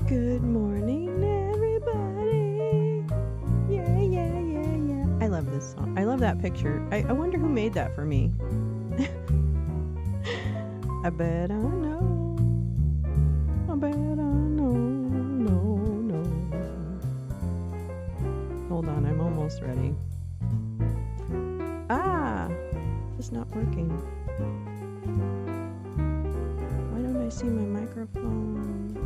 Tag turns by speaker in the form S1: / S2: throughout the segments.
S1: Good morning, everybody. Yeah. I love this song. I love that picture. I wonder who made that for me. I bet I know. I bet I know. No. Hold on, I'm almost ready. It's not working. Why don't I see my microphone?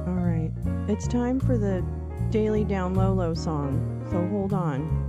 S1: All right, it's time for the Daily Down Lolo song, so hold on.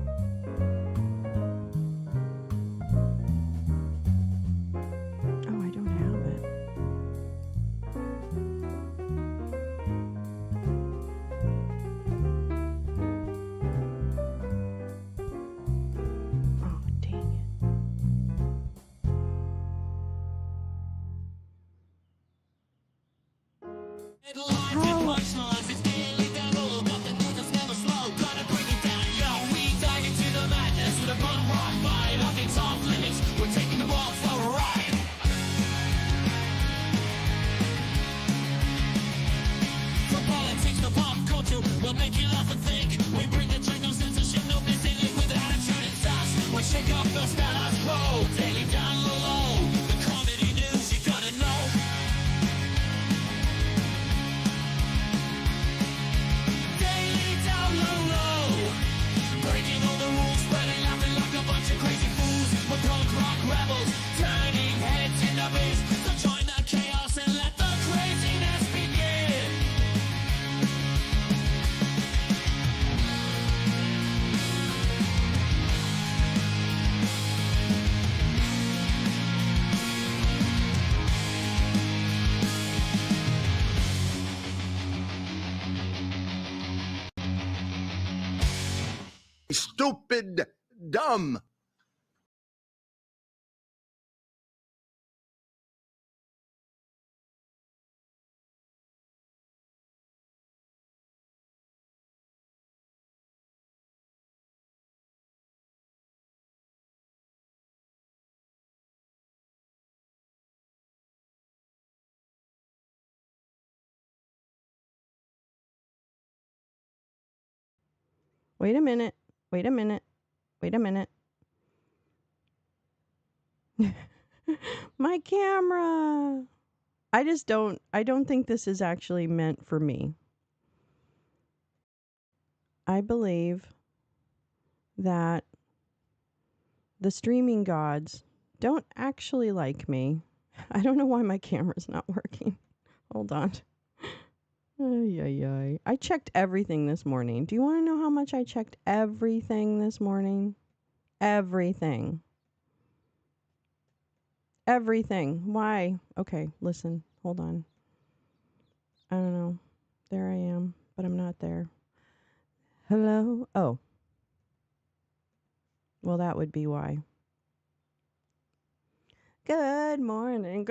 S2: Stupid, dumb.
S1: Wait a minute. My camera. I don't think this is actually meant for me. I believe that the streaming gods don't actually like me. I don't know why my camera's not working. Hold on. I checked everything this morning. Do you want to know how much I checked everything this morning? Everything. Why? Okay, listen. Hold on. I don't know. There I am, but I'm not there. Hello? Oh. Well, that would be why. Good morning.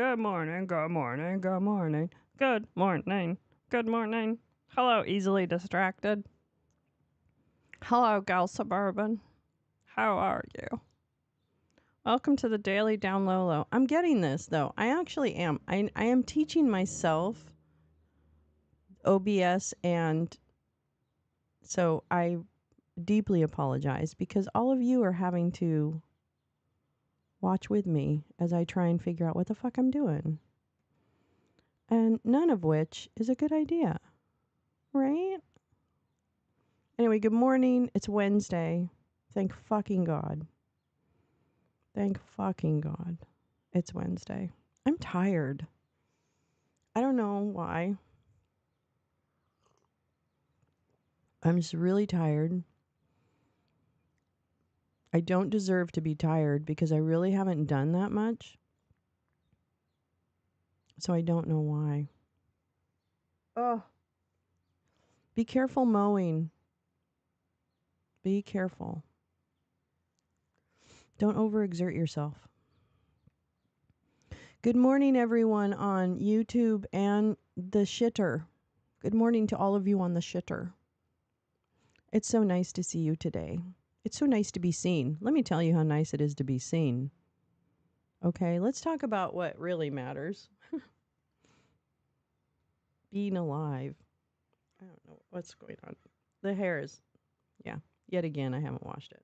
S1: Hello, easily distracted. Hello, Gal Suburban. How are you? Welcome to the Daily Down Lolo. I'm getting this, though. I actually am. I am teaching myself OBS, and so I deeply apologize because all of you are having to watch with me as I try and figure out what the fuck I'm doing. And none of which is a good idea, right? Anyway, good morning. It's Wednesday. Thank fucking God. Thank fucking God. It's Wednesday. I'm tired. I don't know why. I'm just really tired. I don't deserve to be tired because I really haven't done that much. So I don't know why. Oh. Be careful mowing. Be careful. Don't overexert yourself. Good morning, everyone on YouTube and the shitter. Good morning to all of you on the shitter. It's so nice to see you today. It's so nice to be seen. Let me tell you how nice it is to be seen. Okay, let's talk about what really matters. Being alive. I don't know what's going on. The hair is, yeah, yet again, I haven't washed it.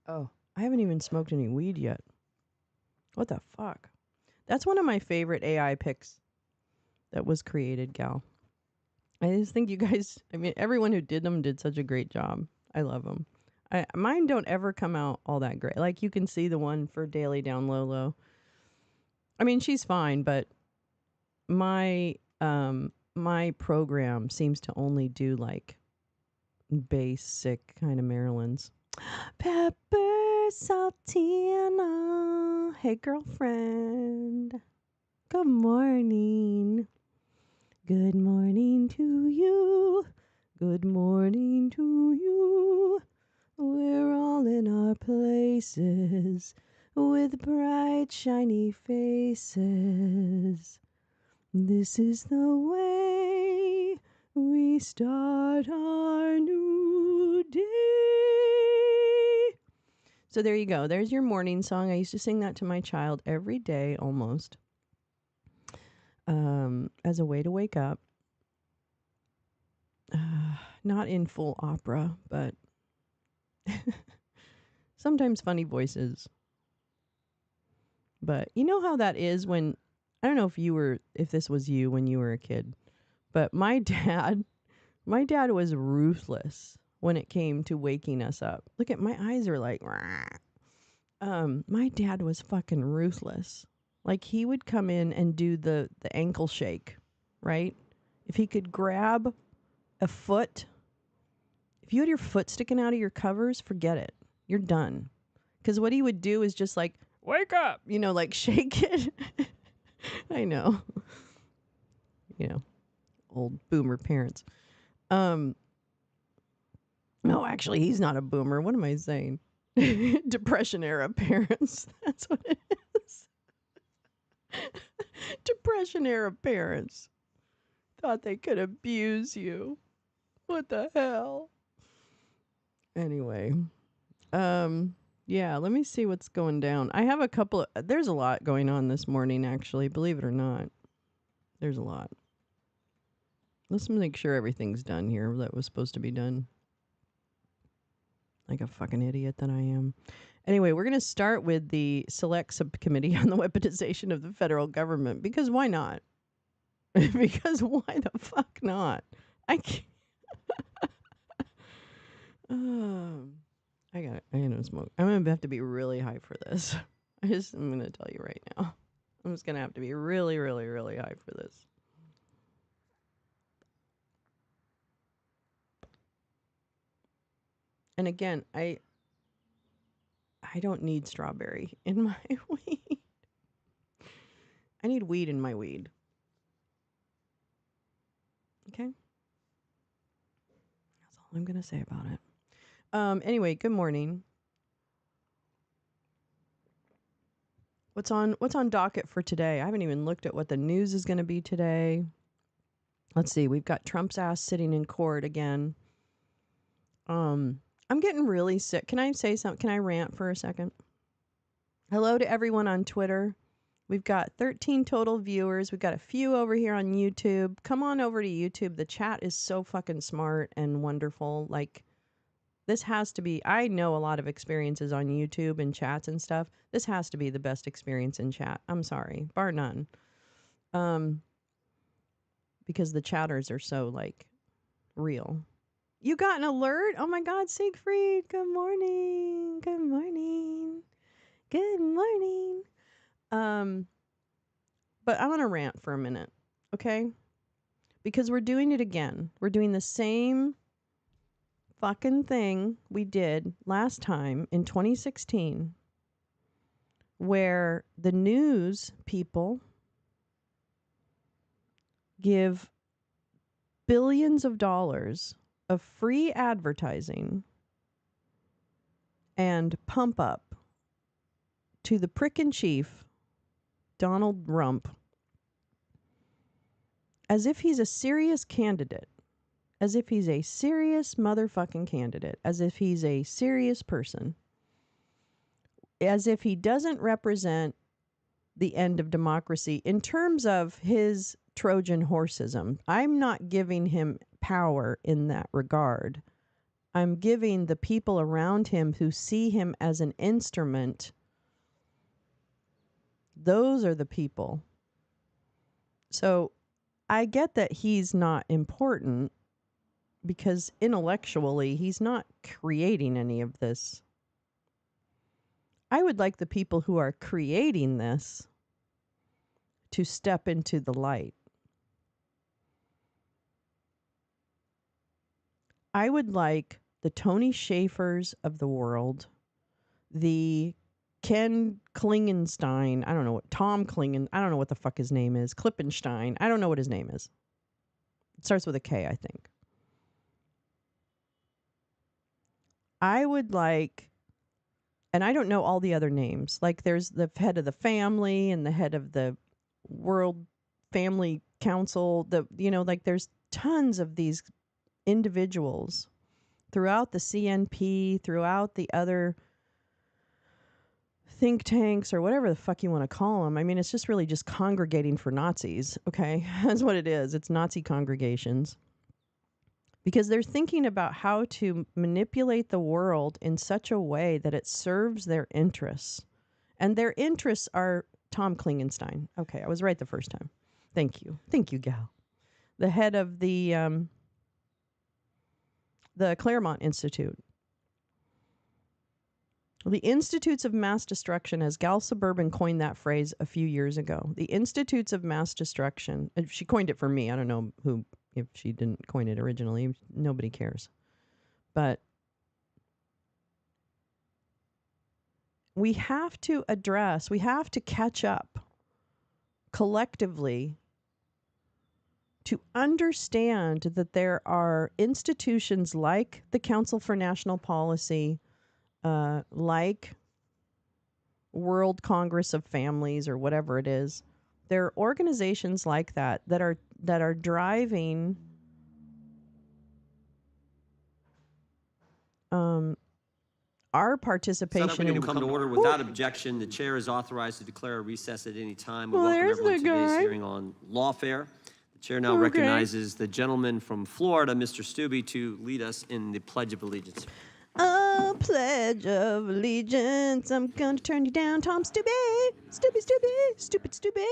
S1: Oh, I haven't even smoked any weed yet. What the fuck? That's one of my favorite AI picks that was created, Gal. I just think you guys, I mean, everyone who did them did such a great job. I love them. Mine don't ever come out all that great. Like you can see the one for Daily Down Lolo. I mean, she's fine, but my my program seems to only do like basic kind of Maryland's. Pepper Saltina. Hey, girlfriend. Good morning. Good morning to you. Good morning to you. We're all in our places with bright, shiny faces. This is the way we start our new day. So there you go. There's your morning song. I used to sing that to my child every day almost as a way to wake up. Not in full opera, but sometimes funny voices. But you know how that is when, I don't know if this was you when you were a kid, but my dad was ruthless when it came to waking us up. Look at my eyes are like, my dad was fucking ruthless. Like he would come in and do the ankle shake, right? If he could grab a foot, if you had your foot sticking out of your covers, forget it. You're done. Because what he would do is just like, wake up, like shake it. I know. Old boomer parents. No, actually, he's not a boomer. What am I saying? Depression era parents. That's what it is. Depression era parents thought they could abuse you. What the hell? Anyway, yeah, let me see what's going down. I have there's a lot going on this morning, actually, believe it or not. There's a lot. Let's make sure everything's done here that was supposed to be done. Like a fucking idiot that I am. Anyway, we're going to start with the Select Subcommittee on the Weaponization of the Federal Government. Because why not? Because why the fuck not? I can't. I gotta smoke. I'm going to have to be really high for this. I'm going to tell you right now. I'm just going to have to be really, really, really high for this. And again, I don't need strawberry in my weed. I need weed in my weed. Okay? That's all I'm going to say about it. Anyway, good morning. What's on docket for today? I haven't even looked at what the news is going to be today. Let's see. We've got Trump's ass sitting in court again. I'm getting really sick. Can I say something? Can I rant for a second? Hello to everyone on Twitter. We've got 13 total viewers. We've got a few over here on YouTube. Come on over to YouTube. The chat is so fucking smart and wonderful. Like, this has to be, I know a lot of experiences on YouTube and chats and stuff. This has to be the best experience in chat. I'm sorry, bar none. Because the chatters are so, like, real. You got an alert? Oh my God, Siegfried. Good morning. Good morning. Good morning. But I want to rant for a minute, okay? Because we're doing it again. We're doing the same fucking thing we did last time in 2016, where the news people give billions of dollars of free advertising and pump up to the prick in chief, Donald Rump, as if he's a serious candidate, as if he's a serious motherfucking candidate, as if he's a serious person, as if he doesn't represent the end of democracy in terms of his Trojan horsism. I'm not giving him power in that regard. I'm giving the people around him who see him as an instrument. Those are the people. So I get that he's not important because intellectually he's not creating any of this. I would like the people who are creating this to step into the light. I would like the Tony Schaefers of the world, the Ken Klingenstein, I don't know what, Tom Klingen, I don't know what the fuck his name is, Klippenstein, I don't know what his name is. It starts with a K, I think. I would like, and I don't know all the other names, like there's the head of the family and the head of the World Family Council, like there's tons of these individuals throughout the CNP, throughout the other think tanks or whatever the fuck you want to call them. I mean, it's just really just congregating for Nazis, okay? That's what it is. It's Nazi congregations. Because they're thinking about how to manipulate the world in such a way that it serves their interests. And their interests are Tom Klingenstein. Okay, I was right the first time. Thank you. Thank you, gal. The head of the Claremont Institute. The Institutes of Mass Destruction, as Gal Suburban coined that phrase a few years ago. The Institutes of Mass Destruction. She coined it for me. I don't know who, if she didn't coin it originally. Nobody cares. But we have to address, we have to catch up collectively to understand that there are institutions like the Council for National Policy, like World Congress of Families or whatever it is. There are organizations like that are driving our participation.
S3: Set up and come to order without objection. The chair is authorized to declare a recess at any time. We welcome
S1: there's
S3: everyone
S1: the
S3: to today's
S1: guy.
S3: hearing on lawfare. The chair now recognizes the gentleman from Florida, Mr. Stubbe, to lead us in the Pledge of Allegiance.
S1: Oh, Pledge of Allegiance, I'm gonna turn you down, Tom Stubbe. Stubbe, stupid Stubbe.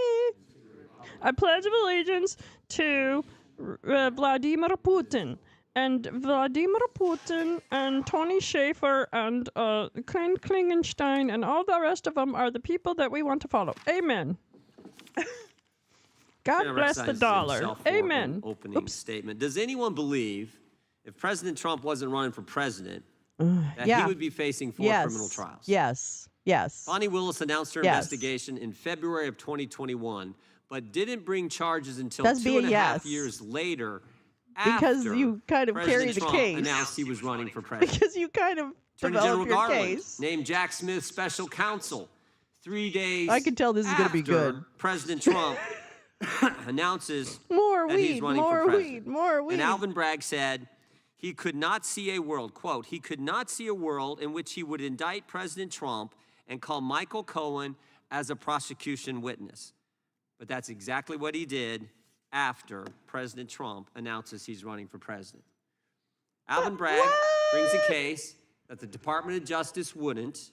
S1: I pledge of allegiance to Vladimir Putin. And Vladimir Putin and Tony Schaefer and Ken Klingenstein and all the rest of them are the people that we want to follow. Amen. God
S3: Chair
S1: bless the
S3: recognizes
S1: dollar.
S3: himself for an
S1: Amen.
S3: Opening statement. Does anyone believe if President Trump wasn't running for president, that he would be facing 4 criminal trials?
S1: Yes.
S3: Bonnie Willis announced her investigation in February of 2021, but didn't bring charges until
S1: That's
S3: 2.5 years later.
S1: Because
S3: after
S1: you kind of
S3: President
S1: carry the
S3: Trump
S1: case.
S3: announced he was running for president.
S1: Because you kind of
S3: Attorney
S1: develop
S3: General
S1: your
S3: Garland
S1: case.
S3: named Jack Smith special counsel 3 days
S1: I can tell this is going to be
S3: after
S1: good.
S3: President Trump announces
S1: more
S3: that he's
S1: weed,
S3: running for
S1: more
S3: president.
S1: weed, more weed.
S3: And Alvin Bragg said he could not see a world, quote, he could not see a world in which he would indict President Trump and call Michael Cohen as a prosecution witness. But that's exactly what he did after President Trump announces he's running for president. Alvin Bragg brings a case that the Department of Justice wouldn't,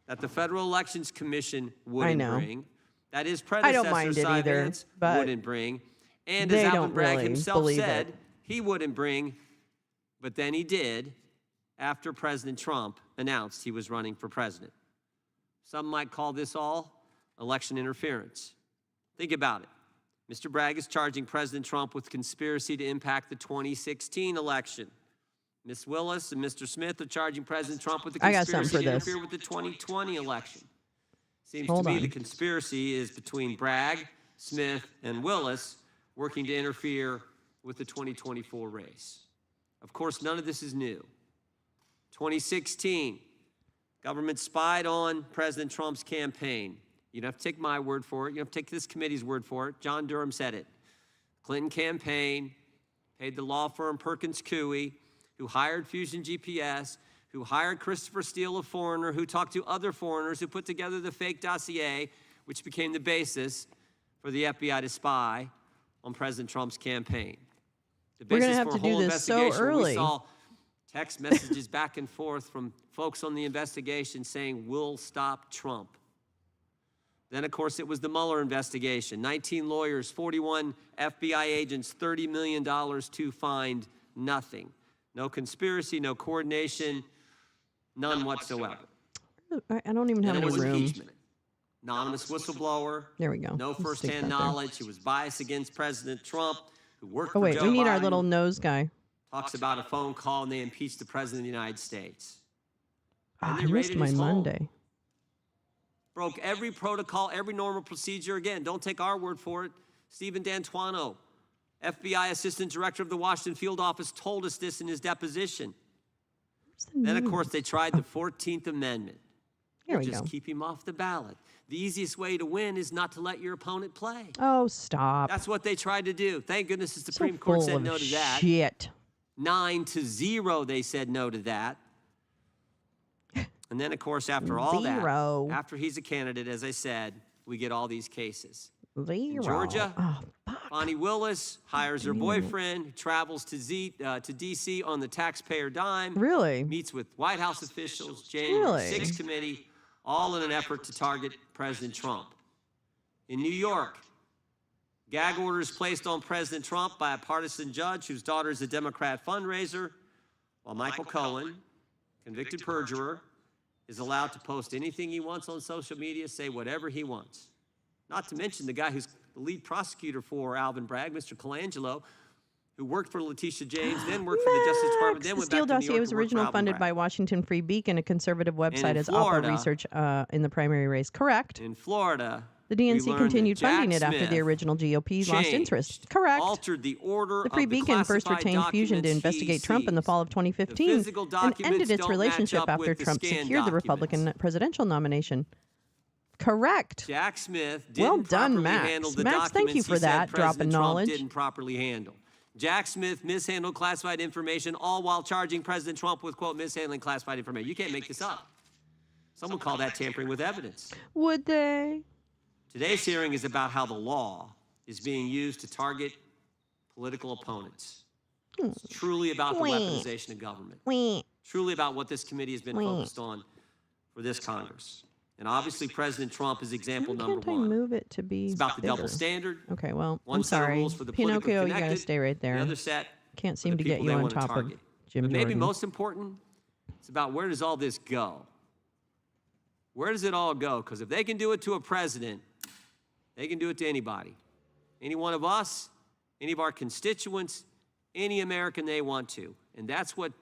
S3: that the Federal Elections Commission wouldn't bring, that his predecessor, Cy Vance, wouldn't bring, and as Alvin Bragg himself said, he wouldn't bring, but then he did after President Trump announced he was running for president. Some might call this all election interference. Think about it. Mr. Bragg is charging President Trump with conspiracy to impact the 2016 election. Ms. Willis and Mr. Smith are charging President Trump with the conspiracy to interfere with the 2020 election. Seems to me the conspiracy is between Bragg, Smith, and Willis working to interfere with the 2024 race. Of course, none of this is new. 2016, government spied on President Trump's campaign. You don't have to take my word for it. You don't have to take this committee's word for it. John Durham said it. Clinton campaign paid the law firm Perkins Coie, who hired Fusion GPS, who hired Christopher Steele, a foreigner, who talked to other foreigners, who put together the fake dossier, which became the basis for the FBI to spy on President Trump's campaign. The basis for a whole investigation. We saw text messages back and forth from folks on the investigation saying, "We'll stop Trump." Then, of course, it was the Mueller investigation. 19 lawyers, 41 FBI agents, $30 million to find nothing. No conspiracy, no coordination, none whatsoever.
S1: I don't even have any room.
S3: Impeachment. Anonymous whistleblower.
S1: There we go.
S3: No firsthand knowledge. He was biased against President Trump, who worked for
S1: Joe Biden. We need our little nose guy.
S3: Talks about a phone call and they impeached the President of the United States.
S1: I missed my Monday.
S3: Broke every protocol, every normal procedure. Again, don't take our word for it. Stephen D'Antuono, FBI Assistant Director of the Washington Field Office, told us this in his deposition. Then, of course, they tried the 14th Amendment.
S1: Here we
S3: just
S1: go.
S3: keep him off the ballot. The easiest way to win is not to let your opponent play.
S1: Oh, stop.
S3: That's what they tried to do. Thank goodness the Supreme Court said no to that.
S1: Shit.
S3: 9-0, they said no to that. And then, of course, after all that, after he's a candidate, as I said, we get all these cases. In Georgia, Bonnie Willis hires her boyfriend, who travels to D.C. on the taxpayer dime.
S1: Really?
S3: Meets with White House officials, January 6th committee, all in an effort to target President Trump. In New York, gag orders placed on President Trump by a partisan judge whose daughter is a Democrat fundraiser, while Michael Cohen, convicted perjurer, is allowed to post anything he wants on social media, say whatever he wants. Not to mention the guy who's the lead prosecutor for Alvin Bragg, Mr. Colangelo, who worked for Letitia James, then worked for the Justice Department, then went back to New York.
S1: The Steele dossier was originally funded by Washington Free Beacon, a conservative website, as Alpha Research in the primary race. Correct.
S3: In Florida,
S1: the DNC continued funding it after the original GOP lost interest. Correct.
S3: Altered the order
S1: the Free Beacon first retained Fusion to investigate Trump in the fall of 2015 and ended its relationship after Trump secured the Republican presidential nomination. Correct.
S3: Jack Smith
S1: well done, Max. Max, thank you for that drop of knowledge.
S3: Didn't properly handle. Jack Smith mishandled classified information, all while charging President Trump with, quote, mishandling classified information. You can't make this up. Someone call that tampering with evidence.
S1: Would they?
S3: Today's hearing is about how the law is being used to target political opponents. It's truly about the weaponization of government. Truly about what this committee has been focused on for this Congress. And obviously, President Trump is example number one.
S1: Can't I move it to be
S3: It's about the
S1: bigger?
S3: double standard.
S1: Okay, well,
S3: One
S1: I'm
S3: set of
S1: sorry.
S3: rules for the
S1: Pinocchio, you
S3: connected,
S1: gotta stay right there.
S3: The other set
S1: Can't
S3: for
S1: seem
S3: the
S1: to get
S3: people
S1: you
S3: they
S1: on
S3: want to
S1: top of
S3: target.
S1: Jim
S3: But maybe
S1: Jordan.
S3: most important, it's about where does all this go? Where does it all go? Because if they can do it to a president, they can do it to anybody. Any one of us, any of our constituents, any American they want to. And that's what's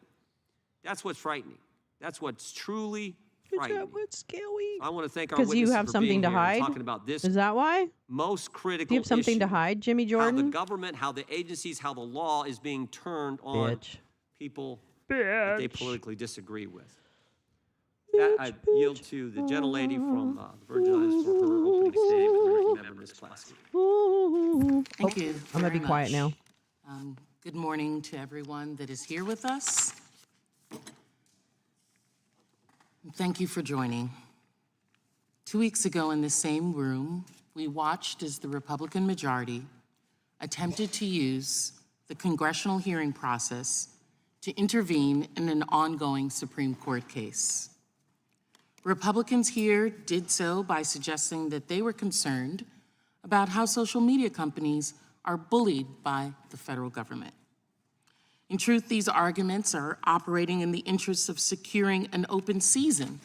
S3: frightening. That's what's truly frightening.
S1: Is that what's scary?
S3: I want to thank our
S1: Because
S3: witnesses
S1: you have
S3: for
S1: something
S3: being
S1: to
S3: here and
S1: hide?
S3: talking about this
S1: Is that why?
S3: most critical
S1: Do you have something
S3: issue.
S1: to hide, Jimmy
S3: How
S1: Jordan?
S3: the government, how the agencies, how the law is being turned on
S1: Bitch.
S3: people that they politically disagree with. that, I yield to the gentlelady from the Virgin Islands for her opening statement, American member in this class.
S4: Thank you.
S1: I'm gonna be
S4: very
S1: quiet
S4: much.
S1: now.
S4: Good morning to everyone that is here with us. And thank you for joining. 2 weeks ago in this same room, we watched as the Republican majority attempted to use the congressional hearing process to intervene in an ongoing Supreme Court case. Republicans here did so by suggesting that they were concerned about how social media companies are bullied by the federal government. In truth, these arguments are operating in the interests of securing an open season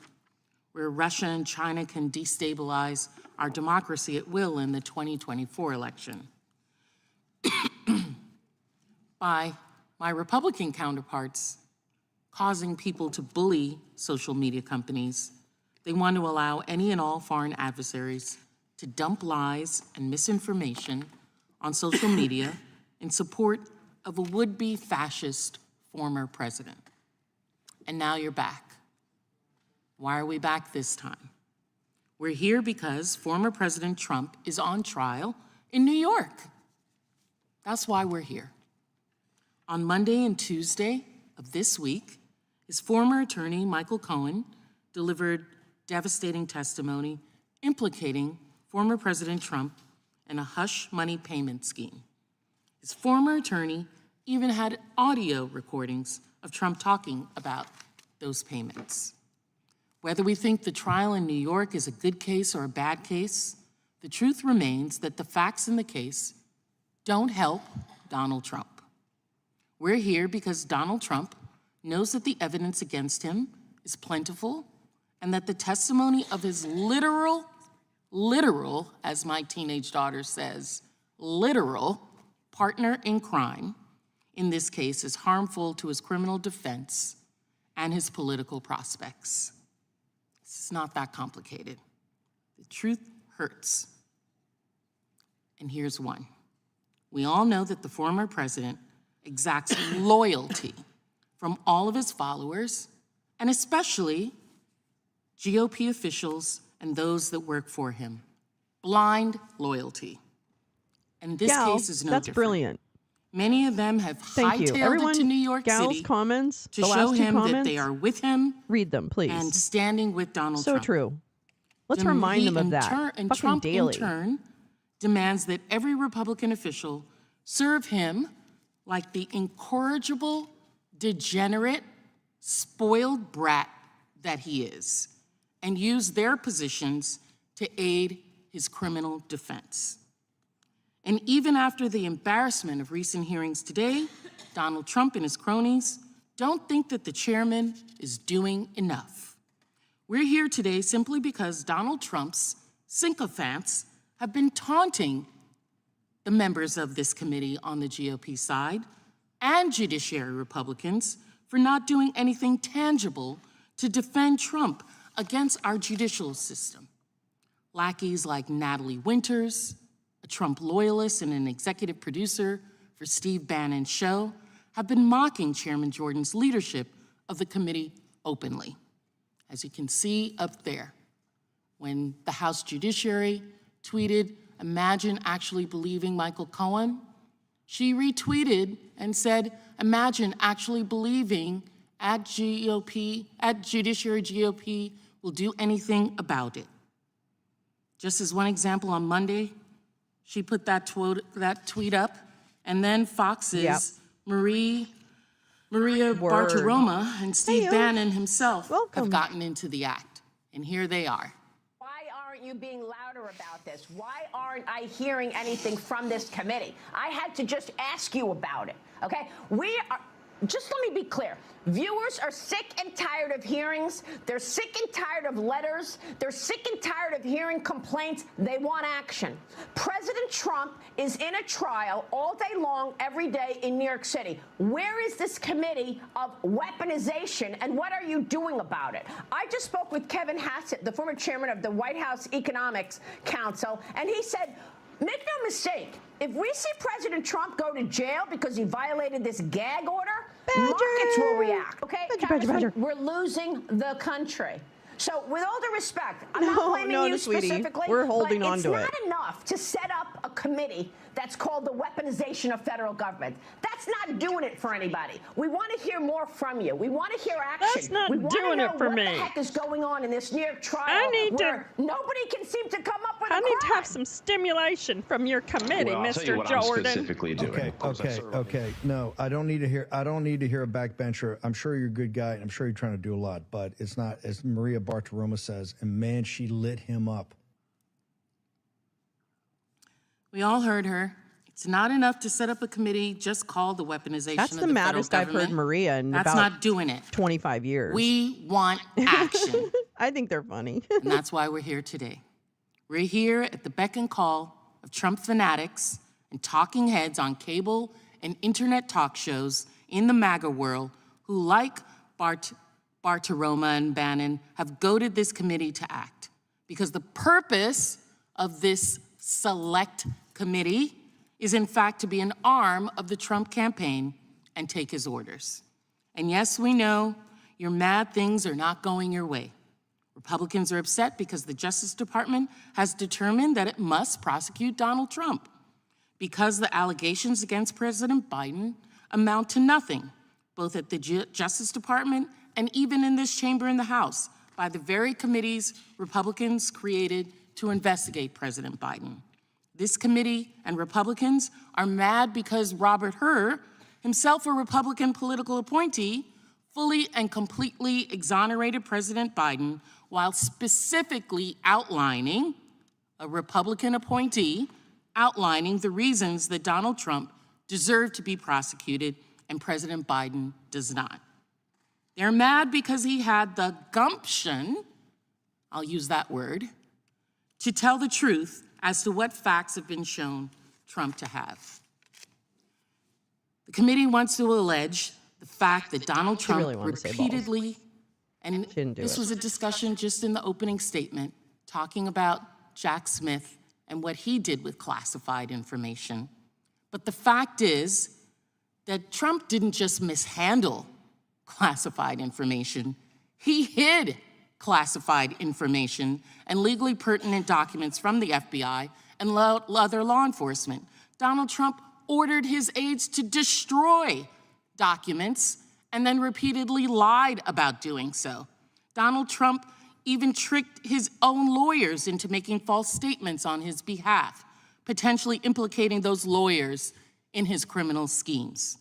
S4: where Russia and China can destabilize our democracy at will in the 2024 election. By my Republican counterparts causing people to bully social media companies, they want to allow any and all foreign adversaries to dump lies and misinformation on social media in support of a would-be fascist former president. And now you're back. Why are we back this time? We're here because former President Trump is on trial in New York. That's why we're here. On Monday and Tuesday of this week, his former attorney, Michael Cohen, delivered devastating testimony implicating former President Trump in a hush money payment scheme. His former attorney even had audio recordings of Trump talking about those payments. Whether we think the trial in New York is a good case or a bad case, the truth remains that the facts in the case don't help Donald Trump. We're here because Donald Trump knows that the evidence against him is plentiful and that the testimony of his literal, as my teenage daughter says, literal partner in crime in this case is harmful to his criminal defense and his political prospects. It's not that complicated. The truth hurts. And here's one. We all know that the former president exacts loyalty from all of his followers, and especially GOP officials and those that work for him. Blind loyalty. And this case is no
S1: that's
S4: different.
S1: Brilliant.
S4: Many of them have
S1: Thank you.
S4: hightailed
S1: Everyone,
S4: it to New York
S1: Gal's
S4: City
S1: comments,
S4: to
S1: the
S4: show
S1: last two
S4: him that
S1: comments,
S4: they are with him
S1: read them, please.
S4: and standing with Donald
S1: So
S4: Trump.
S1: true. Let's
S4: And
S1: remind
S4: he
S1: them of
S4: in
S1: that.
S4: and
S1: Fucking
S4: Trump
S1: daily.
S4: in turn demands that every Republican official serve him like the incorrigible, degenerate, spoiled brat that he is, and use their positions to aid his criminal defense. And even after the embarrassment of recent hearings today, Donald Trump and his cronies don't think that the chairman is doing enough. We're here today simply because Donald Trump's sycophants have been taunting the members of this committee on the GOP side and judiciary Republicans for not doing anything tangible to defend Trump against our judicial system. Lackeys like Natalie Winters, a Trump loyalist and an executive producer for Steve Bannon's show, have been mocking Chairman Jordan's leadership of the committee openly. As you can see up there, when the House Judiciary tweeted, "Imagine actually believing Michael Cohen," she retweeted and said, "Imagine actually believing at Judiciary GOP will do anything about it." Just as one example, on Monday, she put that tweet up, and then Fox's Maria Bartiromo and Steve Bannon himself have gotten into the act. And here they are.
S5: Why aren't you being louder about this? Why aren't I hearing anything from this committee? I had to just ask you about it, okay? Just let me be clear. Viewers are sick and tired of hearings. They're sick and tired of letters. They're sick and tired of hearing complaints. They want action. President Trump is in a trial all day long, every day in New York City. Where is this committee of weaponization, and what are you doing about it? I just spoke with Kevin Hassett, the former chairman of the White House Economics Council, and he said, make no mistake, if we see President Trump go to jail because he violated this gag order, markets will react, okay?
S1: Badger.
S5: We're losing the country. So, with all due respect, I'm
S1: No,
S5: not blaming
S1: no,
S5: you
S1: sweetie.
S5: specifically.
S1: We're holding
S5: but
S1: on to it.
S5: It's not enough to set up a committee that's called the weaponization of federal government. That's not doing it for anybody. We want to hear more from you. We want to hear action.
S6: That's not
S5: we want
S6: doing
S5: to
S6: it
S5: know
S6: for
S5: what
S6: me.
S5: the heck is going on in this New York trial
S6: I need to-
S5: where nobody can seem to come up with a
S6: I need to
S5: crime.
S6: have some stimulation from your committee,
S7: Well, I'll tell you
S6: Mr.
S7: what I'm
S6: Jordan.
S7: specifically doing.
S2: Okay,
S7: Of course, I serve on the-
S2: okay. No, I don't need to hear. I don't need to hear a backbencher. I'm sure you're a good guy, and I'm sure you're trying to do a lot, but it's not, as Maria Bartiromo says. And man, she lit him up.
S4: We all heard her. It's not enough to set up a committee just called the weaponization
S1: That's
S4: of
S1: the
S4: the
S1: maddest
S4: federal
S1: I've heard
S4: government.
S1: Maria in
S4: That's
S1: about
S4: not doing it.
S1: 25 years.
S4: We want action.
S1: I think they're funny.
S4: And that's why we're here today. We're here at the beck and call of Trump fanatics and talking heads on cable and internet talk shows in the MAGA world who, like Bartiromo and Bannon, have goaded this committee to act. Because the purpose of this select committee is in fact to be an arm of the Trump campaign and take his orders. And yes, we know your mad things are not going your way. Republicans are upset because the Justice Department has determined that it must prosecute Donald Trump because the allegations against President Biden amount to nothing, both at the Justice Department and even in this chamber in the House, by the very committees Republicans created to investigate President Biden. This committee and Republicans are mad because Robert Hur, himself a Republican political appointee, fully and completely exonerated President Biden while specifically outlining, a Republican appointee, outlining the reasons that Donald Trump deserved to be prosecuted and President Biden does not. They're mad because he had the gumption, I'll use that word, to tell the truth as to what facts have been shown Trump to have. The committee wants to allege the fact that Donald Trump
S1: really wanted to say balls.
S4: repeatedly, and
S1: didn't do
S4: this
S1: it.
S4: was a discussion just in the opening statement, talking about Jack Smith and what he did with classified information. But the fact is that Trump didn't just mishandle classified information, he hid classified information and legally pertinent documents from the FBI and other law enforcement. Donald Trump ordered his aides to destroy documents and then repeatedly lied about doing so. Donald Trump even tricked his own lawyers into making false statements on his behalf, potentially implicating those lawyers in his criminal schemes.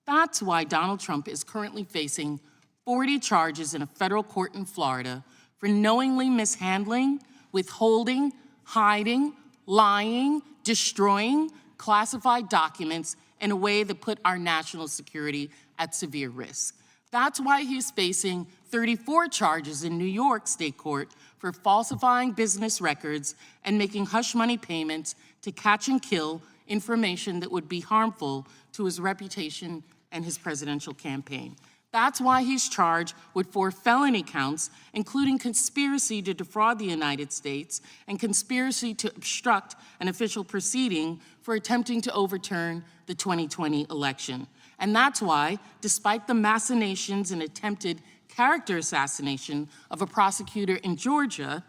S4: That's why Donald Trump is currently facing 40 charges in a federal court in Florida for knowingly mishandling, withholding, hiding, lying, destroying classified documents in a way that put our national security at severe risk. That's why he's facing 34 charges in New York State Court for falsifying business records and making hush money payments to catch and kill information that would be harmful to his reputation and his presidential campaign. That's why he's charged with 4 felony counts, including conspiracy to defraud the United States and conspiracy to obstruct an official proceeding for attempting to overturn the 2020 election. And that's why, despite the machinations and attempted character assassination of a prosecutor in Georgia,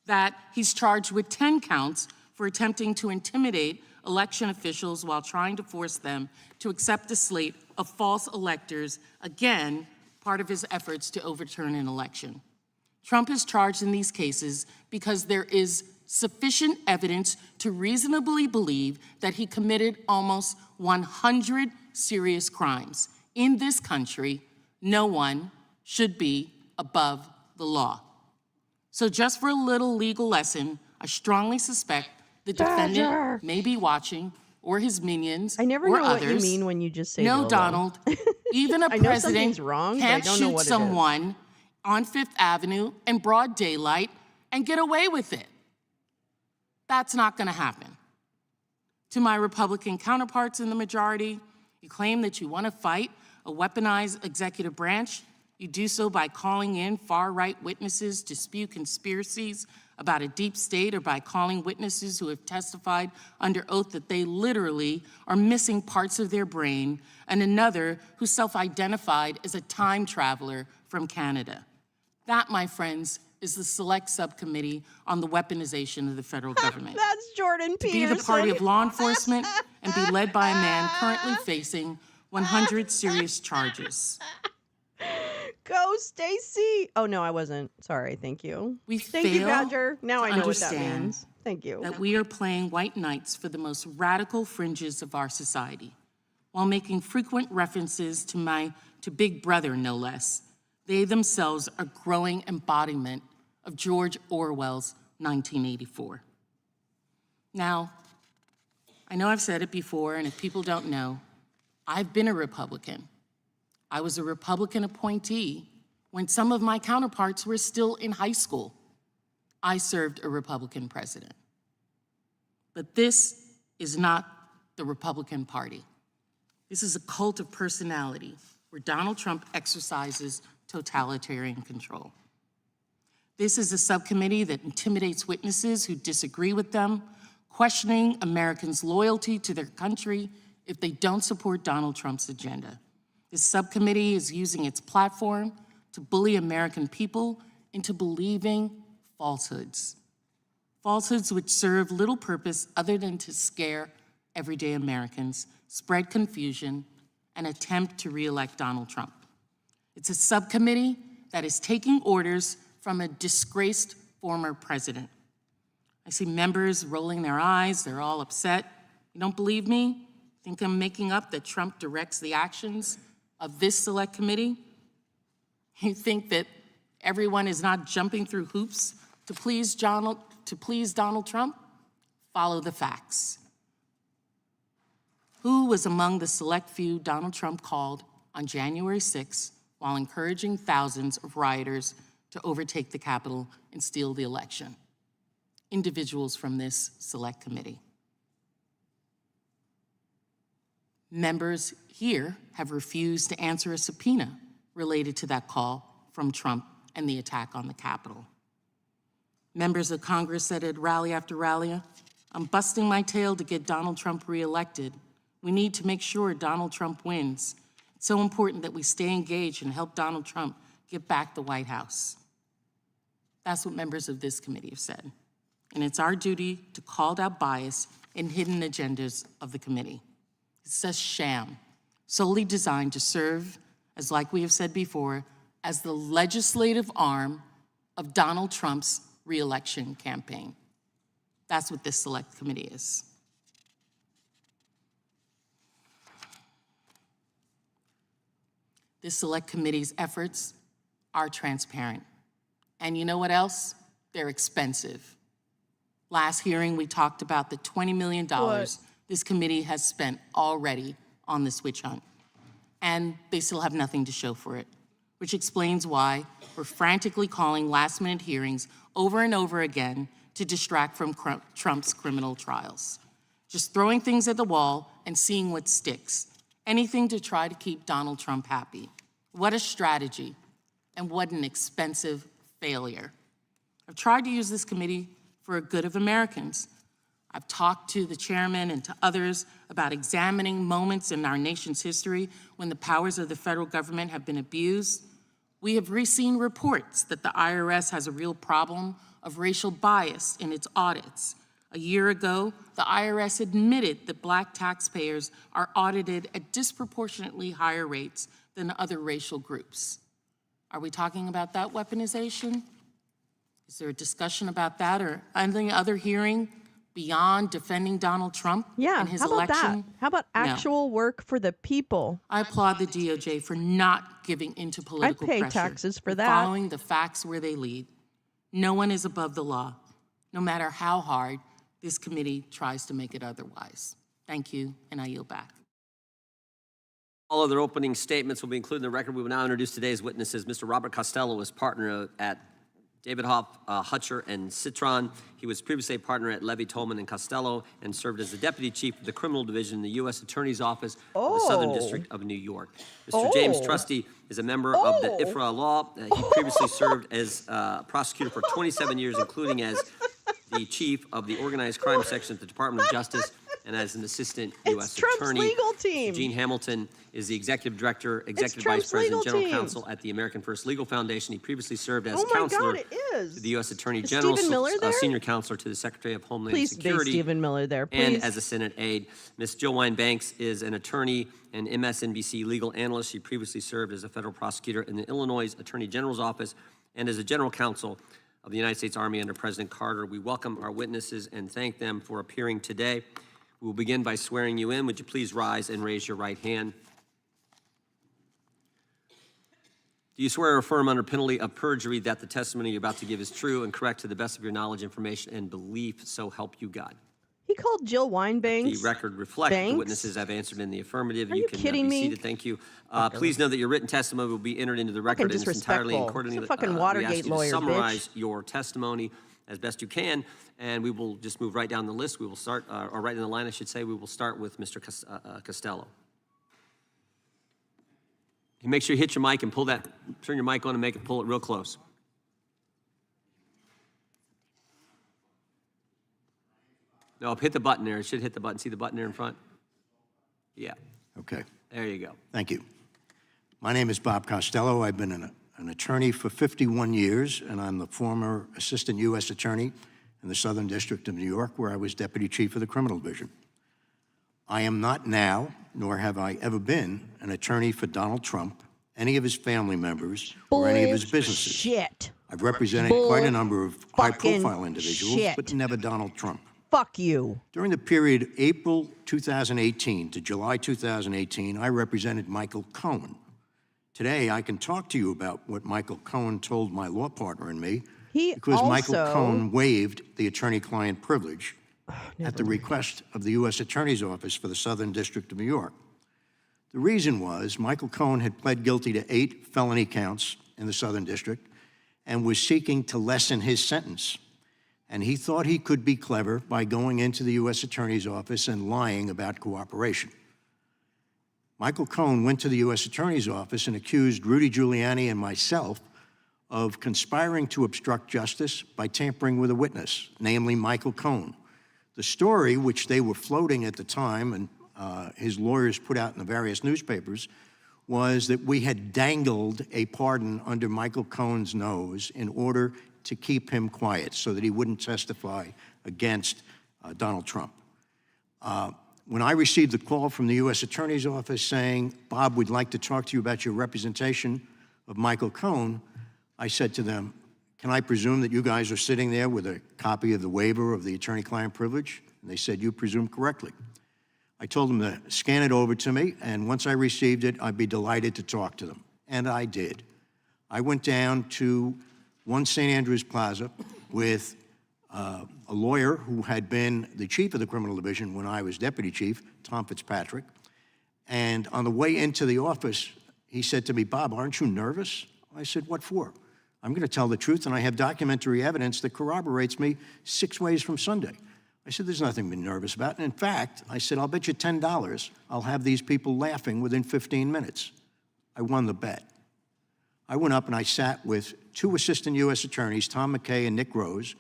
S4: that he's charged with 10 counts for attempting to intimidate election officials while trying to force them to accept a slate of false electors, again, part of his efforts to overturn an election. Trump is charged in these cases because there is sufficient evidence to reasonably believe that he committed almost 100 serious crimes. In this country, no one should be above the law. So just for a little legal lesson, I strongly suspect the defendant may be watching, or his minions,
S1: I never
S4: or
S1: know
S4: others.
S1: what you mean when you just say
S4: No,
S1: Lolo.
S4: Donald, even a
S1: I know
S4: president
S1: something's wrong, but I
S4: can't
S1: don't know
S4: shoot
S1: what it is.
S4: someone on Fifth Avenue in broad daylight and get away with it. That's not going to happen. To my Republican counterparts in the majority, you claim that you want to fight a weaponized executive branch. You do so by calling in far-right witnesses to spew conspiracies about a deep state, or by calling witnesses who have testified under oath that they literally are missing parts of their brain, and another who self-identified as a time traveler from Canada. That, my friends, is the Select Subcommittee on the Weaponization of the Federal Government.
S1: That's Jordan
S4: To be
S1: Peterson.
S4: the party of law enforcement and be led by a man currently facing 100 serious charges.
S1: Go, Stacy. Oh, no, I wasn't. Sorry. Thank you. Thank you,
S4: fail
S1: Badger. Now I know what that
S4: understand
S1: means. Thank you.
S4: that we are playing white knights for the most radical fringes of our society, while making frequent references to Big Brother, no less. They themselves are growing embodiment of George Orwell's 1984. Now, I know I've said it before, and if people don't know, I've been a Republican. I was a Republican appointee when some of my counterparts were still in high school. I served a Republican president. But this is not the Republican Party. This is a cult of personality where Donald Trump exercises totalitarian control. This is a subcommittee that intimidates witnesses who disagree with them, questioning Americans' loyalty to their country if they don't support Donald Trump's agenda. This subcommittee is using its platform to bully American people into believing falsehoods. Falsehoods which serve little purpose other than to scare everyday Americans, spread confusion, and attempt to re-elect Donald Trump. It's a subcommittee that is taking orders from a disgraced former president. I see members rolling their eyes, they're all upset. You don't believe me? Think I'm making up that Trump directs the actions of this select committee? You think that everyone is not jumping through hoops to please Donald Trump? Follow the facts. Who was among the select few Donald Trump called on January 6th while encouraging thousands of rioters to overtake the Capitol and steal the election? Individuals from this select committee. Members here have refused to answer a subpoena related to that call from Trump and the attack on the Capitol. Members of Congress said at rally after rally, I'm busting my tail to get Donald Trump reelected. We need to make sure Donald Trump wins. It's so important that we stay engaged and help Donald Trump get back the White House. That's what members of this committee have said. And it's our duty to call out bias and hidden agendas of the committee. It's a sham, solely designed to serve, as like we have said before, as the legislative arm of Donald Trump's re-election campaign. That's what this select committee is. This select committee's efforts are transparent. And you know what else? They're expensive. Last hearing, we talked about the $20 million this committee has spent already on this witch hunt. And they still have nothing to show for it, which explains why we're frantically calling last-minute hearings over and over again to distract from Trump's criminal trials. Just throwing things at the wall and seeing what sticks. Anything to try to keep Donald Trump happy. What a strategy, and what an expensive failure. I've tried to use this committee for the good of Americans. I've talked to the chairman and to others about examining moments in our nation's history when the powers of the federal government have been abused. We have seen reports that the IRS has a real problem of racial bias in its audits. A year ago, the IRS admitted that Black taxpayers are audited at disproportionately higher rates than other racial groups. Are we talking about that weaponization? Is there a discussion about that or any other hearing beyond defending Donald Trump and his election?
S1: How about that? How about actual work for the people?
S4: I applaud the DOJ for not giving into political
S1: I pay
S4: pressure.
S1: taxes for
S4: and
S1: that.
S4: Following the facts where they lead. No one is above the law, no matter how hard this committee tries to make it otherwise. Thank you, and I yield back.
S3: All other opening statements will be included in the record. We will now introduce today's witnesses. Mr. Robert Costello is partner at David Hoff, Hutcher, and Citron. He was previously a partner at Levy, Tolman, and Costello and served as the Deputy Chief of the Criminal Division in the U.S. Attorney's Office of the Southern District of New York. Mr. James Trusty is a member of the IFRA Law. He previously served as prosecutor for 27 years, including as the Chief of the Organized Crime Section at the Department of Justice and as an assistant
S1: It's
S3: U.S.
S1: Trump's
S3: attorney.
S1: legal team.
S3: Gene Hamilton is the executive director, executive
S1: Trump's
S3: vice president,
S1: legal
S3: general
S1: team.
S3: counsel at the American First Legal Foundation. He previously served as
S1: Oh my
S3: counselor
S1: God, it is.
S3: to the U.S. Attorney
S1: Is
S3: General,
S1: Stephen Miller there?
S3: senior counselor to the Secretary of Homeland
S1: Please
S3: Security.
S1: base Stephen Miller there,
S3: And
S1: please.
S3: as a Senate aide. Ms. Jill Wine-Banks is an attorney and MSNBC legal analyst. She previously served as a federal prosecutor in the Illinois Attorney General's office and as a general counsel of the United States Army under President Carter. We welcome our witnesses and thank them for appearing today. We will begin by swearing you in. Would you please rise and raise your right hand? Do you swear or affirm under penalty of perjury that the testimony you're about to give is true and correct to the best of your knowledge, information, and belief, so help you God?
S1: He called Jill Wine-Banks.
S3: The record reflects the
S1: Banks?
S3: witnesses have answered in the affirmative.
S1: Are you
S3: can
S1: kidding
S3: be
S1: me?
S3: seated. Thank you. Please know that your written testimony will be entered into the record and it's entirely
S1: disrespectful.
S3: accordingly.
S1: He's a fucking
S3: we ask
S1: Watergate
S3: you to
S1: lawyer,
S3: summarize
S1: bitch.
S3: your testimony as best you can, and we will just move right down the list. We will start, or right in the line, I should say. We will start with Mr. Costello. You make sure you hit your mic and pull that, turn your mic on and pull it real close. No, hit the button there. It should hit the button. See the button there in front? Yeah.
S7: Okay,
S3: There you go.
S7: thank you. My name is Bob Costello. I've been an attorney for 51 years, and I'm the former assistant U.S. attorney in the Southern District of New York, where I was deputy chief of the criminal division. I am not now, nor have I ever been, an attorney for Donald Trump, any of his family members, or any of his businesses.
S1: Shit.
S7: I've represented quite a number of high-profile individuals,
S1: shit.
S7: but never Donald Trump.
S1: Fuck you.
S7: During the period April 2018 to July 2018, I represented Michael Cohen. Today, I can talk to you about what Michael Cohen told my law partner and me, because Michael Cohen waived the attorney-client privilege at the request of the U.S. Attorney's Office for the Southern District of New York. The reason was Michael Cohen had pled guilty to 8 felony counts in the Southern District and was seeking to lessen his sentence. And he thought he could be clever by going into the U.S. Attorney's Office and lying about cooperation. Michael Cohen went to the U.S. Attorney's Office and accused Rudy Giuliani and myself of conspiring to obstruct justice by tampering with a witness, namely Michael Cohen. The story, which they were floating at the time and his lawyers put out in the various newspapers, was that we had dangled a pardon under Michael Cohen's nose in order to keep him quiet so that he wouldn't testify against Donald Trump. When I received the call from the U.S. Attorney's Office saying, Bob, we'd like to talk to you about your representation of Michael Cohen, I said to them, can I presume that you guys are sitting there with a copy of the waiver of the attorney-client privilege? And they said, you presume correctly. I told them to scan it over to me, and once I received it, I'd be delighted to talk to them. And I did. I went down to 1 St. Andrews Plaza with a lawyer who had been the chief of the criminal division when I was deputy chief, Tom Fitzpatrick. And on the way into the office, he said to me, Bob, aren't you nervous? I said, what for? I'm going to tell the truth, and I have documentary evidence that corroborates me 6 ways from Sunday. I said, there's nothing to be nervous about. And in fact, I said, I'll bet you $10 I'll have these people laughing within 15 minutes. I won the bet. I went up and I sat with 2 assistant U.S. attorneys, Tom McKay and Nick Rose,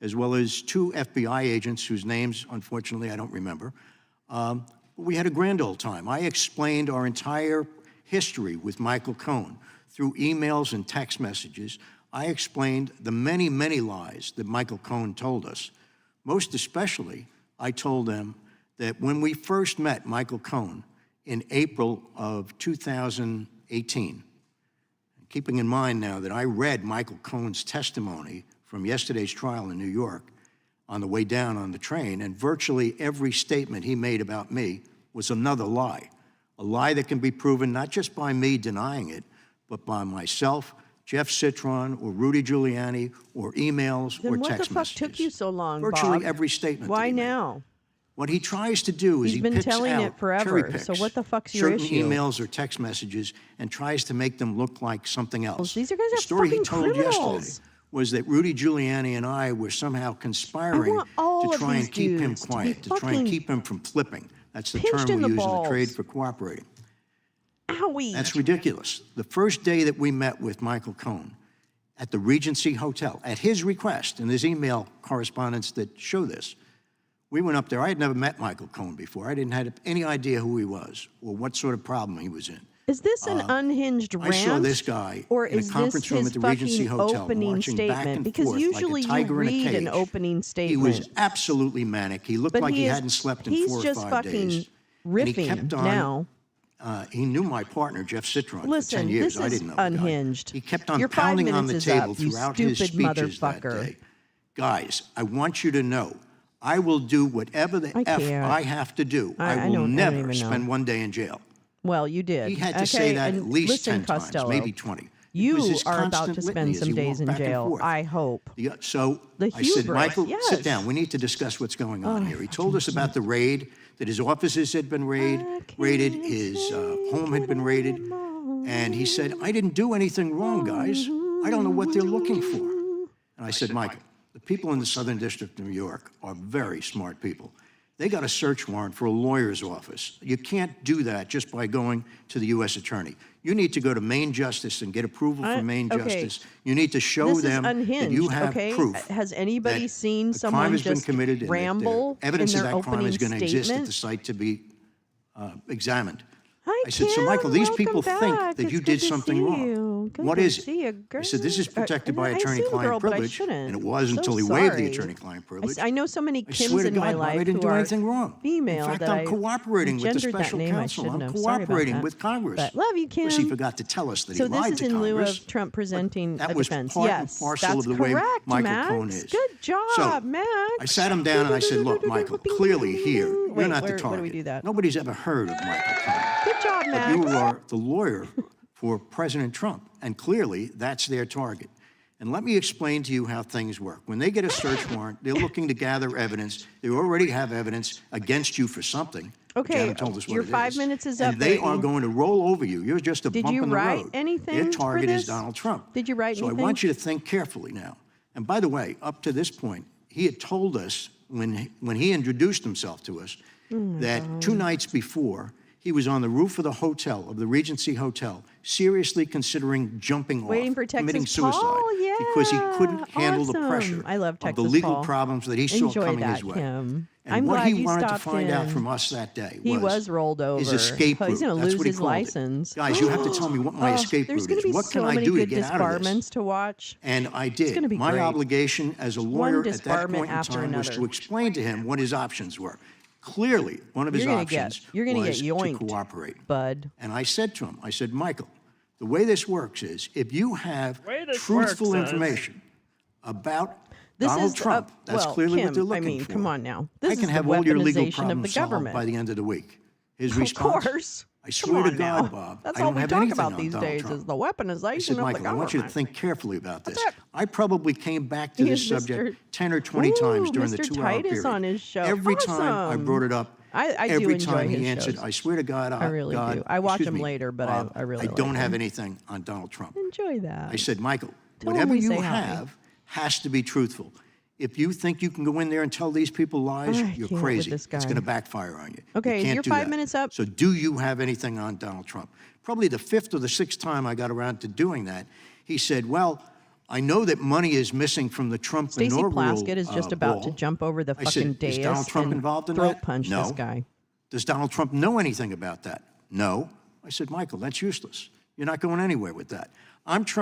S7: as well as 2 FBI agents whose names, unfortunately, I don't remember. But we had a grand old time. I explained our entire history with Michael Cohen through emails and text messages. I explained the many, many lies that Michael Cohen told us. Most especially, I told them that when we first met Michael Cohen in April of 2018, keeping in mind now that I read Michael Cohen's testimony from yesterday's trial in New York on the way down on the train, and virtually every statement he made about me was another lie. A lie that can be proven not just by me denying it, but by myself, Jeff Citron, or Rudy Giuliani, or emails,
S1: Then
S7: or
S1: what
S7: text
S1: the fuck
S7: messages.
S1: took you so long,
S7: Virtually
S1: Bob?
S7: every statement.
S1: Why
S7: that he made.
S1: now?
S7: What he tries to do is
S1: He's
S7: he
S1: been
S7: picks
S1: telling
S7: out,
S1: it forever,
S7: cherry picks
S1: so what the fuck's your
S7: certain
S1: issue?
S7: emails or text messages and tries to make them look like something else.
S1: These guys are
S7: the story he
S1: fucking
S7: told
S1: criminals.
S7: yesterday was that Rudy Giuliani and I were somehow conspiring
S1: want all
S7: to
S1: of
S7: try
S1: these
S7: and keep him
S1: dudes to be
S7: quiet, to try and
S1: fucking
S7: keep him from flipping. That's the
S1: pinched
S7: term
S1: in
S7: we
S1: the
S7: use in the trade
S1: balls.
S7: for cooperating.
S1: Owie.
S7: That's ridiculous. The first day that we met with Michael Cohen at the Regency Hotel, at his request, and there's email correspondence that show this, We went up there. I had never met Michael Cohen before. I didn't have any idea who he was or what sort of problem he was in.
S1: Is this an unhinged rant?
S7: I saw this guy
S1: or
S7: in a
S1: is
S7: conference
S1: this
S7: room
S1: his
S7: at the Regency
S1: fucking
S7: Hotel
S1: opening
S7: marching back
S1: statement?
S7: and
S1: Because
S7: forth
S1: usually
S7: like a tiger
S1: you
S7: in a
S1: read an
S7: cage.
S1: opening
S7: He
S1: statement.
S7: was absolutely manic. He looked
S1: But
S7: like he
S1: is-
S7: hadn't slept in
S1: he's
S7: 4 or
S1: just
S7: 5
S1: fucking
S7: days. And he
S1: riffing
S7: kept on,
S1: now.
S7: He knew my partner, Jeff Citron, for
S1: Listen,
S7: 10 years.
S1: this
S7: I
S1: is
S7: didn't know the guy.
S1: unhinged.
S7: He kept on
S1: Your 5
S7: pounding on the
S1: minutes is
S7: table
S1: up, you
S7: throughout his
S1: stupid
S7: speeches that
S1: motherfucker.
S7: day. Guys, I want you to know, I will do whatever the
S1: I
S7: F
S1: can't.
S7: I have to do.
S1: I
S7: will
S1: don't
S7: never
S1: even know.
S7: spend 1 day in jail.
S1: Well, you did.
S7: He had to
S1: okay?
S7: say that
S1: and
S7: at least
S1: listen,
S7: 10 times,
S1: Costello,
S7: maybe 20. It
S1: You
S7: was his
S1: are about
S7: constant
S1: to
S7: litany
S1: spend
S7: as
S1: some
S7: he
S1: days
S7: walked
S1: in
S7: back and
S1: jail.
S7: forth.
S1: I hope.
S7: So
S1: The
S7: I said,
S1: hubris,
S7: Michael,
S1: yes.
S7: sit down. We need to discuss what's going on
S1: Oh,
S7: here. He told us about the raid, that his offices had been raided, his home had been raided. And he said, I didn't do anything wrong, guys. I don't know what they're looking for. And I said, Michael, the people in the Southern District of New York are very smart people. They got a search warrant for a lawyer's office. You can't do that just by going to the U.S. attorney. You need to go to Maine Justice and get approval from Maine
S1: okay.
S7: Justice. You need to show
S1: This is
S7: them that
S1: unhinged,
S7: you have
S1: okay?
S7: proof.
S1: Has anybody
S7: that
S1: seen
S7: a
S1: someone
S7: crime has been
S1: just
S7: committed and that
S1: ramble
S7: evidence
S1: in
S7: of
S1: their
S7: that crime
S1: opening
S7: is going to exist at
S1: statement?
S7: the site to be examined.
S1: Hi,
S7: I said, so
S1: Kim,
S7: Michael, these
S1: welcome
S7: people
S1: back.
S7: think that
S1: It's
S7: you
S1: good
S7: did
S1: to
S7: something
S1: see
S7: wrong.
S1: you. Good
S7: What
S1: to
S7: is it?
S1: see you,
S7: I said, this is
S1: girl.
S7: protected
S1: I
S7: by
S1: assume
S7: attorney-client
S1: girl, but I
S7: privilege.
S1: shouldn't.
S7: And it was
S1: So
S7: until he waived the
S1: sorry.
S7: attorney-client privilege.
S1: I know so many
S7: I
S1: Kims
S7: swear to
S1: in my
S7: God, Bob,
S1: life
S7: I didn't
S1: who
S7: do
S1: are
S7: anything wrong.
S1: female
S7: In fact,
S1: that
S7: I'm
S1: I
S7: cooperating with the
S1: gendered that
S7: special
S1: name. I
S7: counsel.
S1: shouldn't
S7: I'm
S1: have. Sorry about
S7: cooperating
S1: that.
S7: with Congress.
S1: But love you,
S7: Of course, he
S1: Kim.
S7: forgot to tell us that
S1: So
S7: he
S1: this
S7: lied
S1: is
S7: to
S1: in lieu
S7: Congress.
S1: of Trump presenting
S7: That
S1: a
S7: was
S1: defense.
S7: part
S1: Yes,
S7: and parcel
S1: that's
S7: of the way
S1: correct,
S7: Michael
S1: Max.
S7: Cohen is.
S1: Good job,
S7: So,
S1: Max.
S7: I sat him down and I said, look, Michael, clearly here, you're
S1: Wait,
S7: not the
S1: where do we
S7: target.
S1: do that?
S7: Nobody's ever heard of Michael Cohen.
S1: Good job,
S7: But
S1: Max.
S7: you are the lawyer for President Trump, and clearly that's their target. And let me explain to you how things work. When they get a search warrant, they're looking to gather evidence. They already have evidence against you for something. which
S1: Okay,
S7: haven't told us what
S1: your
S7: it
S1: 5
S7: is.
S1: minutes is up,
S7: And they are
S1: baby.
S7: going to roll over you. You're just a
S1: Did
S7: bump
S1: you
S7: in the
S1: write
S7: road.
S1: anything
S7: Their
S1: for
S7: target is
S1: this?
S7: Donald Trump.
S1: Did you write
S7: So
S1: anything?
S7: I want you to think carefully now. And by the way, up to this point, he had told us when he introduced himself to us that 2 nights before, he was on the roof of the hotel, of the Regency Hotel, seriously considering jumping
S1: Waiting
S7: off,
S1: for
S7: committing
S1: Texas Paul?
S7: suicide because he couldn't handle the
S1: Awesome.
S7: pressure
S1: I love
S7: of the
S1: Texas
S7: legal
S1: Paul.
S7: problems that he saw
S1: Enjoy
S7: coming
S1: that,
S7: his way.
S1: Kim.
S7: And
S1: I'm
S7: what
S1: glad
S7: he
S1: you
S7: wanted to
S1: stopped
S7: find out
S1: in.
S7: from us that day
S1: He was rolled over.
S7: his escape
S1: Oh,
S7: route.
S1: he's gonna
S7: That's
S1: lose
S7: what he
S1: his
S7: called it.
S1: license.
S7: Guys, you have to tell me what my escape
S1: There's
S7: route
S1: gonna
S7: is.
S1: be
S7: What
S1: so
S7: can I
S1: many
S7: do to
S1: good
S7: get out of this?
S1: disbarments to watch.
S7: And I
S1: It's
S7: did.
S1: gonna be
S7: My
S1: great.
S7: obligation as a
S1: One
S7: lawyer at that
S1: disbarment
S7: point in
S1: after
S7: time was
S1: another.
S7: to explain to him what his options were. Clearly, one of his
S1: You're gonna
S7: options
S1: get
S7: was to
S1: yoinked,
S7: cooperate.
S1: bud.
S7: And I said to him, I said, Michael, the way this works is if you have
S6: Way this
S7: truthful
S6: works is-
S7: information about
S1: This
S7: Donald
S1: is
S7: Trump, that's
S1: well,
S7: clearly
S1: Kim,
S7: what they're looking
S1: I mean,
S7: for.
S1: come on now.
S7: I
S1: This
S7: can
S1: is
S7: have
S1: the
S7: all your legal
S1: weaponization of
S7: problems
S1: the
S7: solved
S1: government.
S7: by the end of the week. His
S1: Of
S7: response,
S1: course.
S7: I swear
S1: Come
S7: to
S1: on now.
S7: God, Bob,
S1: That's
S7: I
S1: all
S7: don't
S1: we
S7: have
S1: talk
S7: anything
S1: about
S7: on
S1: these
S7: Donald
S1: days
S7: Trump.
S1: is the weaponization
S7: I said,
S1: of
S7: Michael,
S1: the
S7: I want you to
S1: government.
S7: think carefully about this.
S1: That's it.
S7: I probably came back to
S1: He
S7: this
S1: is
S7: subject
S1: Mr.
S7: 10 or 20 times
S1: Ooh,
S7: during the
S1: Mr.
S7: 2-hour
S1: Titus
S7: period.
S1: on his show.
S7: Every time I
S1: Awesome.
S7: brought it up,
S1: I do
S7: every
S1: enjoy
S7: time he
S1: his
S7: answered,
S1: shows.
S7: I swear to God,
S1: I really
S7: God,
S1: do. I watch
S7: excuse
S1: him
S7: me,
S1: later, but
S7: Bob,
S1: I really
S7: I don't
S1: like
S7: have
S1: him.
S7: anything on Donald Trump.
S1: Enjoy that.
S7: I said, Michael,
S1: Tell him
S7: whatever
S1: we
S7: you
S1: say hi.
S7: have has to be truthful. If you think you can go in there and tell these people lies,
S1: I
S7: you're
S1: can't with
S7: crazy.
S1: this
S7: It's
S1: guy.
S7: going to backfire on you.
S1: Okay,
S7: you can't
S1: you're
S7: do
S1: 5
S7: that.
S1: minutes up.
S7: So do you have anything on Donald Trump? Probably the 5th or the 6th time I got around to doing that, he said, well, I know that money is missing from the Trump
S1: Stacey
S7: inaugural
S1: Plaskett is just about to
S7: ball.
S1: jump over the
S7: I
S1: fucking
S7: said,
S1: dais
S7: is Donald Trump
S1: and
S7: involved in
S1: throat
S7: that?
S1: punch
S7: No.
S1: this guy.
S7: Does Donald Trump know anything about that? No. I said, Michael, that's useless. You're not going anywhere with that.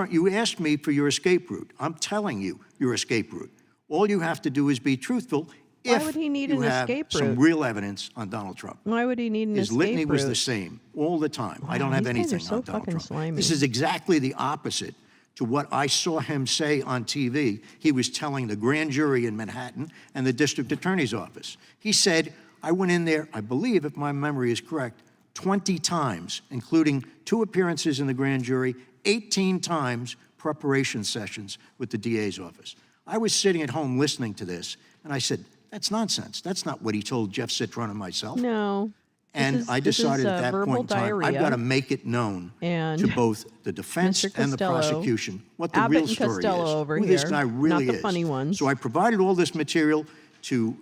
S7: You asked me for your escape route. I'm telling you your escape route. All you have to do is be truthful
S1: Why
S7: if
S1: would he need
S7: you
S1: an
S7: have
S1: escape
S7: some
S1: route?
S7: real evidence on Donald Trump.
S1: Why would he need an
S7: His
S1: escape
S7: litany was
S1: route?
S7: the same all the time. I
S1: Wow,
S7: don't have
S1: these guys are
S7: anything
S1: so
S7: on Donald
S1: fucking
S7: Trump.
S1: slimy.
S7: This is exactly the opposite to what I saw him say on TV. He was telling the grand jury in Manhattan and the district attorney's office. He said, I went in there, I believe, if my memory is correct, 20 times, including 2 appearances in the grand jury, 18 times preparation sessions with the DA's office. I was sitting at home listening to this, and I said, that's nonsense. That's not what he told Jeff Citron and myself.
S1: No.
S7: And I decided at that
S1: verbal
S7: point in time,
S1: diarrhea.
S7: I've got to make it known
S1: And
S7: to both the defense
S1: Mr.
S7: and the
S1: Costello,
S7: prosecution what the
S1: Abbott
S7: real
S1: and
S7: story
S1: Costello
S7: is,
S1: over
S7: who this
S1: here,
S7: guy really
S1: not the
S7: is.
S1: funny ones.
S7: So I provided all this material to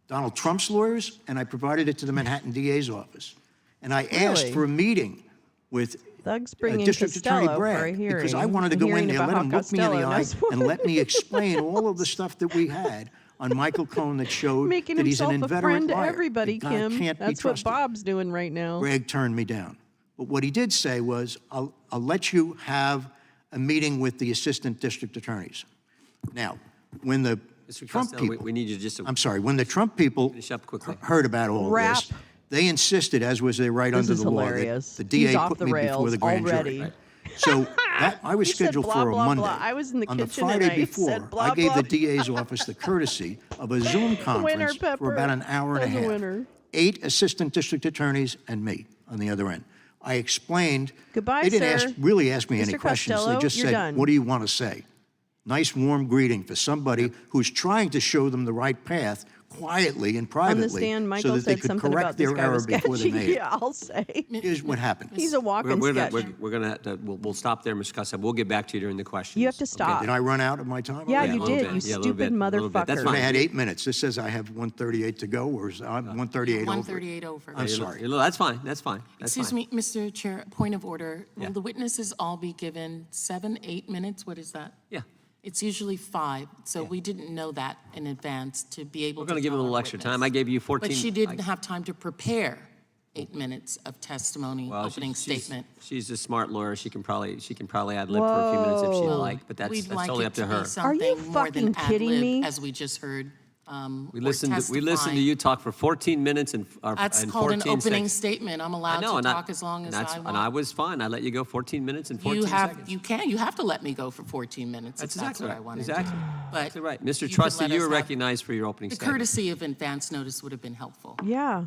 S7: Donald Trump's lawyers, and I provided it to the Manhattan DA's office. And I asked
S1: Really?
S7: for a meeting with
S1: Thug's bringing
S7: District Attorney
S1: Costello for a
S7: Bragg
S1: hearing.
S7: because I wanted to
S1: and
S7: go in
S1: hearing
S7: there,
S1: about
S7: let
S1: how
S7: him look me in the
S1: Costello
S7: eye,
S1: knows what
S7: and let me explain all of the stuff that we had on Michael Cohen that showed
S1: Making
S7: that he's an
S1: himself a
S7: inveterate
S1: friend to
S7: liar.
S1: everybody,
S7: The guy
S1: Kim.
S7: can't be
S1: That's what
S7: trusted.
S1: Bob's doing right now.
S7: Greg turned me down. But what he did say was, I'll let you have a meeting with the assistant district attorneys. Now, when the
S3: Mr.
S7: Trump
S3: Costello,
S7: people,
S3: we need you just to
S7: I'm sorry, when the Trump people
S3: finish up quickly.
S7: heard about all
S1: Wrap.
S7: this, they insisted, as was their right
S1: This
S7: under
S1: is
S7: the law,
S1: hilarious.
S7: that the
S1: He's
S7: DA
S1: off
S7: put
S1: the
S7: me
S1: rails
S7: before the grand
S1: already.
S7: jury. So I was
S1: He said
S7: scheduled
S1: blah,
S7: for a
S1: blah,
S7: Monday.
S1: blah. I was in the
S7: On the
S1: kitchen and
S7: Friday
S1: I
S7: before,
S1: said blah,
S7: I gave
S1: blah.
S7: the DA's office the courtesy of a Zoom conference
S1: Pepper.
S7: for about an hour and a
S1: That's a
S7: half.
S1: winner.
S7: 8 assistant district attorneys and me on the other end. I explained.
S1: Goodbye,
S7: They didn't
S1: sir.
S7: really ask me any
S1: Mr.
S7: questions.
S1: Costello,
S7: They just
S1: you're
S7: said,
S1: done.
S7: what do you want to say? Nice, warm greeting for somebody who's trying to show them the right path quietly and privately
S1: On the stand,
S7: so
S1: Michael
S7: that they
S1: said
S7: could
S1: something
S7: correct
S1: about this
S7: their
S1: guy
S7: error
S1: was
S7: before they
S1: sketchy.
S7: made it.
S1: Yeah, I'll say.
S7: Here's what happened.
S1: He's a walking sketch.
S3: We're going to have to, we'll stop there, Mr. Costello. We'll get back to you during the questions.
S1: You have to stop.
S7: Did I run out of my time?
S1: Yeah,
S7: already?
S1: you
S3: a little
S1: did,
S3: bit.
S1: you
S3: Yeah, a little
S1: stupid
S3: bit, a little bit. That's
S1: motherfucker.
S3: fine.
S7: I had 8 minutes. This says I have 138 to go, or is I'm 138 over?
S4: 138 over.
S7: I'm sorry.
S3: That's fine. That's fine. That's
S4: Excuse
S3: fine.
S4: me, Mr. Chair, point of order.
S3: Yeah.
S4: Will the witnesses all be given 7, 8 minutes? What is that?
S3: Yeah.
S4: It's usually 5, so we didn't know that in advance to be able to
S3: We're going to give him a
S4: tell
S3: little
S4: our
S3: extra
S4: witness.
S3: time. I gave you 14.
S4: But she didn't have time to prepare 8 minutes of testimony,
S3: Well,
S4: opening statement.
S3: She's a smart lawyer. She can probably ad lib for a few minutes if she'd
S1: Whoa.
S3: like, but that's
S4: We'd like
S3: totally
S4: it
S3: up to
S4: to
S3: her.
S4: be something more than
S1: fucking kidding
S4: ad lib,
S1: me?
S4: as we just heard.
S3: We
S4: or
S3: listened to
S4: testifying.
S3: you talk for 14 minutes and
S4: That's
S3: and
S4: called
S3: 14
S4: an opening
S3: seconds.
S4: statement. I'm
S3: I
S4: allowed
S3: know,
S4: to
S3: and
S4: talk as long as I
S3: And I
S4: want.
S3: was fine. I let you go 14 minutes and 14 seconds.
S4: You have to let me go for 14 minutes
S3: That's
S4: if that's
S3: exactly
S4: what I
S3: right.
S4: wanted
S3: Exactly.
S4: But
S3: Exactly right.
S4: you
S3: Mr.
S4: could
S3: Trustee,
S4: let
S3: you
S4: us
S3: are
S4: have-
S3: recognized for your opening
S4: The
S3: statement.
S4: courtesy of advance notice would have been helpful.
S1: Yeah.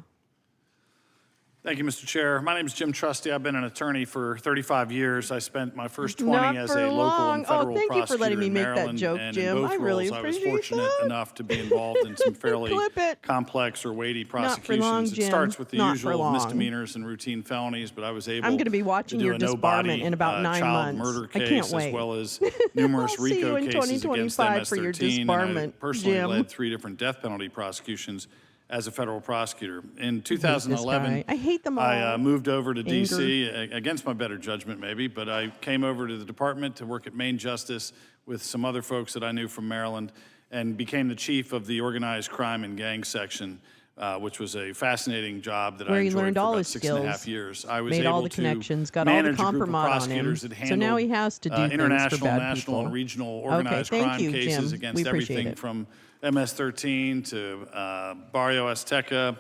S8: Thank you, Mr. Chair. My name is Jim Trusty. I've been an attorney for 35 years. I spent my first 20
S1: Not
S8: as
S1: for
S8: a local
S1: long.
S8: and
S1: Oh,
S8: federal
S1: thank you for letting
S8: prosecutor
S1: me
S8: in
S1: make that
S8: Maryland.
S1: joke,
S8: and
S1: Jim.
S8: in both
S1: I really
S8: roles, I was
S1: appreciate
S8: fortunate
S1: that.
S8: enough to be involved in some fairly
S1: Clip it.
S8: complex or weighty
S1: Not for
S8: prosecutions.
S1: long,
S8: It
S1: Jim.
S8: starts with the
S1: Not for
S8: usual
S1: long.
S8: misdemeanors and routine felonies, but I was able
S1: I'm gonna be watching
S8: to do
S1: your
S8: a
S1: disbarment
S8: no-body,
S1: in about 9
S8: child
S1: months.
S8: murder
S1: I
S8: case,
S1: can't wait.
S8: as well as numerous
S1: I'll see you
S8: RICO
S1: in
S8: cases against
S1: 2025 for your
S8: MS-13. And I
S1: disbarment,
S8: personally
S1: Jim.
S8: led 3 different death penalty prosecutions as a federal prosecutor. In
S1: this
S8: 2011,
S1: guy. I hate them
S8: I
S1: all.
S8: moved over to D.C. Against my better judgment, maybe, but I came over to the department to work at Maine Justice with some other folks that I knew from Maryland and became the chief of the organized crime and gang section, which was a fascinating job that
S1: Where
S8: I
S1: he
S8: enjoyed
S1: learned
S8: for
S1: all
S8: about
S1: his
S8: 6.5
S1: skills,
S8: years. I was
S1: made
S8: able
S1: all the
S8: to
S1: connections, got all the
S8: manage a group of
S1: compromise on him.
S8: prosecutors that
S1: So
S8: handled
S1: now he has to do things for
S8: international,
S1: bad
S8: national, and
S1: people.
S8: regional organized
S1: thank
S8: crime
S1: you,
S8: cases
S1: Jim.
S8: against
S1: We appreciate
S8: everything
S1: it.
S8: from MS-13 to Barrio Azteca,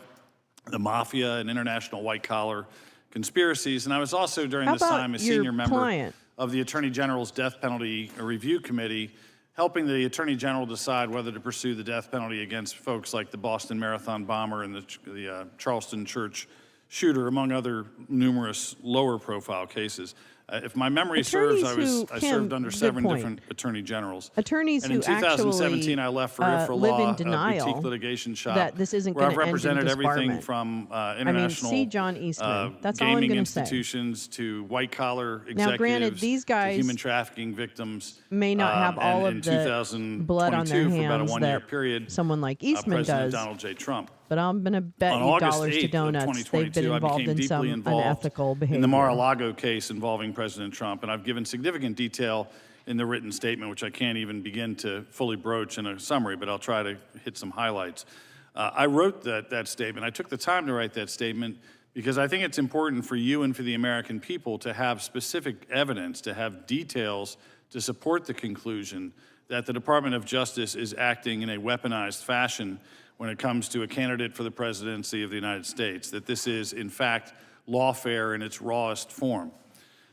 S8: the mafia, and international white-collar conspiracies. And I was also, during
S1: How
S8: this
S1: about
S8: time, a
S1: your
S8: senior member
S1: client?
S8: of the Attorney General's Death Penalty Review Committee, helping the Attorney General decide whether to pursue the death penalty against folks like the Boston Marathon bomber and the Charleston church shooter, among other numerous lower-profile cases. If my memory serves, I served under 7 different attorney generals.
S1: Attorneys
S8: and
S1: who
S8: in 2017,
S1: actually
S8: I left for IFRA
S1: live in
S8: Law,
S1: denial
S8: a boutique litigation shop,
S1: that this isn't
S8: where I've
S1: gonna end in
S8: represented everything
S1: disbarment.
S8: from
S1: I mean,
S8: international
S1: see John Eastman. That's all I'm
S8: gaming
S1: going to say.
S8: institutions to white-collar executives
S1: Now, granted, these
S8: to
S1: guys
S8: human trafficking victims.
S1: may not have all
S8: and
S1: of
S8: in
S1: the
S8: 2022,
S1: blood on their
S8: for about a
S1: hands
S8: one-year
S1: that
S8: period,
S1: someone like Eastman
S8: President
S1: does.
S8: Donald J. Trump.
S1: But I'm going to bet
S8: On
S1: you
S8: August
S1: dollars
S8: 8th
S1: to
S8: of
S1: donuts they've
S8: 2022,
S1: been
S8: I
S1: involved
S8: became
S1: in some
S8: deeply involved
S1: unethical behavior.
S8: in the Mar-a-Lago case involving President Trump, and I've given significant detail in the written statement, which I can't even begin to fully broach in a summary, but I'll try to hit some highlights. I wrote that statement. I took the time to write that statement because I think it's important for you and for the American people to have specific evidence, to have details to support the conclusion that the Department of Justice is acting in a weaponized fashion when it comes to a candidate for the presidency of the United States, that this is, in fact, lawfare in its rawest form.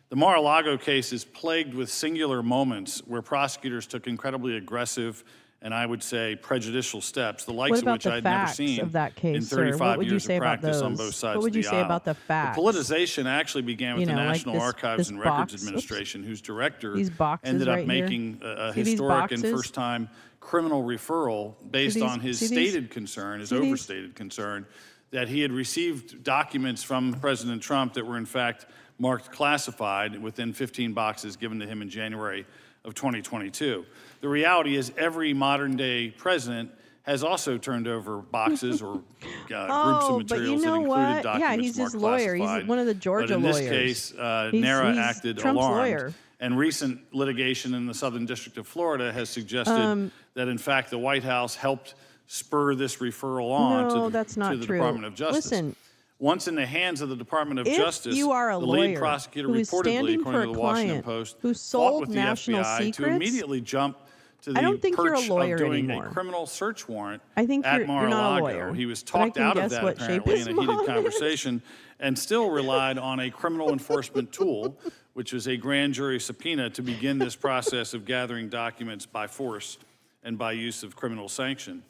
S8: The Mar-a-Lago case is plagued with singular moments where prosecutors took incredibly aggressive and I would say prejudicial steps, the likes
S1: What
S8: of
S1: about
S8: which
S1: the
S8: I had never
S1: facts
S8: seen
S1: of that case,
S8: in
S1: sir?
S8: 35
S1: What would you
S8: years
S1: say
S8: of
S1: about
S8: practice on
S1: those?
S8: both sides
S1: What would
S8: of
S1: you
S8: the
S1: say
S8: aisle.
S1: about the facts?
S8: The politicization actually began with
S1: You
S8: the
S1: know, like
S8: National
S1: this-
S8: Archives
S1: this
S8: and Records
S1: box. Oops.
S8: Administration, whose director
S1: These boxes
S8: ended up
S1: right here.
S8: making a
S1: See these
S8: historic and
S1: boxes?
S8: first-time criminal referral based
S1: these-
S8: on his
S1: see these?
S8: stated concern, his
S1: See these?
S8: overstated concern, that he had received documents from President Trump that were in fact marked classified within 15 boxes given to him in January of 2022. The reality is every modern day president has also turned over boxes or groups of
S1: but you
S8: materials that
S1: know
S8: included
S1: what?
S8: documents
S1: Yeah, he's
S8: marked
S1: his lawyer. He's
S8: classified.
S1: one of the Georgia
S8: But in this
S1: lawyers.
S8: case,
S1: He's-
S8: NARA
S1: he's
S8: acted
S1: Trump's
S8: alarmed.
S1: lawyer.
S8: And recent litigation in the Southern District of Florida has suggested that, in fact, the White House helped spur this referral on
S1: No,
S8: to
S1: that's not
S8: to the
S1: true.
S8: Department of Justice.
S1: Listen,
S8: once in the hands of the Department of
S1: if
S8: Justice,
S1: you are a
S8: the lead
S1: lawyer
S8: prosecutor
S1: who is
S8: reportedly,
S1: standing
S8: according
S1: for
S8: to
S1: a
S8: the Washington
S1: client
S8: Post,
S1: who
S8: fought
S1: sold
S8: with the
S1: national
S8: FBI to
S1: secrets,
S8: immediately jump to
S1: I
S8: the
S1: don't think you're a
S8: perch
S1: lawyer
S8: of doing
S1: anymore.
S8: a criminal search warrant
S1: I think
S8: at
S1: you're not a
S8: Mar-a-Lago.
S1: lawyer.
S8: He was
S1: But I
S8: talked
S1: can
S8: out of
S1: guess
S8: that
S1: what shape
S8: apparently
S1: his
S8: in a heated
S1: mom is.
S8: conversation and still relied on a criminal enforcement tool, which was a grand jury subpoena, to begin this process of gathering documents by force and by use of criminal sanction.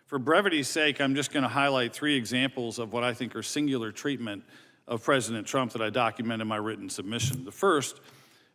S8: For brevity's sake, I'm just going to highlight 3 examples of what I think are singular treatment of President Trump that I document in my written submission. The first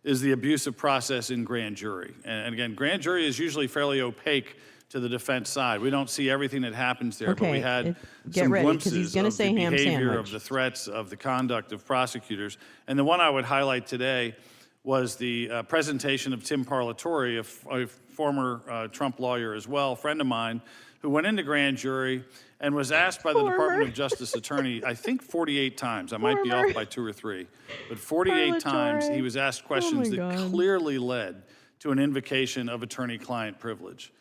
S8: is the abusive process in grand jury. And again, grand jury is usually fairly opaque to the defense side. We don't see everything that happens there, but we had
S1: get
S8: some
S1: ready, 'cause
S8: glimpses
S1: he's gonna
S8: of
S1: say
S8: the
S1: ham
S8: behavior,
S1: sandwich.
S8: of the threats, of the conduct of prosecutors. And the one I would highlight today was the presentation of Tim Parlatore, a former Trump lawyer as well, friend of mine, who went into grand jury and was asked by the Department of Justice attorney, I think 48 times, I might be off by 2 or 3, but 48 times he was asked questions that clearly led to an invocation of attorney-client privilege.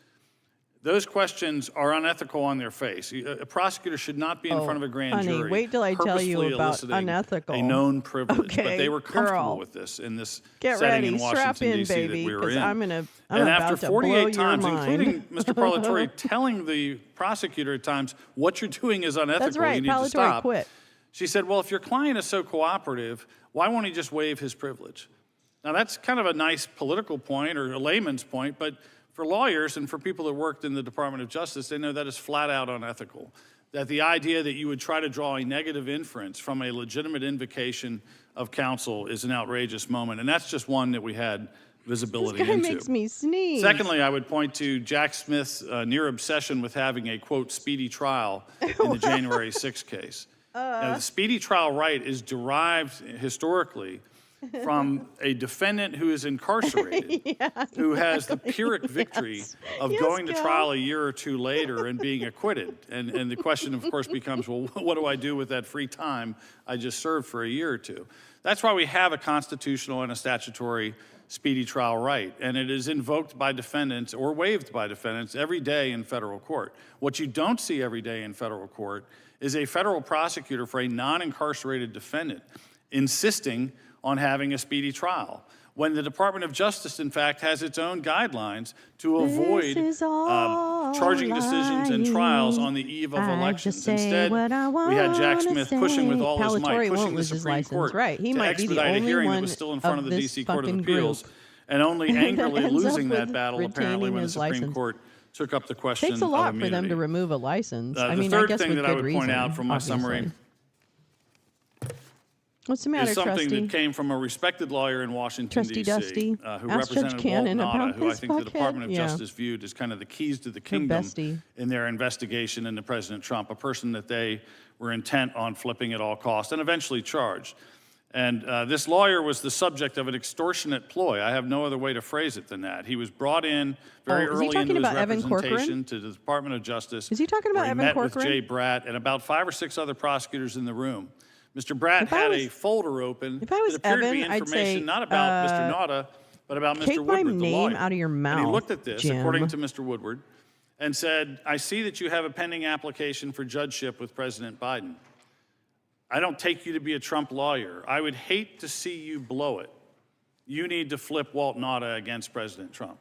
S8: Those questions are unethical on their face. A prosecutor should not be in front of a grand jury.
S1: Wait till I tell you
S8: purposefully
S1: about
S8: eliciting
S1: unethical.
S8: a known privilege, but
S1: Okay,
S8: they were comfortable
S1: girl.
S8: with this in this
S1: Get
S8: setting
S1: ready,
S8: in
S1: strap
S8: Washington,
S1: in,
S8: D.C.
S1: baby,
S8: that we were
S1: 'cause
S8: in.
S1: I'm
S8: And
S1: about
S8: after
S1: to blow
S8: 48
S1: your
S8: times,
S1: mind.
S8: including Mr. Parlatore telling the prosecutor at times, what you're doing is unethical,
S1: That's right,
S8: you need to
S1: Parlatore
S8: stop.
S1: quit.
S8: She said, well, if your client is so cooperative, why won't he just waive his privilege? Now, that's kind of a nice political point or a layman's point, but for lawyers and for people that worked in the Department of Justice, they know that is flat out unethical. That the idea that you would try to draw a negative inference from a legitimate invocation of counsel is an outrageous moment, and that's just one that we had visibility
S1: This guy
S8: into.
S1: makes me sneeze.
S8: Secondly, I would point to Jack Smith's near obsession with having a, quote, speedy trial in the January 6th case. Now, the speedy trial right is derived historically from a defendant who is incarcerated, who has the Pyrrhic victory of going to trial a year or 2 later and being acquitted. And the question, of course, becomes, well, what do I do with that free time I just served for a year or 2? That's why we have a constitutional and a statutory speedy trial right, and it is invoked by defendants or waived by defendants every day in federal court. What you don't see every day in federal court is a federal prosecutor for a non-incarcerated defendant insisting on having a speedy trial, when the Department of Justice, in fact, has its own guidelines to avoid charging decisions and trials on the eve of elections. Instead, we had Jack Smith pushing with all his might, pushing the Supreme Court
S1: He
S8: to
S1: might be the
S8: expedite a
S1: only
S8: hearing that
S1: one
S8: was still in front of the
S1: this
S8: D.C. Court of
S1: fucking
S8: Appeals,
S1: group
S8: and only
S1: that
S8: angrily
S1: ends
S8: losing
S1: up
S8: that
S1: with
S8: battle, apparently,
S1: retaining
S8: when the
S1: his
S8: Supreme
S1: license.
S8: Court took up the question
S1: Takes a
S8: of
S1: lot
S8: immunity.
S1: for them to remove a license. I
S8: The
S1: mean,
S8: third
S1: I guess
S8: thing
S1: with
S8: that I
S1: good
S8: would point
S1: reason,
S8: out from my
S1: obviously.
S8: summary
S1: What's the matter,
S8: is something
S1: Trusty?
S8: that came from a respected lawyer in Washington,
S1: Trusty
S8: D.C.,
S1: Dusty.
S8: who
S1: Ask
S8: represented
S1: Judge Cannon
S8: Walt Nauta,
S1: about
S8: who I
S1: this
S8: think the
S1: fuckhead.
S8: Department of
S1: Yeah.
S8: Justice viewed as kind of the keys to the
S1: Her
S8: kingdom
S1: bestie.
S8: in their investigation into President Trump, a person that they were intent on flipping at all costs and eventually charged. And this lawyer was the subject of an extortionate ploy. I have no other way to phrase it than that. He was brought in very
S1: Is he
S8: early
S1: talking
S8: into his
S1: about Evan
S8: representation
S1: Corcoran?
S8: to the Department of Justice.
S1: Is he talking about
S8: where he
S1: Evan
S8: met with
S1: Corcoran?
S8: Jay Bratt and about 5 or 6 other prosecutors in the room. Mr. Bratt had a folder open
S1: if I was
S8: that appeared to be
S1: Evan, I'd
S8: information
S1: say,
S8: not about Mr. Nauta, but about Mr.
S1: take my
S8: Woodward, the
S1: name
S8: lawyer.
S1: out of your
S8: And he
S1: mouth,
S8: looked at this,
S1: Jim.
S8: according to Mr. Woodward, and said, I see that you have a pending application for judgeship with President Biden. I don't take you to be a Trump lawyer. I would hate to see you blow it. You need to flip Walt Nauta against President Trump.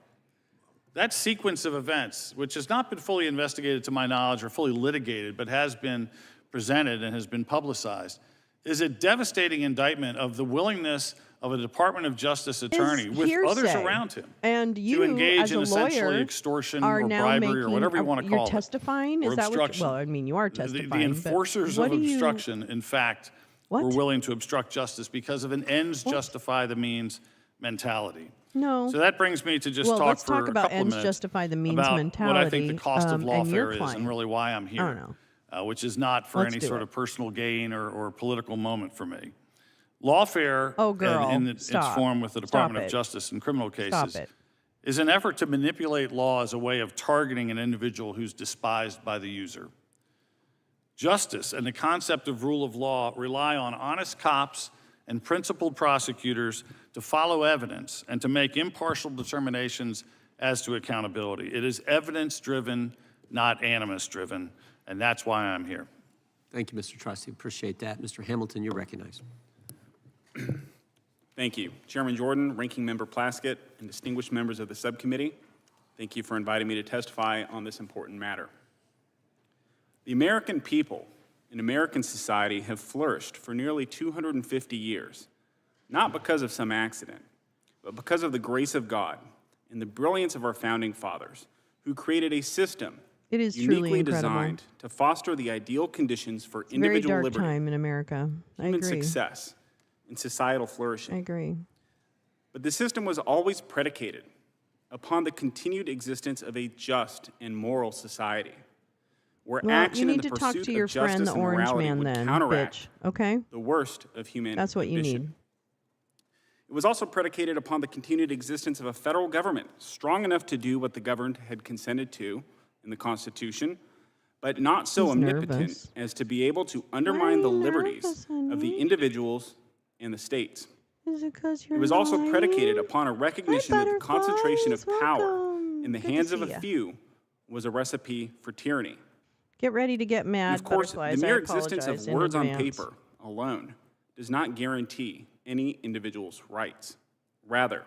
S8: That sequence of events, which has not been fully investigated to my knowledge or fully litigated, but has been presented and has been publicized, is a devastating indictment of the willingness of a Department of Justice attorney with others
S1: hearsay.
S8: around him
S1: And you,
S8: to engage
S1: as
S8: in
S1: a
S8: essentially
S1: lawyer,
S8: extortion
S1: are
S8: or
S1: now
S8: bribery or whatever you want to call
S1: You're
S8: it.
S1: testifying?
S8: or
S1: Is that what?
S8: obstruction.
S1: Well, I mean, you are
S8: The
S1: testifying.
S8: enforcers
S1: but
S8: of
S1: what do you-
S8: obstruction, in fact, were willing to obstruct justice because of an ends justify the means mentality.
S1: No.
S8: So that brings me to just
S1: Well,
S8: talk
S1: let's
S8: for
S1: talk
S8: a
S1: about
S8: couple of
S1: ends
S8: minutes
S1: justify the means
S8: about
S1: mentality.
S8: what I think the cost of
S1: and your
S8: lawfare is
S1: client.
S8: and really why I'm here.
S1: I don't know.
S8: Which is not for
S1: Let's
S8: any
S1: do
S8: sort
S1: it.
S8: of personal gain or political moment for me. Lawfare,
S1: Oh, girl,
S8: in its
S1: stop.
S8: form with the
S1: Stop
S8: Department of
S1: it.
S8: Justice in criminal
S1: Stop
S8: cases,
S1: it.
S8: is an effort to manipulate law as a way of targeting an individual who's despised by the user. Justice and the concept of rule of law rely on honest cops and principled prosecutors to follow evidence and to make impartial determinations as to accountability. It is evidence-driven not animus-driven, and that's why I'm here.
S3: Thank you, Mr. Trustee. Appreciate that. Mr. Hamilton, you're recognized.
S9: Thank you. Chairman Jordan, Ranking Member Plaskett, and distinguished members of the subcommittee, thank you for inviting me to testify on this important matter. The American people and American society have flourished for nearly 250 years, not because of some accident, but because of the grace of God and the brilliance of our founding fathers, who created a system uniquely designed to foster the ideal conditions for individual
S1: very dark
S9: liberty,
S1: time in America. I
S9: human
S1: agree.
S9: success, and societal flourishing.
S1: I agree.
S9: But the system was always predicated upon the continued existence of a just and moral society, where
S1: Well,
S9: action
S1: you
S9: in
S1: need
S9: the
S1: to talk
S9: pursuit
S1: to your
S9: of justice
S1: friend, the
S9: and
S1: orange
S9: morality
S1: man,
S9: would
S1: then,
S9: counteract
S1: bitch. Okay?
S9: the worst of human
S1: That's what you
S9: ambition.
S1: need.
S9: It was also predicated upon the continued existence of a federal government strong enough to do what the governed had consented to in the Constitution, but not so
S1: He's
S9: omnipotent
S1: nervous.
S9: as to be able to undermine the liberties of the individuals and the states.
S1: Is it 'cause you're
S9: It was also
S1: lying?
S9: predicated upon a recognition that the concentration of
S1: butterflies,
S9: power
S1: welcome.
S9: in the
S1: Good to
S9: hands of
S1: see
S9: a
S1: ya.
S9: few was a recipe for tyranny.
S1: Get ready to get mad,
S9: And of course,
S1: butterflies.
S9: the mere
S1: I
S9: existence
S1: apologize
S9: of
S1: in
S9: words on
S1: advance.
S9: paper alone does not guarantee any individual's rights. Rather,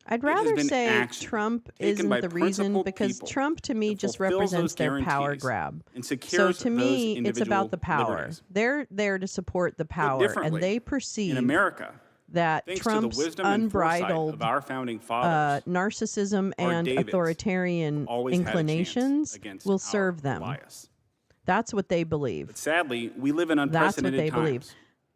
S1: I'd
S9: it has
S1: rather
S9: been
S1: say
S9: action
S1: Trump
S9: taken
S1: isn't
S9: by
S1: the reason,
S9: principled
S1: because
S9: people
S1: Trump to me
S9: that
S1: just
S9: fulfills
S1: represents
S9: those
S1: their power
S9: guarantees
S1: grab.
S9: and
S1: So
S9: secures
S1: to
S9: those
S1: me, it's
S9: individual
S1: about the power.
S9: liberties.
S1: They're there to support the
S9: Put
S1: power,
S9: differently,
S1: and they
S9: in
S1: perceive
S9: America,
S1: that
S9: thanks
S1: Trump's
S9: to the wisdom and foresight
S1: unbridled
S9: of our founding fathers,
S1: narcissism
S9: our
S1: and
S9: Davids
S1: authoritarian
S9: always had a chance
S1: inclinations
S9: against
S1: will
S9: our
S1: serve them.
S9: Goliaths.
S1: That's what they believe.
S9: But sadly, we live in
S1: That's what
S9: unprecedented
S1: they
S9: times
S1: believe.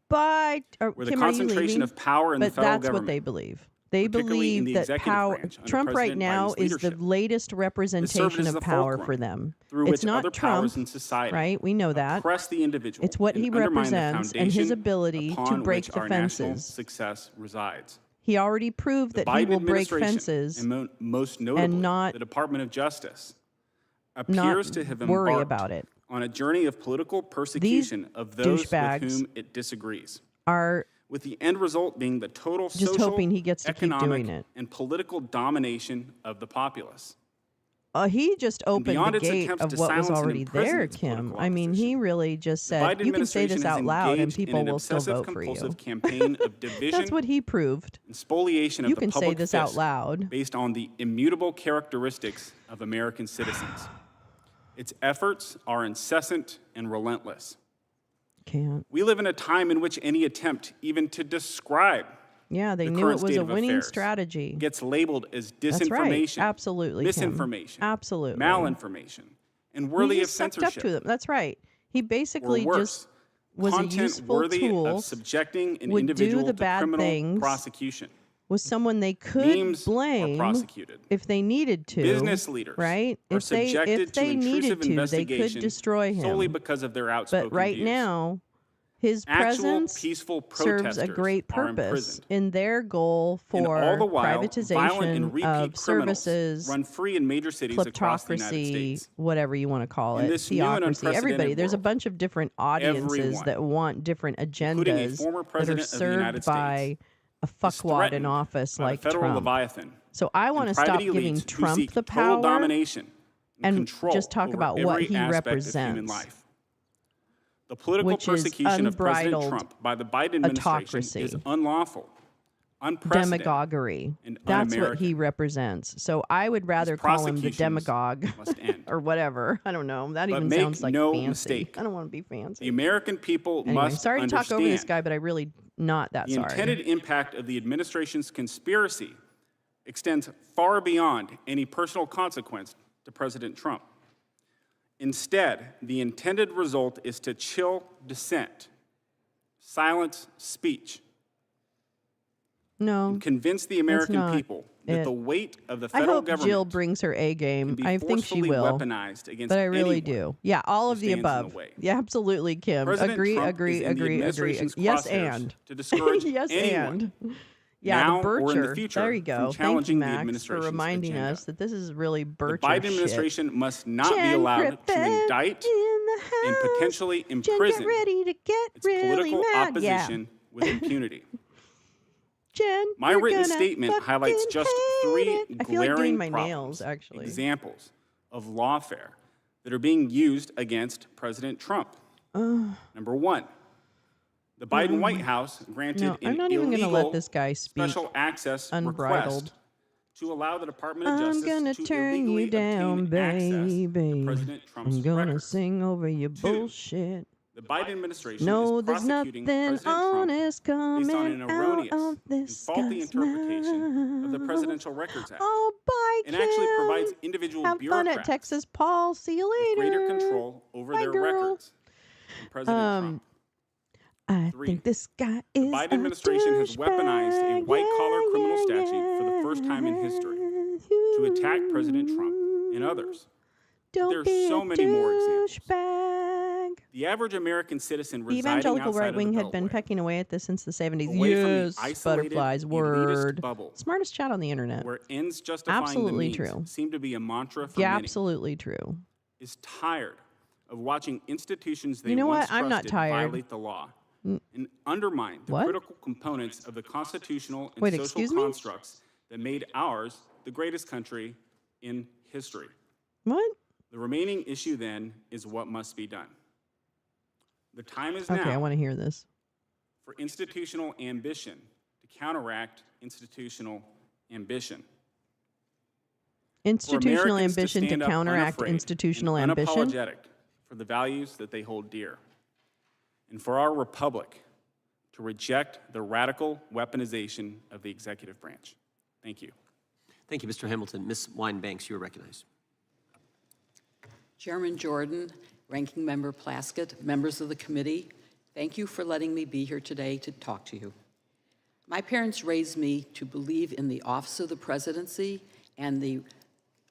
S1: But
S9: where the
S1: Kim, are you
S9: concentration
S1: leaving?
S9: of power in the
S1: But
S9: federal
S1: that's what
S9: government,
S1: they believe. They
S9: particularly in
S1: believe
S9: the
S1: that
S9: executive
S1: power.
S9: branch under
S1: Trump right
S9: President
S1: now
S9: Biden's
S1: is the
S9: leadership,
S1: latest representation
S9: as
S1: of
S9: the
S1: power
S9: fulcrum
S1: for them.
S9: through
S1: It's
S9: which
S1: not
S9: other
S1: Trump,
S9: powers in society
S1: right? We know that.
S9: oppress the individual.
S1: It's what
S9: and
S1: he
S9: undermine the
S1: represents and his
S9: foundation
S1: ability to
S9: upon
S1: break
S9: which
S1: the
S9: our national
S1: fences.
S9: success resides.
S1: He already proved
S9: The
S1: that he
S9: Biden
S1: will break
S9: administration,
S1: fences
S9: and most notably
S1: not-
S9: the Department of Justice, appears to have
S1: worry
S9: embarked
S1: about it.
S9: on a journey of political persecution of those with
S1: douchebags
S9: whom it disagrees,
S1: are
S9: with the end result being the total
S1: just
S9: social,
S1: hoping he gets to keep
S9: economic,
S1: doing it.
S9: and political domination of the populace.
S1: He just opened
S9: beyond
S1: the
S9: its
S1: gate
S9: attempts
S1: of
S9: to
S1: what was
S9: silence and
S1: already
S9: imprison
S1: there,
S9: its
S1: Kim.
S9: political
S1: I mean, he really just
S9: The
S1: said,
S9: Biden
S1: you can say this
S9: administration has
S1: out loud and
S9: engaged
S1: people
S9: in an
S1: will still vote for you.
S9: obsessive-compulsive campaign of division
S1: That's what he proved.
S9: and spoliation of
S1: You
S9: the
S1: can say
S9: public
S1: this out
S9: fist
S1: loud.
S9: based on the immutable characteristics of American citizens. Its efforts are incessant and relentless.
S1: Can't.
S9: We live in a time in which any attempt even to describe
S1: Yeah, they
S9: the
S1: knew
S9: current
S1: it was
S9: state
S1: a
S9: of
S1: winning
S9: affairs
S1: strategy.
S9: gets labeled as
S1: That's right.
S9: disinformation,
S1: Absolutely, Kim.
S9: misinformation,
S1: Absolutely.
S9: malinformation, and worthy
S1: he
S9: of
S1: just sucked
S9: censorship.
S1: up to them. That's right. He
S9: Or
S1: basically
S9: worse,
S1: just was a
S9: content
S1: useful
S9: worthy
S1: tool,
S9: of subjecting an
S1: would do
S9: individual
S1: the
S9: to
S1: bad
S9: criminal
S1: things,
S9: prosecution.
S1: was someone they could
S9: Memes are
S1: blame
S9: prosecuted.
S1: if they needed to.
S9: Business leaders
S1: right?
S9: are
S1: If they
S9: subjected to
S1: needed
S9: intrusive
S1: to, they
S9: investigation
S1: could destroy him.
S9: solely because of their outspoken
S1: But right
S9: views.
S1: now, his
S9: Actual
S1: presence
S9: peaceful
S1: serves a
S9: protesters
S1: great
S9: are
S1: purpose
S9: imprisoned.
S1: in their goal
S9: And
S1: for
S9: all the while, violent and
S1: privatization
S9: repeat
S1: of
S9: criminals
S1: services,
S9: run free in major cities across the United
S1: kleptocracy,
S9: States.
S1: whatever you want to call
S9: In
S1: it,
S9: this new and
S1: theocracy, everybody.
S9: unprecedented
S1: There's a
S9: world,
S1: bunch of different audiences
S9: everyone,
S1: that want different
S9: including a
S1: agendas
S9: former
S1: that are
S9: president of the United
S1: served by
S9: States,
S1: a
S9: is
S1: fuckwad in
S9: threatened
S1: office
S9: by
S1: like
S9: the federal
S1: Trump.
S9: Leviathan
S1: So I want to
S9: and
S1: stop
S9: private
S1: giving
S9: elites who
S1: Trump
S9: seek
S1: the
S9: total
S1: power
S9: domination
S1: and
S9: control
S1: just talk
S9: over
S1: about what
S9: every
S1: he
S9: aspect of human
S1: represents.
S9: life. The political
S1: Which is
S9: persecution of President
S1: unbridled
S9: Trump by the Biden administration
S1: autocracy.
S9: is unlawful, unprecedented,
S1: Demagoguery.
S9: and
S1: That's what
S9: un-American.
S1: he represents. So I would rather call him the
S9: prosecutions
S1: demagogue
S9: must end.
S1: or whatever. I don't know. That
S9: But
S1: even
S9: make
S1: sounds like
S9: no
S1: fancy.
S9: mistake.
S1: I don't want to be fancy.
S9: The American people
S1: Anyway,
S9: must
S1: sorry to
S9: understand
S1: talk over this guy, but I really not that
S9: the
S1: sorry.
S9: intended impact of the administration's conspiracy extends far beyond any personal consequence to President Trump. Instead, the intended result is to chill dissent, silence speech,
S1: No.
S9: and convince the American
S1: not
S9: people that
S1: it.
S9: the weight of the
S1: I
S9: federal
S1: hope
S9: government
S1: Jill brings her A
S9: can
S1: game.
S9: be
S1: I think she
S9: forcefully
S1: will.
S9: weaponized against
S1: But I really
S9: anyone
S1: do. Yeah, all
S9: who
S1: of the
S9: stands in the
S1: above.
S9: way.
S1: Yeah, absolutely, Kim.
S9: President
S1: Agree,
S9: Trump
S1: agree,
S9: is in the
S1: agree, agree.
S9: administration's
S1: Yes,
S9: crosshairs
S1: and.
S9: to discourage
S1: yes,
S9: anyone
S1: and. Yeah,
S9: now
S1: the
S9: or in the
S1: Bircher.
S9: future
S1: There you
S9: from
S1: go. Thank you,
S9: challenging the
S1: Max, for
S9: administration's
S1: reminding
S9: agenda.
S1: us that this is really Bircher
S9: The Biden
S1: shit.
S9: administration must not be
S1: Jen
S9: allowed
S1: Griffin
S9: to indict
S1: in the
S9: and
S1: house.
S9: potentially
S1: Jen,
S9: imprison
S1: get ready to get
S9: its
S1: really
S9: political
S1: mad.
S9: opposition with impunity.
S1: Jen,
S9: My
S1: you're
S9: written
S1: gonna
S9: statement highlights
S1: fucking
S9: just
S1: hate
S9: 3
S1: it. I feel like
S9: glaring
S1: doing my
S9: problems,
S1: nails, actually.
S9: examples of lawfare that are being used against President Trump. Number one, the Biden White House granted
S1: No, I'm
S9: an
S1: not even gonna let
S9: illegal
S1: this guy speak
S9: special access
S1: unbridled.
S9: request to allow the Department of
S1: I'm
S9: Justice
S1: gonna
S9: to
S1: turn
S9: illegally
S1: you down,
S9: obtain access to
S1: baby.
S9: President Trump's
S1: I'm gonna
S9: records.
S1: sing over your
S9: Two,
S1: bullshit.
S9: the Biden administration
S1: No,
S9: is
S1: there's
S9: prosecuting
S1: nothing
S9: President Trump
S1: honest
S9: based on
S1: coming
S9: an
S1: out
S9: erroneous
S1: of
S9: and
S1: this
S9: faulty
S1: guy's
S9: interpretation of the
S1: mouth.
S9: Presidential Records Act,
S1: Oh, bye,
S9: and actually provides
S1: Kim.
S9: individual
S1: Have fun at
S9: bureaucrats
S1: Texas, Paul. See you
S9: with
S1: later.
S9: greater control over
S1: Bye,
S9: their
S1: girl.
S9: records than President Trump.
S1: I
S9: Three,
S1: think this guy
S9: the
S1: is
S9: Biden administration has weaponized a white-collar criminal statute for the first time in history to attack President Trump and others.
S1: Don't
S9: There are
S1: be
S9: so
S1: a
S9: many more examples.
S1: douchebag.
S9: The average American citizen
S1: The
S9: residing
S1: evangelical
S9: outside
S1: right
S9: of the
S1: wing had been
S9: Beltway,
S1: pecking away at this since the 70s.
S9: away from the
S1: Yes,
S9: isolated,
S1: butterflies,
S9: elitist
S1: word.
S9: bubble,
S1: Smartest chat on the internet.
S9: where ends justifying
S1: Absolutely
S9: the means
S1: true.
S9: seem to be a mantra for
S1: Yeah,
S9: many,
S1: absolutely true.
S9: is tired of watching institutions they
S1: You know
S9: once
S1: what? I'm not
S9: trusted
S1: tired.
S9: violate the law and undermine the
S1: What?
S9: critical components of the constitutional and
S1: Wait,
S9: social
S1: excuse me?
S9: constructs that made ours the greatest country in history.
S1: What?
S9: The remaining issue then is what must be done. The time is
S1: Okay, I
S9: now
S1: want to hear this.
S9: for institutional ambition to counteract institutional ambition. For
S1: Institutional
S9: Americans
S1: ambition to
S9: stand up
S1: counteract
S9: unafraid
S1: institutional
S9: and
S1: ambition.
S9: unapologetic for the values that they hold dear. And for our republic to reject the radical weaponization of the executive branch. Thank you.
S3: Thank you, Mr. Hamilton. Ms. Wine-Banks, you are recognized.
S10: Chairman Jordan, Ranking Member Plaskett, members of the committee, thank you for letting me be here today to talk to you. My parents raised me to believe in the office of the presidency and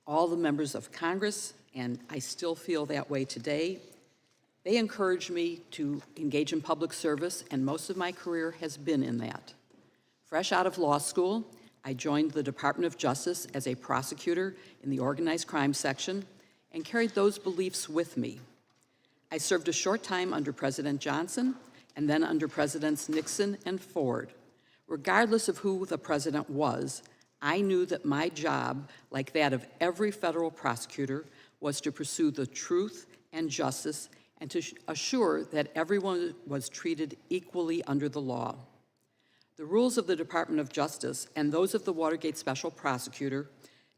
S10: all the members of Congress, and I still feel that way today. They encouraged me to engage in public service, and most of my career has been in that. Fresh out of law school, I joined the Department of Justice as a prosecutor in the organized crime section and carried those beliefs with me. I served a short time under President Johnson and then under Presidents Nixon and Ford. Regardless of who the president was, I knew that my job, like that of every federal prosecutor, was to pursue the truth and justice and to assure that everyone was treated equally under the law. The rules of the Department of Justice and those of the Watergate Special Prosecutor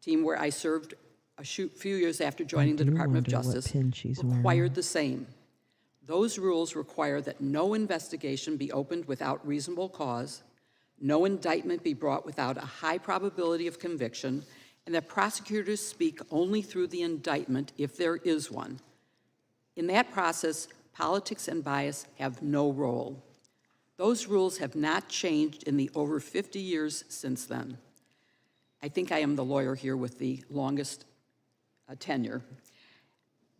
S10: team, where I served a few years after joining the Department of Justice, required the same. Those rules require that no investigation be opened without reasonable cause, no indictment be brought without a high probability of conviction, and that prosecutors speak only through the indictment if there is one. In that process, politics and bias have no role. Those rules have not changed in the over 50 years since then. I think I am the lawyer here with the longest tenure.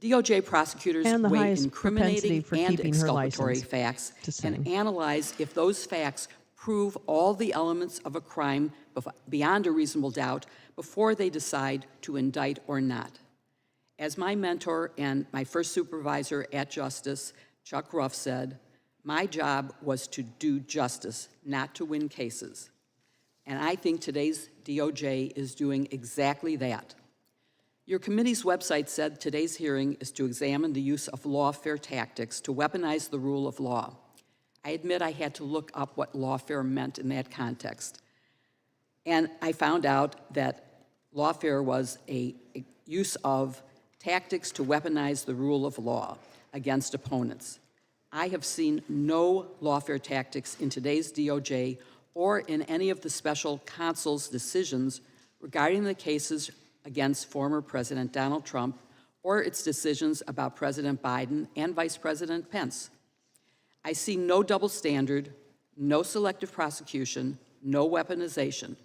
S10: DOJ prosecutors
S1: And the
S10: weigh
S1: highest
S10: incriminating
S1: propensity for
S10: and
S1: keeping her
S10: exculpatory
S1: license
S10: facts
S1: to sing.
S10: and analyze if those facts prove all the elements of a crime beyond a reasonable doubt before they decide to indict or not. As my mentor and my first supervisor at Justice, Chuck Ruff, said, my job was to do justice, not to win cases. And I think today's DOJ is doing exactly that. Your committee's website said today's hearing is to examine the use of lawfare tactics to weaponize the rule of law. I admit I had to look up what lawfare meant in that context. And I found out that lawfare was a use of tactics to weaponize the rule of law against opponents. I have seen no lawfare tactics in today's DOJ or in any of the special counsel's decisions regarding the cases against former President Donald Trump or its decisions about President Biden and Vice President Pence. I see no double standard, no selective prosecution, no weaponization.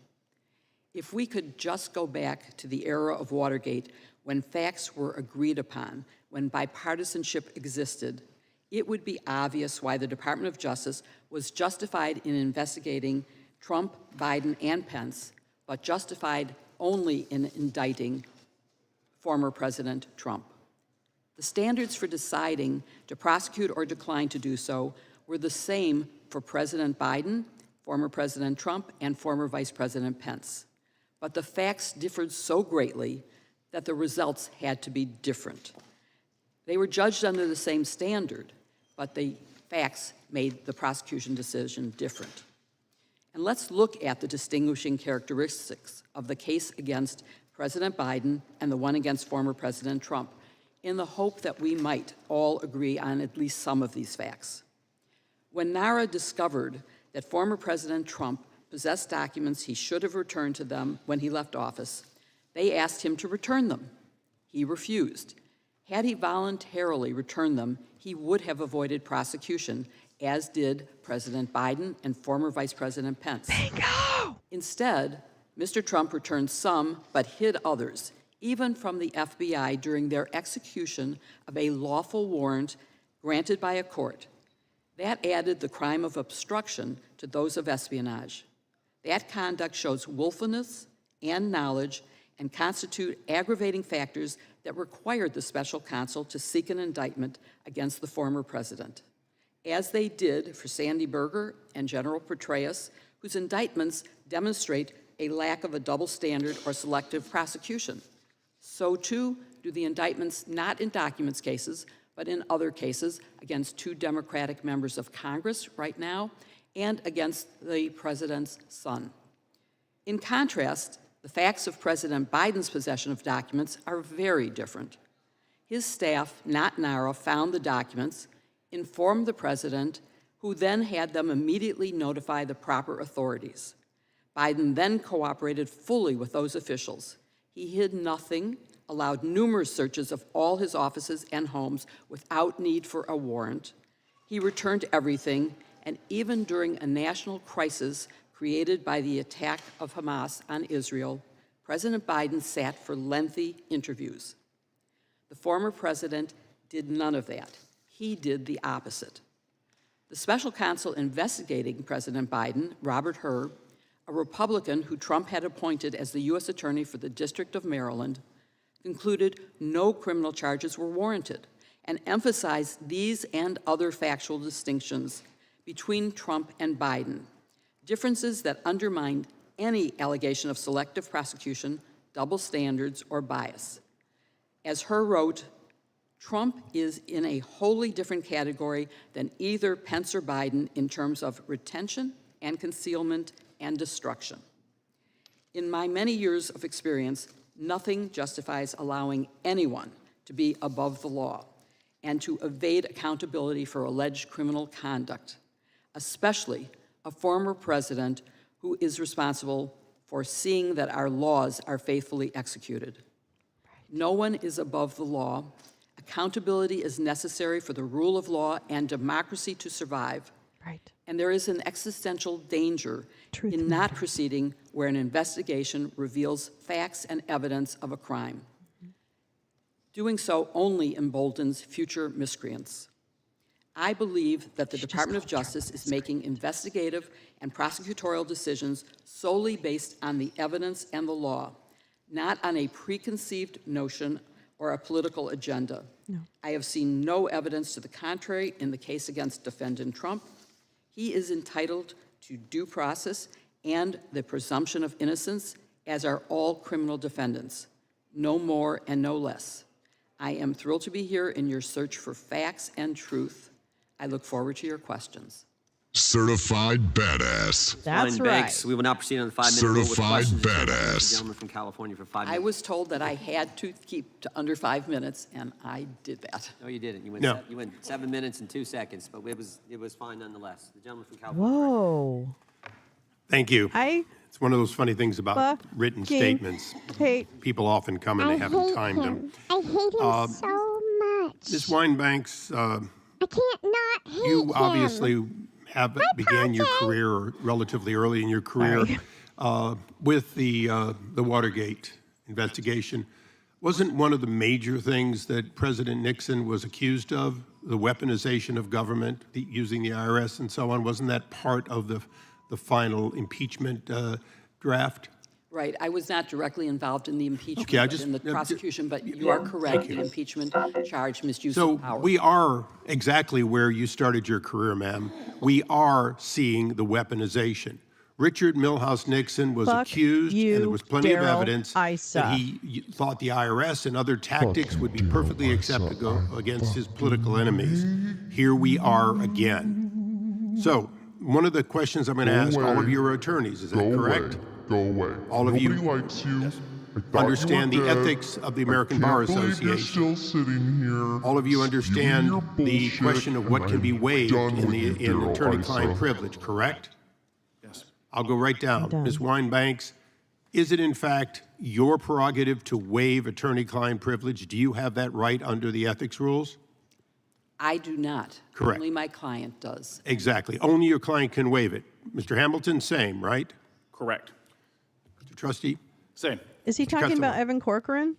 S10: If we could just go back to the era of Watergate, when facts were agreed upon, when bipartisanship existed, it would be obvious why the Department of Justice was justified in investigating Trump, Biden, and Pence, but justified only in indicting former President Trump. The standards for deciding to prosecute or decline to do so were the same for President Biden, former President Trump, and former Vice President Pence. But the facts differed so greatly that the results had to be different. They were judged under the same standard, but the facts made the prosecution decision different. And let's look at the distinguishing characteristics of the case against President Biden and the one against former President Trump, in the hope that we might all agree on at least some of these facts. When NARA discovered that former President Trump possessed documents he should have returned to them when he left office, they asked him to return them. He refused. Had he voluntarily returned them, he would have avoided prosecution, as did President Biden and former Vice President Pence.
S1: Bingo!
S10: Instead, Mr. Trump returned some, but hid others, even from the FBI during their execution of a lawful warrant granted by a court. That added the crime of obstruction to those of espionage. That conduct shows willfulness and knowledge and constitute aggravating factors that required the special counsel to seek an indictment against the former president, as they did for Sandy Berger and General Petraeus, whose indictments demonstrate a lack of a double standard or selective prosecution. So too do the indictments not in documents cases, but in other cases against 2 Democratic members of Congress right now and against the president's son. In contrast, the facts of President Biden's possession of documents are very different. His staff, not NARA, found the documents, informed the president, who then had them immediately notify the proper authorities. Biden then cooperated fully with those officials. He hid nothing, allowed numerous searches of all his offices and homes without need for a warrant. He returned everything, and even during a national crisis created by the attack of Hamas on Israel, President Biden sat for lengthy interviews. The former president did none of that. He did the opposite. The special counsel investigating President Biden, Robert Hur, a Republican who Trump had appointed as the U.S. Attorney for the District of Maryland, concluded no criminal charges were warranted and emphasized these and other factual distinctions between Trump and Biden, differences that undermined any allegation of selective prosecution, double standards, or bias. As Hur wrote, Trump is in a wholly different category than either Pence or Biden in terms of retention and concealment and destruction. In my many years of experience, nothing justifies allowing anyone to be above the law and to evade accountability for alleged criminal conduct, especially a former president who is responsible for seeing that our laws are faithfully executed. No one is above the law. Accountability is necessary for the rule of law and democracy to survive.
S1: Right.
S10: And there is an existential danger in not proceeding where an investigation reveals facts and evidence of a crime. Doing so only emboldens future miscreants. I believe that the Department of Justice is making investigative and prosecutorial decisions solely based on the evidence and the law, not on a preconceived notion or a political agenda.
S1: No.
S10: I have seen no evidence to the contrary in the case against defendant Trump. He is entitled to due process and the presumption of innocence, as are all criminal defendants, no more and no less. I am thrilled to be here in your search for facts and truth. I look forward to your questions.
S11: Certified badass.
S1: That's
S3: Glenn
S1: right.
S3: Banks. We will now proceed on the 5-minute rule with
S11: Certified
S3: questions.
S11: badass.
S3: The gentleman from California for 5
S10: I
S3: minutes.
S10: was told that I had to keep to under 5 minutes, and I did that.
S3: No, you didn't. You went,
S12: No.
S3: you went 7 minutes and 2 seconds, but it was fine nonetheless. The gentleman from California.
S1: Whoa.
S12: Thank you.
S1: I
S12: It's one of those funny things about written
S1: fucking
S12: statements.
S1: hate.
S12: People often come and they haven't timed them.
S13: I hate him so much.
S12: Ms. Winebanks,
S13: I can't not hate
S12: you
S13: him.
S12: obviously began your career or relatively early in your career with the Watergate investigation. Wasn't one of the major things that President Nixon was accused of, the weaponization of government, using the IRS and so on? Wasn't that part of the final impeachment draft?
S10: Right. I was not directly involved in the impeachment,
S12: Okay,
S10: but in the prosecution, but you are correct. The impeachment charge misuse of power.
S12: So we are exactly where you started your career, ma'am. We are seeing the weaponization. Richard Milhouse Nixon was
S1: Fuck
S12: accused,
S1: you,
S12: and there was plenty of
S1: Daryl
S12: evidence
S1: Issa.
S12: that he thought the IRS and other tactics would be perfectly acceptable against his political enemies. Here we are again. So, one of the questions I'm going to ask all of your attorneys, is that correct?
S11: Go away.
S12: All of you
S11: Nobody likes you. I thought
S12: understand
S11: you
S12: the
S11: were dead.
S12: ethics of the American Bar
S11: I can't believe you're
S12: Association.
S11: still sitting here.
S12: All of you
S11: spewing
S12: understand
S11: your
S12: the
S11: bullshit,
S12: question of what
S11: and
S12: can be
S11: I'm
S12: waived
S11: done
S12: in
S11: with you, Daryl
S12: attorney-client
S11: Issa.
S12: privilege, correct?
S8: Yes.
S12: I'll go right down.
S1: done.
S12: Ms. Weinbanks, is it in fact your prerogative to waive attorney-client privilege? Do you have that right under the ethics rules?
S10: I do not.
S12: Correct.
S10: Only my client does.
S12: Exactly. Only your client can waive it. Mr. Hamilton, same, right?
S9: Correct.
S12: Mr. Trustee?
S8: Same.
S1: Is he talking about Evan Corcoran?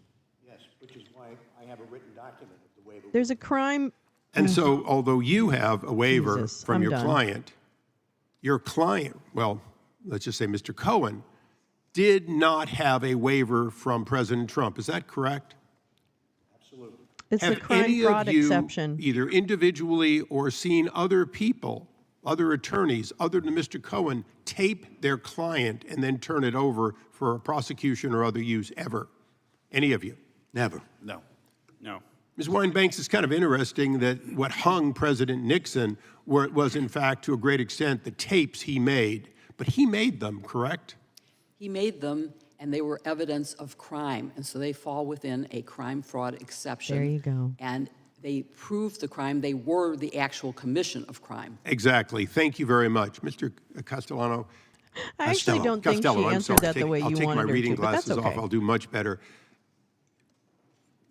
S7: Yes, which is why I have a written document of the waiver.
S1: There's a crime.
S12: And so, although you have a waiver
S1: Jesus,
S12: from
S1: I'm
S12: your
S1: done.
S12: client, well, let's just say Mr. Cohen, did not have a waiver from President Trump. Is that correct?
S1: It's the
S12: Have
S1: crime
S12: any
S1: fraud
S12: of you,
S1: exception.
S12: either individually or seen other people, other attorneys, other than Mr. Cohen, tape their client and then turn it over for a prosecution or other use ever? Any of you?
S7: Never.
S8: No.
S9: No.
S12: Ms. Weinbanks, it's kind of interesting that what hung President Nixon was, in fact, to a great extent, the tapes he made. But he made them, correct?
S10: He made them, and they were evidence of crime, and so they fall within a crime fraud exception.
S1: There you go.
S10: And they proved the crime. They were the actual commission of crime.
S12: Exactly. Thank you very much. Mr. Castellano.
S1: I actually don't think she
S12: Costello, I'm
S1: answered
S12: sorry.
S1: that the way
S12: I'll
S1: you
S12: take
S1: wanted
S12: my
S1: her
S12: reading
S1: to, but that's
S12: glasses off.
S1: okay.
S12: I'll do much better.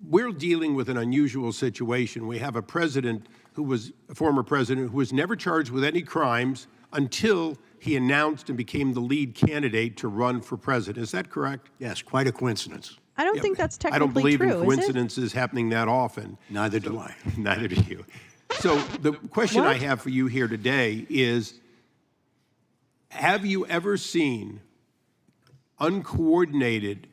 S12: We're dealing with an unusual situation. We have a president who was a former president who was never charged with any crimes until he announced and became the lead candidate to run for president. Is that correct?
S7: Yes, quite a coincidence.
S1: I don't think that's
S12: I
S1: technically
S12: don't believe
S1: true,
S12: in
S1: is it?
S12: coincidences happening that often.
S7: Neither do I.
S12: Neither do you. So the question I have for you here today is, have you ever seen uncoordinated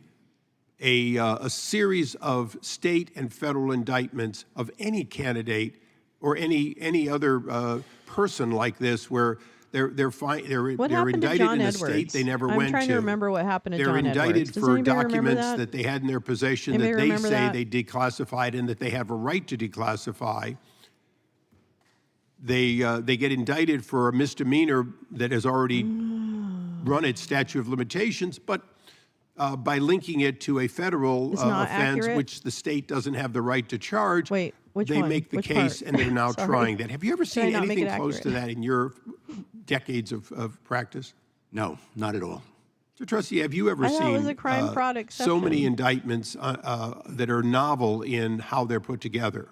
S12: a series of state and federal indictments of any candidate or any other person like this, where they're
S1: What
S12: indicted
S1: happened to John
S12: in a
S1: Edwards?
S12: state they never
S1: I'm
S12: went to.
S1: trying to remember what happened to
S12: They're
S1: John
S12: indicted
S1: Edwards. Does
S12: for
S1: anybody remember
S12: documents that they had in their possession
S1: Anybody
S12: that they
S1: remember
S12: say
S1: that?
S12: they declassified and that they have a right to declassify. They get indicted for a misdemeanor that has already run its statute of limitations, but by linking it to a federal
S1: It's not
S12: offense,
S1: accurate?
S12: which the state doesn't have the right to charge,
S1: Wait, which
S12: they
S1: one?
S12: make the
S1: Which
S12: case,
S1: part?
S12: and they're now
S1: Sorry.
S12: trying that. Have you ever
S1: Did I
S12: seen
S1: not make
S12: anything
S1: it
S12: close to
S1: accurate?
S12: that in your decades of practice?
S7: No, not at all.
S12: So, Trustee, have you ever
S1: I thought it
S12: seen
S1: was a crime fraud
S12: so many
S1: exception.
S12: indictments that are novel in how they're put together?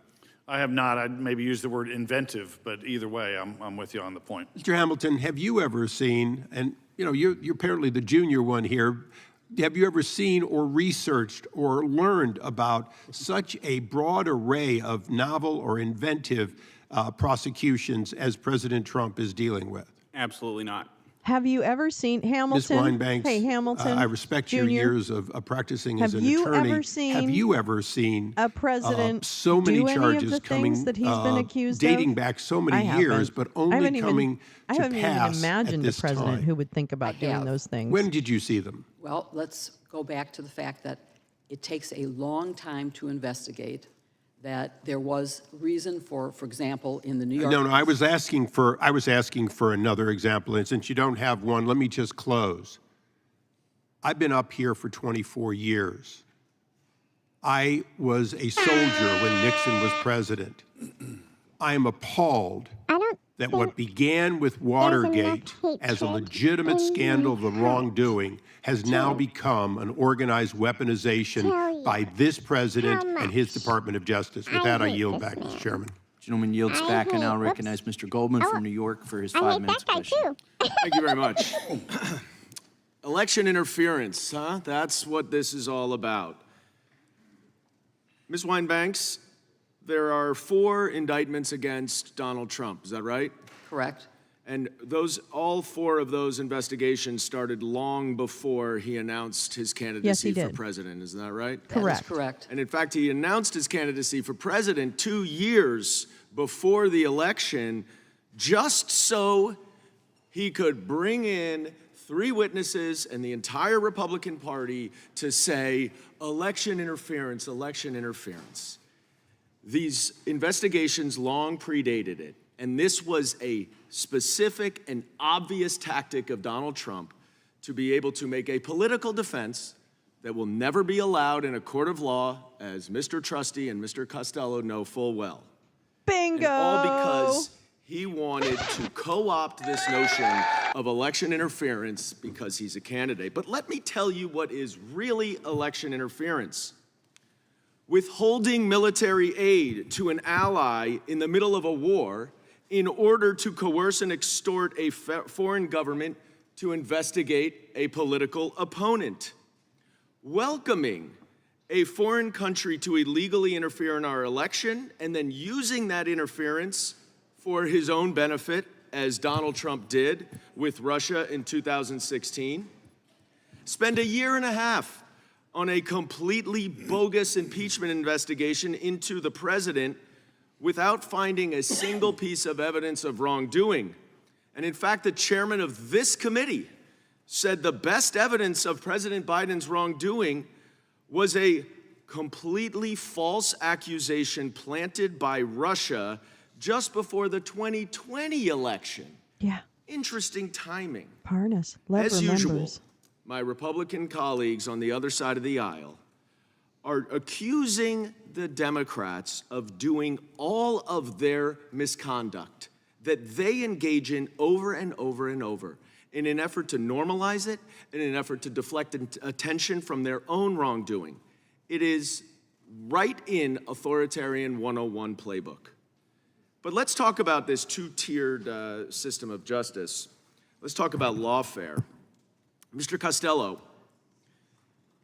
S8: I have not. I'd maybe use the word inventive, but either way, I'm with you on the point.
S12: Mr. Hamilton, have you ever seen, and you're apparently the junior one here, have you ever seen or researched or learned about such a broad array of novel or inventive prosecutions as President Trump is dealing with?
S9: Absolutely not.
S1: Have you ever seen
S12: Ms.
S1: Hamilton?
S12: Weinbanks,
S1: Hey, Hamilton.
S12: I respect your
S1: Junior.
S12: years of practicing as
S1: Have
S12: an
S1: you
S12: attorney.
S1: ever seen
S12: Have you ever seen
S1: a president
S12: so many
S1: do any of
S12: charges
S1: the
S12: coming,
S1: things that he's been accused
S12: dating
S1: of?
S12: back so many
S1: I
S12: years,
S1: haven't.
S12: but
S1: I
S12: only
S1: haven't
S12: coming
S1: I
S12: to
S1: haven't
S12: pass
S1: even imagined
S12: at
S1: a
S12: this
S1: president
S12: time?
S1: who would think about doing
S10: have.
S1: those things.
S12: When did you see them?
S10: Well, let's go back to the fact that it takes a long time to investigate, that there was reason for example, in the New York...
S12: No, I was asking for another example, and since you don't have one, let me just close. I've been up here for 24 years. I was a soldier when Nixon was president. I am appalled that what began with Watergate as a legitimate scandal of the wrongdoing has now become an organized weaponization by this president and his Department of Justice. With that, I yield back, Mr. Chairman.
S14: Gentleman yields back. I now recognize Mr. Goldman from New York for his 5 minutes question.
S15: Thank you very much. Election interference, huh? That's what this is all about. Ms. Weinbanks, there are 4 indictments against Donald Trump, is that right?
S10: Correct.
S15: And all 4 of those investigations started long before he announced his candidacy for
S1: did.
S15: president, isn't that right?
S1: Correct.
S10: That is correct.
S15: And in fact, he announced his candidacy for president 2 years before the election, just so he could bring in 3 witnesses and the entire Republican Party to say election interference, election interference. These investigations long predated it, and this was a specific and obvious tactic of Donald Trump to be able to make a political defense that will never be allowed in a court of law, as Mr. Trusty and Mr. Costello know full well.
S1: Bingo!
S15: And all because he wanted to co-opt this notion of election interference because he's a candidate. But let me tell you what is really election interference. Withholding military aid to an ally in the middle of a war in order to coerce and extort a foreign government to investigate a political opponent. Welcoming a foreign country to illegally interfere in our election and then using that interference for his own benefit, as Donald Trump did with Russia in 2016. Spend a year and a half on a completely bogus impeachment investigation into the president without finding a single piece of evidence of wrongdoing. And in fact, the chairman of this committee said the best evidence of President Biden's wrongdoing was a completely false accusation planted by Russia just before the 2020 election.
S1: Yeah.
S15: Interesting timing.
S1: Parnas. Love
S15: As
S1: remembers.
S15: usual, my Republican colleagues on the other side of the aisle are accusing the Democrats of doing all of their misconduct that they engage in over and over and over in an effort to normalize it, in an effort to deflect attention from their own wrongdoing. It is right in authoritarian 101 playbook. But let's talk about this two-tiered system of justice. Let's talk about lawfare. Mr. Costello,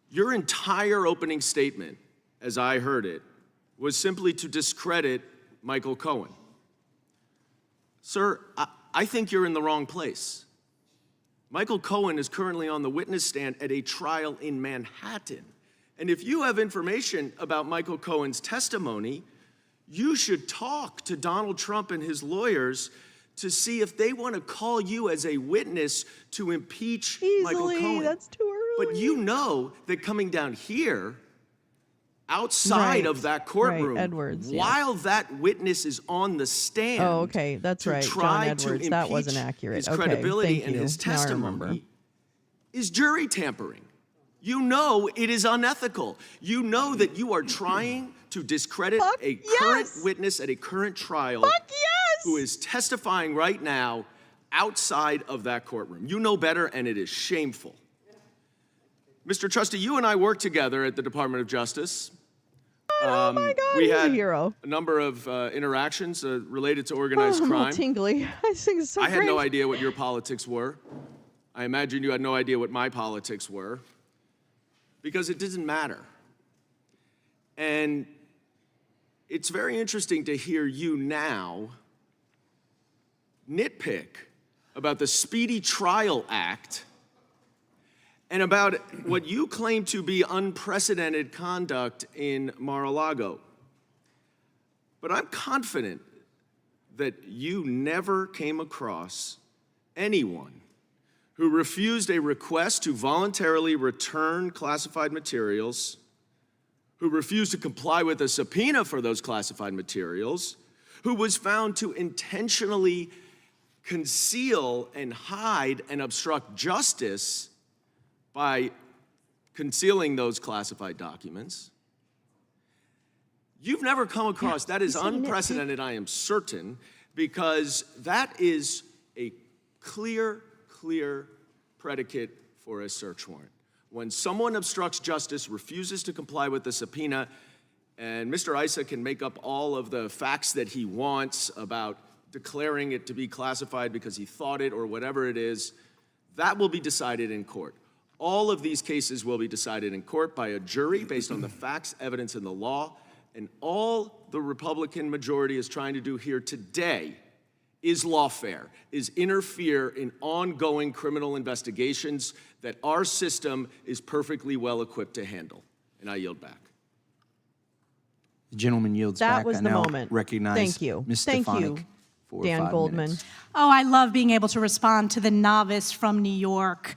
S15: your entire opening statement, as I heard it, was simply to discredit Michael Cohen. Sir, I think you're in the wrong place. Michael Cohen is currently on the witness stand at a trial in Manhattan. And if you have information about Michael Cohen's testimony, you should talk to Donald Trump and his lawyers to see if they want to call you as a witness to impeach Michael Cohen.
S1: That's too early.
S15: But you know that coming down here, outside of that courtroom,
S1: Edwards,
S15: while that witness is on the stand,
S1: Oh, okay, that's right.
S15: try
S1: John
S15: to
S1: Edwards. That wasn't
S15: impeach
S1: accurate.
S15: his
S1: Okay,
S15: credibility
S1: thank
S15: and
S1: you.
S15: his
S1: Now I remember.
S15: testimony is jury tampering. You know it is unethical. You know that you are trying to discredit a current witness at a current trial who is testifying right now outside of that courtroom. You know better, and it is shameful. Mr. Trusty, you and I worked together at the Department of Justice.
S1: Oh my God,
S15: we
S1: he's
S15: had
S1: a hero.
S15: a number of interactions related to organized
S1: I'm all
S15: crime.
S1: tingly. I think it's so
S15: I had no
S1: great.
S15: idea what your politics were. I imagine you had no idea what my politics were, because it doesn't matter. And it's very interesting to hear you now nitpick about the Speedy Trial Act and about what you claim to be unprecedented conduct in Mar-a-Lago. But I'm confident that you never came across anyone who refused a request to voluntarily return classified materials, who refused to comply with a subpoena for those classified materials, who was found to intentionally conceal and hide and obstruct justice by concealing those classified documents. You've never come across, that is unprecedented, I am certain, because that is a clear predicate for a search warrant. When someone obstructs justice, refuses to comply with the subpoena, and Mr. Issa can make up all of the facts that he wants about declaring it to be classified because he thought it or whatever it is, that will be decided in court. All of these cases will be decided in court by a jury based on the facts, evidence, and the law. And all the Republican majority is trying to do here today is lawfare, is interfere in ongoing criminal investigations that our system is perfectly well equipped to handle. And I yield back.
S14: The gentleman yields
S1: That
S14: back.
S1: was
S14: I
S1: the
S14: now
S1: moment.
S14: recognize
S1: Thank you.
S14: Ms.
S1: Thank
S14: Stefanik
S1: you.
S14: 4 or
S1: Dan
S14: 5
S1: Goldman.
S14: minutes.
S16: Oh, I love being able to respond to the novice from New York.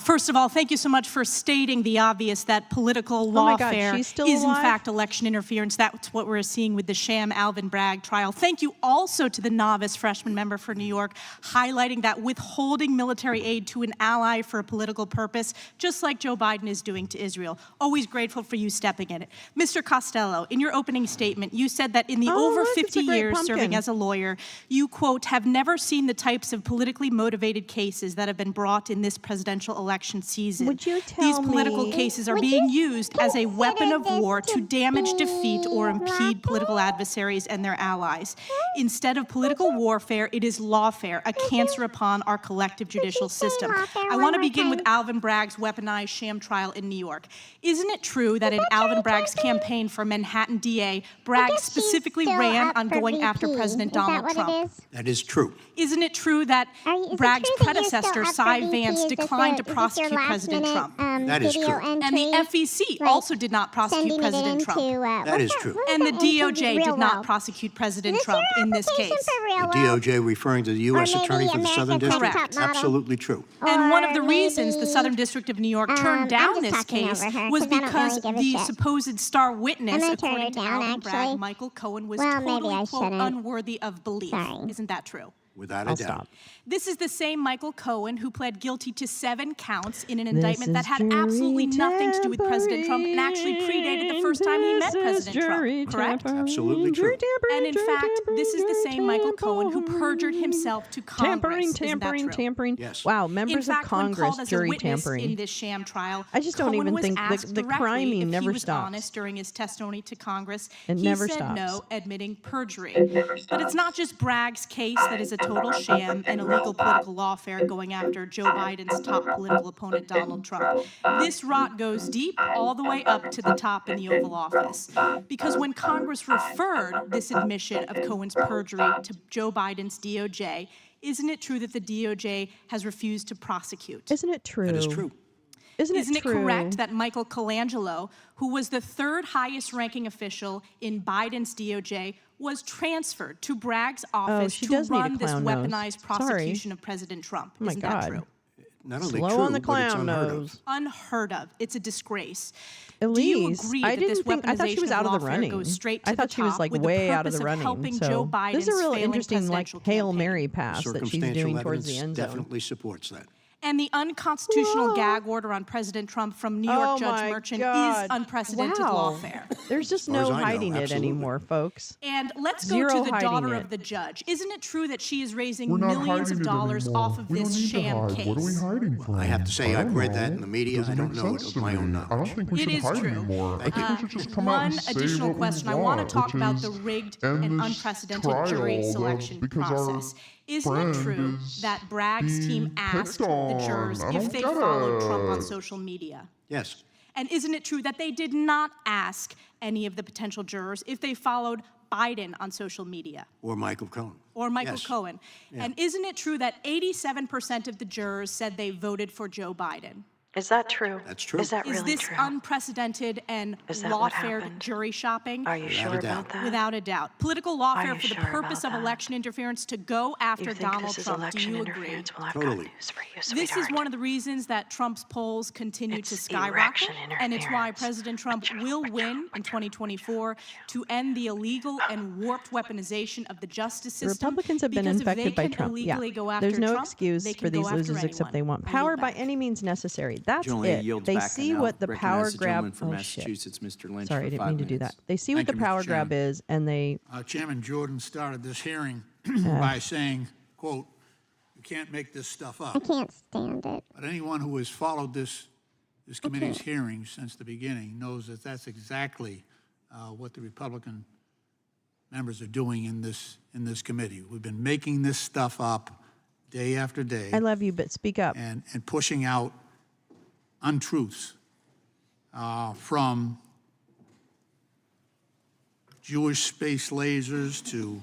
S16: First of all, thank you so much for stating the obvious that political
S1: Oh my God,
S16: lawfare
S1: she's still
S16: is in
S1: alive?
S16: fact election interference. That's what we're seeing with the sham Alvin Bragg trial. Thank you also to the novice freshman member for New York, highlighting that withholding military aid to an ally for a political purpose, just like Joe Biden is doing to Israel. Always grateful for you stepping in it. Mr. Costello, in your opening statement, you said that in the over
S1: look, it's a
S16: 50
S1: great
S16: years
S1: pumpkin.
S16: serving as a lawyer, you, quote, have never seen the types of politically motivated cases that have been brought in this presidential election season.
S1: Would you tell
S16: These political
S1: me-
S16: cases are
S13: Would
S16: being
S13: you
S16: used as a weapon of
S13: consider
S16: war
S13: this
S16: to
S13: to
S16: damage,
S13: be
S16: defeat, or impede political adversaries and their allies. Instead of political warfare, it is lawfare, a cancer upon our collective judicial system.
S13: lawfare
S16: I
S13: one
S16: want to
S13: more
S16: begin with
S13: time?
S16: Alvin Bragg's weaponized sham trial in New York. Isn't it true that in Alvin Bragg's campaign for Manhattan DA, Bragg
S13: guess she's
S16: specifically
S13: still
S16: ran
S13: up
S16: on
S13: for
S16: going after
S13: VP.
S16: President
S13: Is that
S16: Donald
S13: what
S16: Trump?
S13: it is?
S7: That is true.
S16: Isn't it true that
S13: Is it
S16: Bragg's
S13: true that you're still
S16: predecessor,
S13: up for
S16: Cy
S13: VP?
S16: Vance,
S13: Is this
S16: declined
S13: the-
S16: to
S13: is this your
S16: prosecute
S13: last
S16: President
S13: minute,
S16: Trump?
S7: That is
S13: video
S7: true.
S16: And
S13: entry?
S16: the FEC
S13: Like,
S16: also did not prosecute
S13: sending it
S16: President Trump.
S13: into,
S7: That is true.
S16: And the DOJ
S13: real
S16: did not
S13: world.
S16: prosecute President
S13: Is this
S16: Trump
S13: your
S16: in this
S13: application
S16: case.
S13: for real
S7: The
S13: world?
S7: DOJ referring to the U.S.
S13: Or
S7: Attorney
S13: maybe
S7: for the Southern
S13: America's
S7: District?
S16: Next
S13: Top Model?
S7: Absolutely true.
S16: And one of the
S13: Or
S16: reasons the
S13: maybe-
S16: Southern District of New York
S13: I'm
S16: turned down
S13: just
S16: this
S13: talking
S16: case
S13: over her,
S16: was
S13: 'cause I don't
S16: because
S13: really give a
S16: the
S13: shit.
S16: supposed star witness,
S13: I'm gonna turn
S16: according
S13: her
S16: to
S13: down,
S16: Alvin Bragg,
S13: actually.
S16: Michael Cohen, was
S13: Well, maybe
S16: totally,
S13: I
S16: quote,
S13: shouldn't.
S16: unworthy of belief.
S13: Sorry.
S16: Isn't that true?
S7: Without
S1: I'll
S7: a doubt.
S1: stop.
S16: This is the same Michael Cohen who pled guilty to 7 counts in an
S1: This
S16: indictment that
S1: is
S16: had absolutely nothing to do with President Trump and actually predated the first time he met President Trump, correct?
S7: Absolutely true.
S16: And in fact, this is the same Michael Cohen who perjured himself to Congress.
S1: Tampering.
S7: Yes.
S1: Wow,
S16: In
S1: members of
S16: fact, when
S1: Congress
S16: called as a
S1: jury
S16: witness
S1: tampering.
S16: in this sham trial,
S1: I just don't
S16: Cohen
S1: even
S16: was
S1: think
S16: asked
S1: the
S16: directly
S1: criming
S16: if
S1: never
S16: he was
S1: stops.
S16: honest during his testimony to Congress.
S1: It
S16: he
S1: never
S16: said
S1: stops.
S16: no, admitting perjury. But it's not just Bragg's case that is a total sham and illegal political lawfare going after Joe Biden's top political opponent, Donald Trump. This rot goes deep all the way up to the top in the Oval Office. Because when Congress referred this admission of Cohen's perjury to Joe Biden's DOJ, isn't it true that the DOJ has refused to prosecute?
S1: Isn't it true?
S7: That is true.
S1: Isn't
S16: it
S1: true?
S16: correct that Michael Colangelo, who was the 3rd highest ranking official in Biden's DOJ, was transferred to Bragg's office
S1: she
S16: to
S1: does need a
S16: run this
S1: clown nose.
S16: weaponized
S1: Sorry.
S16: prosecution of President Trump?
S1: Oh my
S16: Isn't
S1: God.
S16: that true?
S7: Not only
S1: Slow
S7: true,
S1: on the
S7: but it's
S1: clown
S7: unheard
S1: nose.
S7: of.
S16: Unheard of. It's a disgrace.
S1: Elise,
S16: Do you agree
S1: I
S16: that
S1: didn't
S16: this
S1: think. I thought she
S16: weaponization
S1: was out of the
S16: lawfare
S1: running.
S16: goes straight to
S1: I thought
S16: the
S1: she was
S16: top
S1: like
S16: with
S1: way
S16: the
S1: out of
S16: purpose
S1: the running.
S16: helping
S1: So
S16: Joe Biden's
S1: this is a real
S16: failing
S1: interesting, like
S16: presidential
S1: Hail
S16: campaign?
S1: Mary pass that she's
S7: Circumstantial
S1: doing towards the
S7: evidence
S1: end zone.
S7: definitely supports that.
S16: And the unconstitutional gag order on President Trump from New York
S1: Oh
S16: Judge
S1: my
S16: Merchant
S1: God.
S16: is unprecedented
S1: Wow.
S16: lawfare.
S1: There's just
S7: far as
S1: no
S7: I know,
S1: hiding it
S7: absolutely.
S1: anymore, folks.
S16: And let's go
S1: Zero
S16: to the
S1: hiding
S16: daughter
S1: it.
S16: of the judge. Isn't it true that she is raising
S11: We're not
S16: millions of
S11: hiding it
S16: dollars
S11: anymore.
S16: off of
S11: We don't
S16: this
S11: need to
S16: sham
S11: hide.
S16: case?
S11: What are we hiding from?
S7: I have to say,
S11: I
S7: I've
S11: don't
S7: read that
S11: know.
S7: in the media.
S11: Doesn't
S7: I don't
S11: make
S7: know it
S11: sense
S7: of
S11: to
S7: my
S11: me.
S7: own
S11: I don't
S7: knowledge.
S11: think we
S16: It
S11: should
S16: is
S11: hide
S16: true.
S11: anymore. I think we should just come out
S16: One
S11: and say
S16: additional
S11: what we
S16: question. I
S11: want,
S16: want to talk
S11: which
S16: about
S11: is
S16: the rigged
S11: end
S16: and
S11: this
S16: unprecedented jury
S11: trial,
S16: selection
S11: because our
S16: process. Isn't it
S11: friend
S16: true
S11: is
S16: that Bragg's team
S11: being
S16: asked
S11: picked
S16: the
S11: on.
S16: jurors
S11: I
S16: if
S11: don't
S16: they
S11: get
S16: followed Trump on
S11: it.
S16: social media?
S7: Yes.
S16: And isn't it true that they did not ask any of the potential jurors if they followed Biden on social media?
S7: Or Michael Cohen.
S16: Or Michael
S7: Yes.
S16: Cohen.
S7: Yeah.
S16: And isn't it true that 87% of the jurors said they voted for Joe Biden?
S17: Is that true?
S7: That's true.
S17: Is that
S16: Is
S17: really
S16: this
S17: true?
S16: unprecedented and
S17: Is that what
S16: lawfare
S17: happened?
S16: jury shopping?
S17: Are you
S7: Without
S17: sure
S7: a doubt.
S17: about that?
S16: Without a doubt. Political
S17: Are
S16: lawfare
S17: you
S16: for the
S17: sure
S16: purpose
S17: about
S16: of
S17: that?
S16: election interference to go after
S17: You think
S16: Donald
S17: this is
S16: Trump. Do
S17: election
S16: you agree?
S17: interference? Well, I've
S7: Totally.
S17: got news for you,
S16: This
S17: sweetheart.
S16: is one of the reasons that Trump's polls continue to
S17: It's
S16: skyrocket,
S17: election
S16: and it's why
S17: interference.
S16: President Trump will win in 2024 to end the illegal and warped weaponization of the justice
S1: The
S16: system.
S1: Republicans have been
S16: because if they
S1: infected by
S16: can
S1: Trump. Yeah,
S16: illegally go after
S1: there's no
S16: Trump,
S1: excuse
S16: they
S1: for
S16: can go
S1: these
S16: after
S1: losers except they
S16: anyone.
S1: want
S16: I
S1: power
S16: yield
S1: by
S16: back.
S1: any means necessary. That's
S14: Generally
S1: it.
S14: yields
S1: They
S14: back,
S1: see
S14: and I'll
S1: what the
S14: recognize
S1: power
S14: the
S1: grab.
S14: gentleman from
S1: Oh shit!
S14: Massachusetts, Mr. Lynch,
S1: Sorry, I
S14: for
S1: didn't
S14: 5
S1: mean to do
S14: minutes.
S1: that. They see what
S18: Thank
S1: the
S18: you, Mr.
S1: power grab
S18: Chairman.
S1: is, and they.
S18: Chairman Jordan started this hearing by saying, quote, "You can't make this stuff
S13: I
S18: up."
S13: can't stand it.
S18: But anyone who has followed this committee's hearings since the beginning knows that that's exactly what the Republican members are doing in this committee. We've been making this stuff up day after day.
S1: I love you, but speak up.
S18: And pushing out untruths from Jewish space lasers to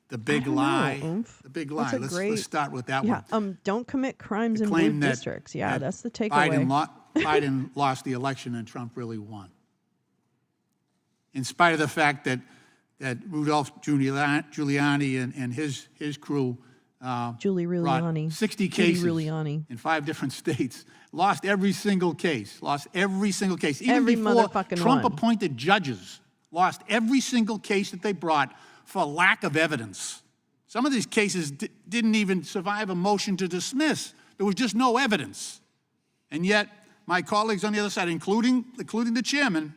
S18: the big lie.
S1: Oomph.
S18: The big
S1: That's
S18: lie.
S1: a
S18: Let's
S1: great-
S18: start with that
S1: Yeah.
S18: one.
S1: Don't commit crimes
S18: The
S1: in blue
S18: claim that-
S1: districts. Yeah,
S18: that
S1: that's the takeaway.
S18: Biden lost the election and Trump really won. In spite of the fact that Rudolph Giuliani and his crew
S1: Julie Giuliani.
S18: brought 60
S1: Julie
S18: cases
S1: Giuliani.
S18: in 5 different states, lost every single case, even
S1: Every
S18: before
S1: motherfucking
S18: Trump
S1: one.
S18: appointed judges, lost every single case that they brought for lack of evidence. Some of these cases didn't even survive a motion to dismiss. There was just no evidence. And yet, my colleagues on the other side, including the chairman,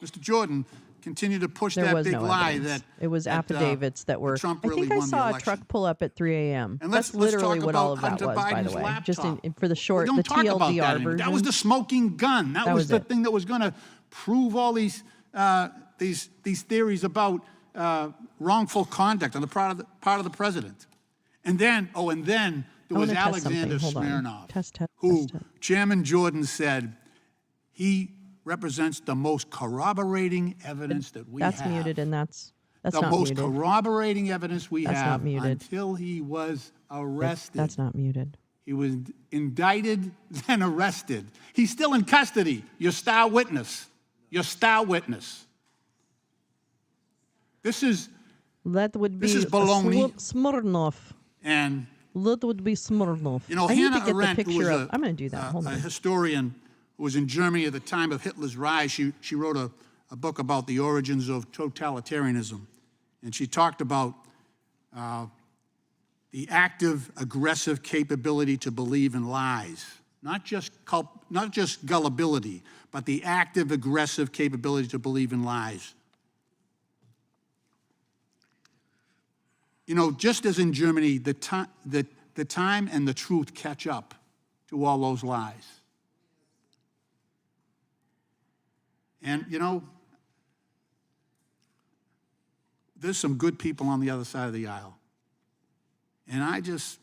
S18: Mr. Jordan, continue to push
S1: There
S18: that
S1: was
S18: big
S1: no
S18: lie
S1: evidence.
S18: that
S1: It was affidavits that were.
S18: Trump
S1: I
S18: really
S1: think I
S18: won the
S1: saw a
S18: election.
S1: truck pull up at 3 a.m.
S18: And
S1: That's
S18: let's
S1: literally
S18: talk
S1: what all of
S18: about
S1: that was, by the
S18: Biden's
S1: way.
S18: laptop.
S1: Just for the short,
S18: We don't
S1: the
S18: talk about
S1: TLDR
S18: that
S1: version.
S18: anymore. That was the smoking gun. That was the thing that was going to prove all these theories about wrongful conduct on the part of the president. And then there was Alexander Smirnov, who Chairman Jordan said he represents the most corroborating evidence that we have.
S1: That's muted, and that's
S18: the
S1: not
S18: most
S1: muted.
S18: corroborating evidence we
S1: That's not
S18: have
S1: muted.
S18: until he was arrested.
S1: That's not muted.
S18: He was indicted, then arrested. He's still in custody. Your star witness. Your star witness. This is baloney.
S1: Smirnov.
S18: And
S1: that would be Smirnov.
S18: You know,
S1: I need
S18: Hannah
S1: to get
S18: Arendt,
S1: the
S18: who
S1: picture
S18: was
S1: up. I'm going to do that. Hold
S18: a
S1: on.
S18: historian who was in Germany at the time of Hitler's rise. She wrote a book about the origins of totalitarianism. And she talked about the active, aggressive capability to believe in lies. Not just gullibility, but the active, aggressive capability to believe in lies. You know, just as in Germany, the time and the truth catch up to all those lies. And, you know, there's some good people on the other side of the aisle. And I just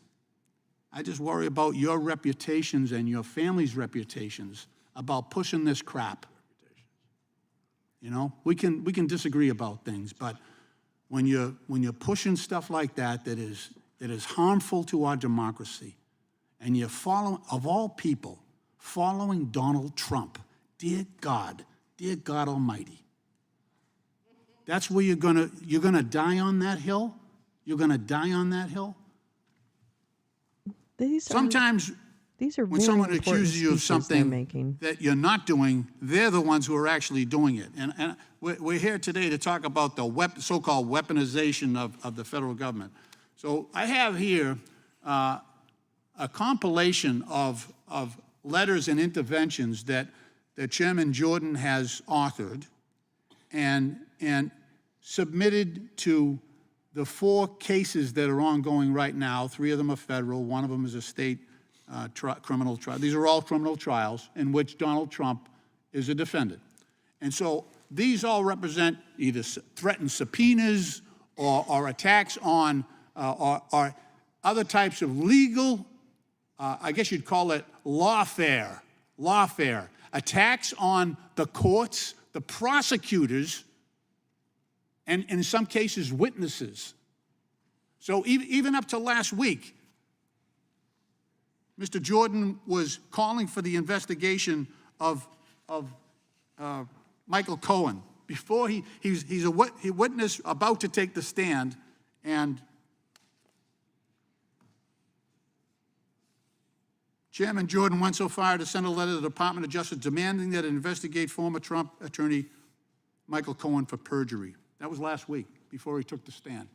S18: worry about your reputations and your family's reputations about pushing this crap. You know, we can disagree about things, but when you're pushing stuff like that is harmful to our democracy, and you're of all people, following Donald Trump, dear God Almighty, that's where you're gonna die on that hill. You're gonna die on that hill. Sometimes when someone accuses you of something that you're not doing, they're the ones who are actually doing it. And we're here today to talk about the so-called weaponization of the federal government. So I have here a compilation of letters and interventions that Chairman Jordan has authored and submitted to the 4 cases that are ongoing right now. 3 of them are federal. 1 of them is a state criminal trial. These are all criminal trials in which Donald Trump is a defendant. And so these all represent either threatened subpoenas or attacks on or other types of legal, I guess you'd call it lawfare, attacks on the courts, the prosecutors, and in some cases, witnesses. So even up to last week, Mr. Jordan was calling for the investigation of Michael Cohen before he's a witness about to take the stand, and Chairman Jordan went so far to send a letter to the Department of Justice demanding that it investigate former Trump attorney Michael Cohen for perjury. That was last week, before he took the stand.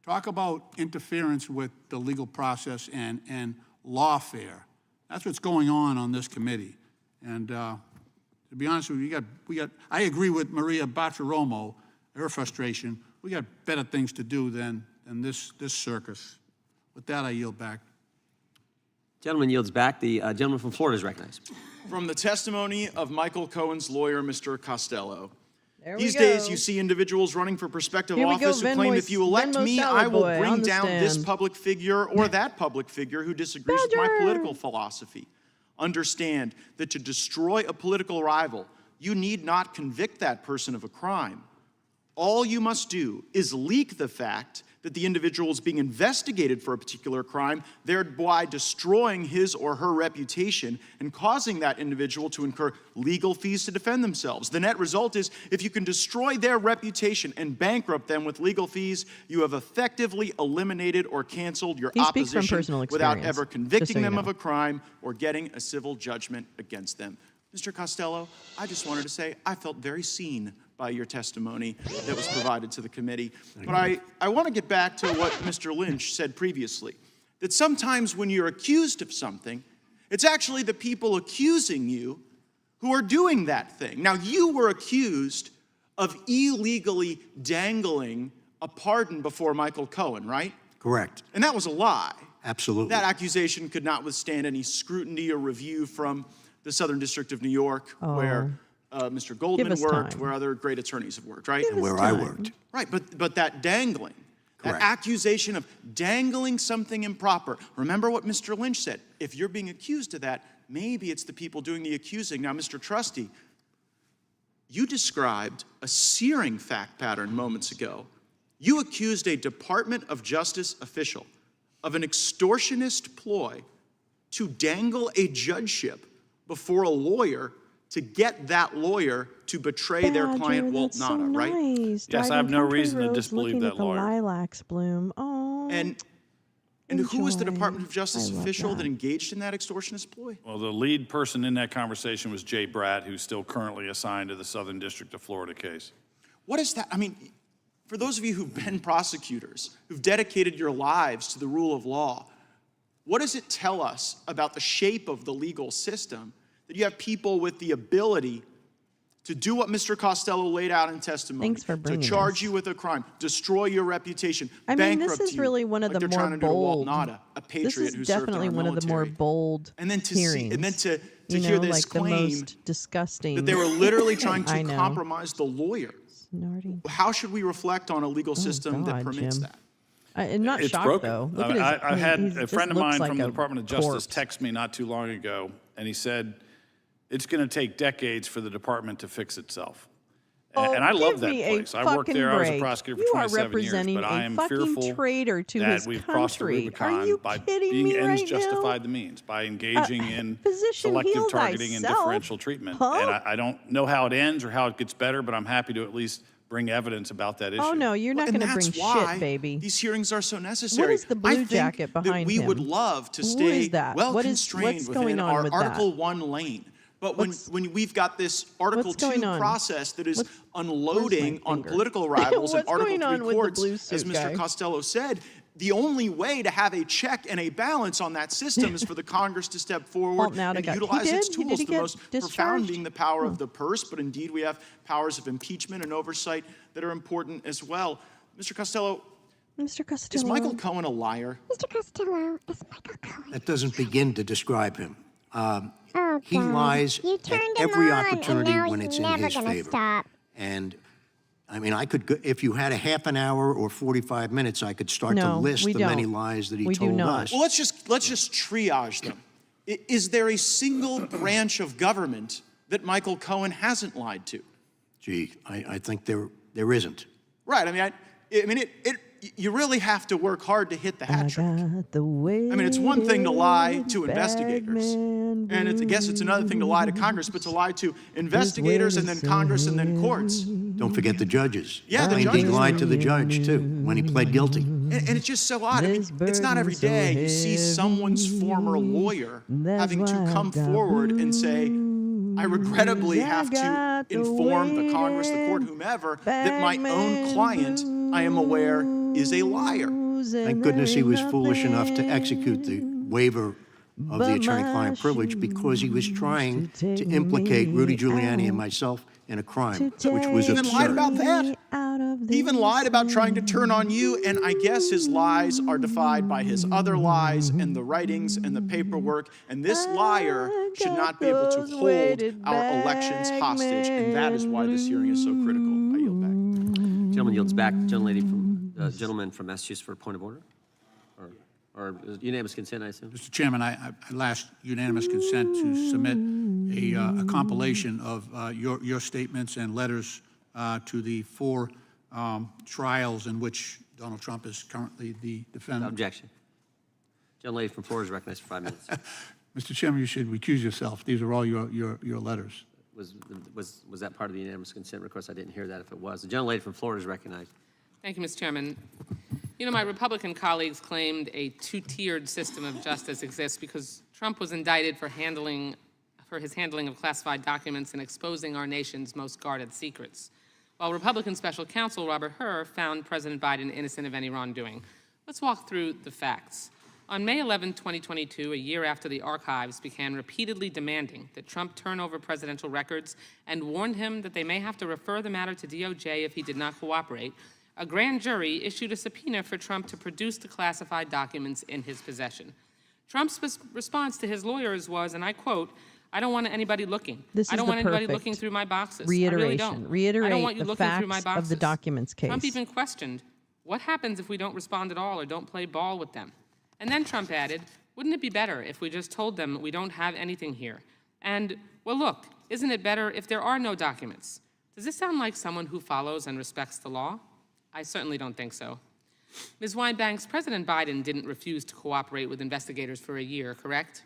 S18: Talk about interference with the legal process and lawfare. That's what's going on this committee. And to be honest with you, I agree with Maria Bartiromo, her frustration. We got better things to do than this circus. With that, I yield back.
S3: Gentleman yields back. The gentleman from Florida is recognized.
S17: From the testimony of Michael Cohen's lawyer, Mr. Costello.
S1: These
S17: days, you see individuals running for prospective office who claim, if you elect me, I will bring down this public figure or that public figure who disagrees with my political philosophy. Understand that to destroy a political rival, you need not convict that person of a crime. All you must do is leak the fact that the individual is being investigated for a particular crime, thereby destroying his or her reputation and causing that individual to incur legal fees to defend themselves. The net result is, if you can destroy their reputation and bankrupt them with legal fees, you have effectively eliminated or canceled your opposition without ever convicting them of a crime or getting a civil judgment against them. Mr. Costello, I just wanted to say I felt very seen by your testimony that was provided to the committee. But I want to get back to what Mr. Lynch said previously, that sometimes when you're accused of something, it's actually the people accusing you who are doing that thing. Now, you were accused of illegally dangling a pardon before Michael Cohen, right?
S7: Correct.
S17: And that was a lie.
S7: Absolutely.
S17: That accusation could not withstand any scrutiny or review from the Southern District of New York, where Mr. Goldman worked, where other great attorneys have worked, right?
S7: And where I worked.
S17: Right, but that dangling, that accusation of dangling something improper, remember what Mr. Lynch said. If you're being accused of that, maybe it's the people doing the accusing. Now, Mr. Trusty, you described a searing fact pattern moments ago. You accused a Department of Justice official of an extortionist ploy to dangle a judgeship before a lawyer to get that lawyer to betray their client, Walt Nada, right?
S1: Nice.
S8: Yes, I have no reason to disbelieve that lawyer.
S1: Lilacs bloom. Oh.
S17: And who was the Department of Justice official that engaged in that extortionist ploy?
S8: Well, the lead person in that conversation was Jay Bratt, who's still currently assigned to the Southern District of Florida case.
S17: What is that? I mean, for those of you who've been prosecutors, who've dedicated your lives to the rule of law, what does it tell us about the shape of the legal system that you have people with the ability to do what Mr. Costello laid out in testimony, to charge you with a crime, destroy your reputation, bankrupt
S1: this is really one of the more bold.
S17: Nada, a patriot who served in our military.
S1: This is definitely one of the more bold hearings.
S17: And then to hear this
S1: like
S17: claim
S1: the most disgusting.
S17: that they were literally trying to compromise the lawyer. How should we reflect on a legal system that permits that?
S1: I'm not
S8: It's
S1: shocked,
S8: broken.
S1: though. Look at
S8: I had a friend of mine from the
S1: a
S8: Department of Justice
S1: corpse.
S8: text me not too long ago, and he said, it's going to take decades for the department to fix itself. And I love that place. I worked there. I was a prosecutor for 27 years, but I am fearful
S1: traitor to
S8: that
S1: his
S8: we've crossed the Rubicon by being ends justify the means, by engaging in selective targeting and differential treatment. And I don't know how it ends or how it gets better, but I'm happy to at least bring evidence about that issue.
S1: Oh, no, you're not going to bring shit, baby.
S17: These hearings are so necessary.
S1: What is the blue jacket behind
S17: him? We would
S1: him?
S17: love to
S1: Who
S17: stay
S1: is that?
S17: well
S1: What's
S17: constrained
S1: going
S17: within
S1: on
S17: our
S1: with
S17: Article
S1: that?
S17: 1 lane. But when we've got this Article 2 process that is
S1: Where's
S17: unloading on political rivals and Article 3 courts, as Mr. Costello said, the only way to have a check and a balance on that system is for the Congress to step forward and utilize its tools, the most profound being the power of the purse, but indeed we have powers of impeachment and oversight that are important as well. Mr. Costello, is Michael Cohen a liar?
S13: Mr. Costello, is Michael Cohen.
S7: That doesn't begin to describe him. He
S13: God.
S7: lies
S13: You
S7: at
S13: turned him
S7: every
S13: on,
S7: opportunity
S13: and now
S7: when
S13: he's
S7: it's in
S13: never
S7: his
S13: gonna
S7: favor.
S13: stop.
S7: And I mean, I could go, if you had a half an hour or 45 minutes, I could start to list the many lies that he told us.
S17: Well, let's just triage them. Is there a single branch of government that Michael Cohen hasn't lied to?
S7: Gee, I think there isn't.
S17: Right. I mean, you really have to work hard to hit the hat trick. I mean, it's one thing to lie to investigators, and I guess it's another thing to lie to Congress, but to lie to investigators and then Congress and then courts.
S7: Don't forget the judges.
S17: Yeah,
S7: he lied to the judge, too, when he pled guilty.
S17: And it's just so odd. I mean, it's not every day you see someone's former lawyer having to come forward and say, I regrettably have to inform the Congress, the court, whomever, that my own client, I am aware, is a liar.
S7: Thank goodness he was foolish enough to execute the waiver of the attorney-client privilege because he was trying to implicate Rudy Giuliani and myself in a crime, which was absurd.
S17: He even lied about that. He even lied about trying to turn on you, and I guess his lies are defied by his other lies and the writings and the paperwork, and this liar should not be able to hold our elections hostage, and that is why this hearing is so critical. I yield back.
S3: Gentleman yields back. Gentleman from Massachusetts for a point of order? Or unanimous consent, I assume?
S18: Mr. Chairman, I asked unanimous consent to submit a compilation of your statements and letters to the 4 trials in which Donald Trump is currently the defendant.
S3: Objection. Gentlelady from Florida is recognized for 5 minutes.
S18: Mr. Chairman, you should recuse yourself. These are all your letters.
S3: Was that part of the unanimous consent request? I didn't hear that if it was. The gentlelady from Florida is recognized.
S4: Thank you, Mr. Chairman. You know, my Republican colleagues claimed a two-tiered system of justice exists because Trump was indicted for his handling of classified documents and exposing our nation's most guarded secrets, while Republican Special Counsel Robert Hur found President Biden innocent of any wrongdoing. Let's walk through the facts. On May 11, 2022, a year after the archives began repeatedly demanding that Trump turn over presidential records and warned him that they may have to refer the matter to DOJ if he did not cooperate, a grand jury issued a subpoena for Trump to produce the classified documents in his possession. Trump's response to his lawyers was, and I quote, "I don't want anybody looking.
S1: This
S4: I don't
S1: is
S4: want
S1: the
S4: anybody
S1: perfect
S4: looking through my boxes.
S1: reiteration.
S4: I really don't.
S1: Reiterate
S4: I don't want you
S1: the
S4: looking through my
S1: facts
S4: boxes."
S1: of the documents case.
S4: Trump even questioned, what happens if we don't respond at all or don't play ball with them? And then Trump added, wouldn't it be better if we just told them we don't have anything here? And, well, look, isn't it better if there are no documents? Does this sound like someone who follows and respects the law? I certainly don't think so. Ms. Weinbanks, President Biden didn't refuse to cooperate with investigators for a year, correct?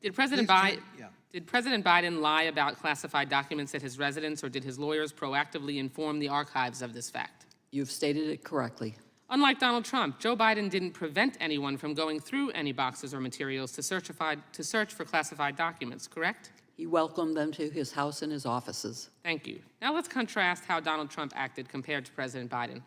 S4: Did President Biden lie about classified documents at his residence, or did his lawyers proactively inform the archives of this fact?
S10: You've stated it correctly.
S4: Unlike Donald Trump, Joe Biden didn't prevent anyone from going through any boxes or materials to search for classified documents, correct?
S10: He welcomed them to his house and his offices.
S4: Thank you. Now let's contrast how Donald Trump acted compared to President Biden.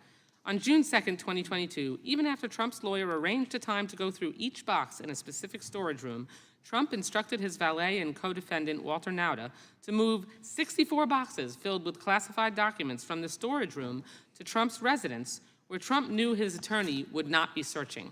S4: On June 2nd, 2022, even after Trump's lawyer arranged a time to go through each box in a specific storage room, Trump instructed his valet and co-defendant, Walter Nauta, to move 64 boxes filled with classified documents from the storage room to Trump's residence, where Trump knew his attorney would not be searching.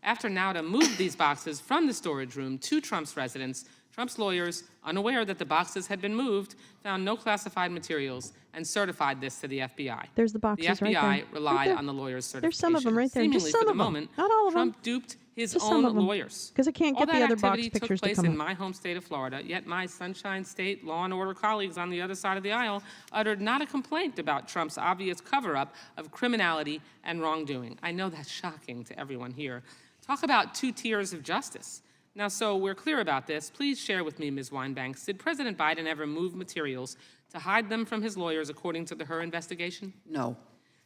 S4: After Nauta moved these boxes from the storage room to Trump's residence, Trump's lawyers, unaware that the boxes had been moved, found no classified materials and certified this to the FBI.
S1: There's the boxes
S4: The FBI
S1: right there.
S4: relied
S1: Right there.
S4: on the lawyer's certification.
S1: There's some of them right there.
S4: Seemingly,
S1: Just some
S4: for the
S1: of them.
S4: moment,
S1: Not all of them.
S4: Trump duped his
S1: Just some
S4: own
S1: of them.
S4: lawyers.
S1: Because I can't
S4: All
S1: get the
S4: that
S1: other box
S4: activity
S1: pictures
S4: took
S1: to
S4: place
S1: come
S4: in
S1: up.
S4: my home state of Florida, yet my Sunshine State law and order colleagues on the other side of the aisle uttered not a complaint about Trump's obvious cover-up of criminality and wrongdoing. I know that's shocking to everyone here. Talk about two tiers of justice. Now, so we're clear about this, please share with me, Ms. Weinbanks, did President Biden ever move materials to hide them from his lawyers according to the Hur investigation?
S10: No.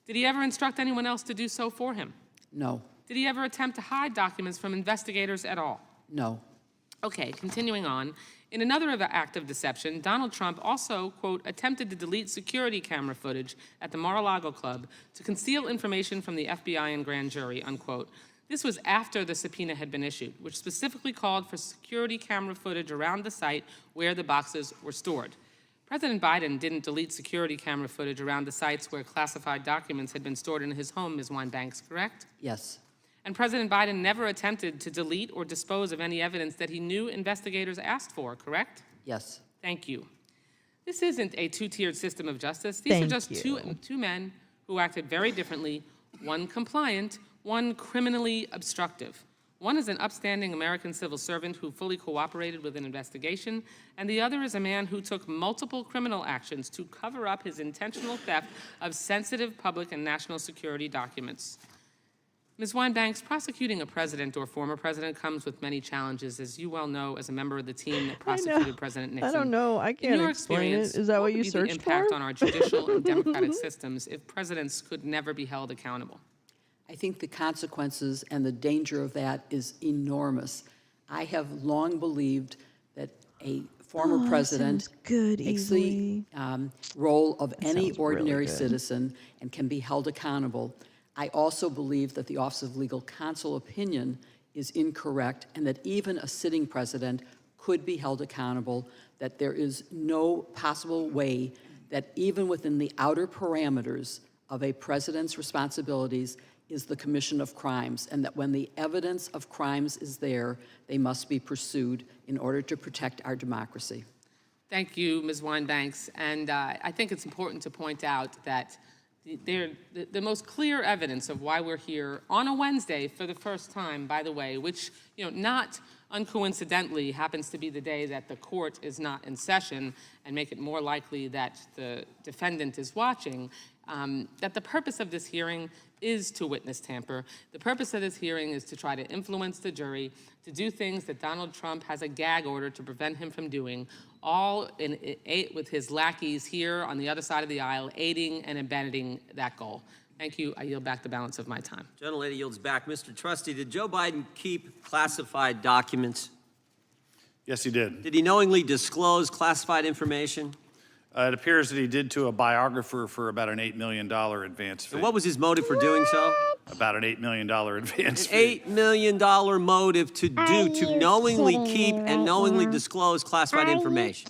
S4: Did he ever instruct anyone else to do so for him?
S10: No.
S4: Did he ever attempt to hide documents from investigators at all?
S10: No.
S4: Okay, continuing on. In another act of deception, Donald Trump also, quote, attempted to delete security camera footage at the Mar-a-Lago Club to conceal information from the FBI and grand jury, unquote. This was after the subpoena had been issued, which specifically called for security camera footage around the site where the boxes were stored. President Biden didn't delete security camera footage around the sites where classified documents had been stored in his home, Ms. Weinbanks, correct?
S10: Yes.
S4: And President Biden never attempted to delete or dispose of any evidence that he knew investigators asked for, correct?
S10: Yes.
S4: Thank you. This isn't a two-tiered system of justice. These are just two men who acted very differently, one compliant, one criminally obstructive. One is an upstanding American civil servant who fully cooperated with an investigation, and the other is a man who took multiple criminal actions to cover up his intentional theft of sensitive public and national security documents. Ms. Weinbanks, prosecuting a president or former president comes with many challenges, as you well know as a member of the team that prosecuted President Nixon.
S1: I don't know. I can't
S4: In your
S1: explain it.
S4: experience,
S1: Is that what you
S4: would be the
S1: searched
S4: impact
S1: for?
S4: on our judicial and democratic systems if presidents could never be held accountable?
S10: I think the consequences and the danger of that is enormous. I have long believed that a former president takes the role of any ordinary citizen and can be held accountable. I also believe that the Office of Legal Counsel opinion is incorrect and that even a sitting president could be held accountable, that there is no possible way that even within the outer parameters of a president's responsibilities is the commission of crimes, and that when the evidence of crimes is there, they must be pursued in order to protect our democracy.
S4: Thank you, Ms. Weinbanks. And I think it's important to point out that the most clear evidence of why we're here on a Wednesday for the first time, by the way, which, not uncoincidentally happens to be the day that the court is not in session and make it more likely that the defendant is watching, that the purpose of this hearing is to witness tamper. The purpose of this hearing is to try to influence the jury to do things that Donald Trump has a gag order to prevent him from doing, all with his lackeys here on the other side of the aisle, aiding and abetting that goal. Thank you. I yield back the balance of my time.
S3: Gentlelady yields back. Mr. Trustee, did Joe Biden keep classified documents?
S8: Yes, he did.
S3: Did he knowingly disclose classified information?
S8: It appears that he did to a biographer for about an $8 million advance fee.
S3: And what was his motive for doing so?
S8: About an $8 million advance
S3: An
S8: fee.
S3: $8 million motive to knowingly keep and knowingly disclose classified information.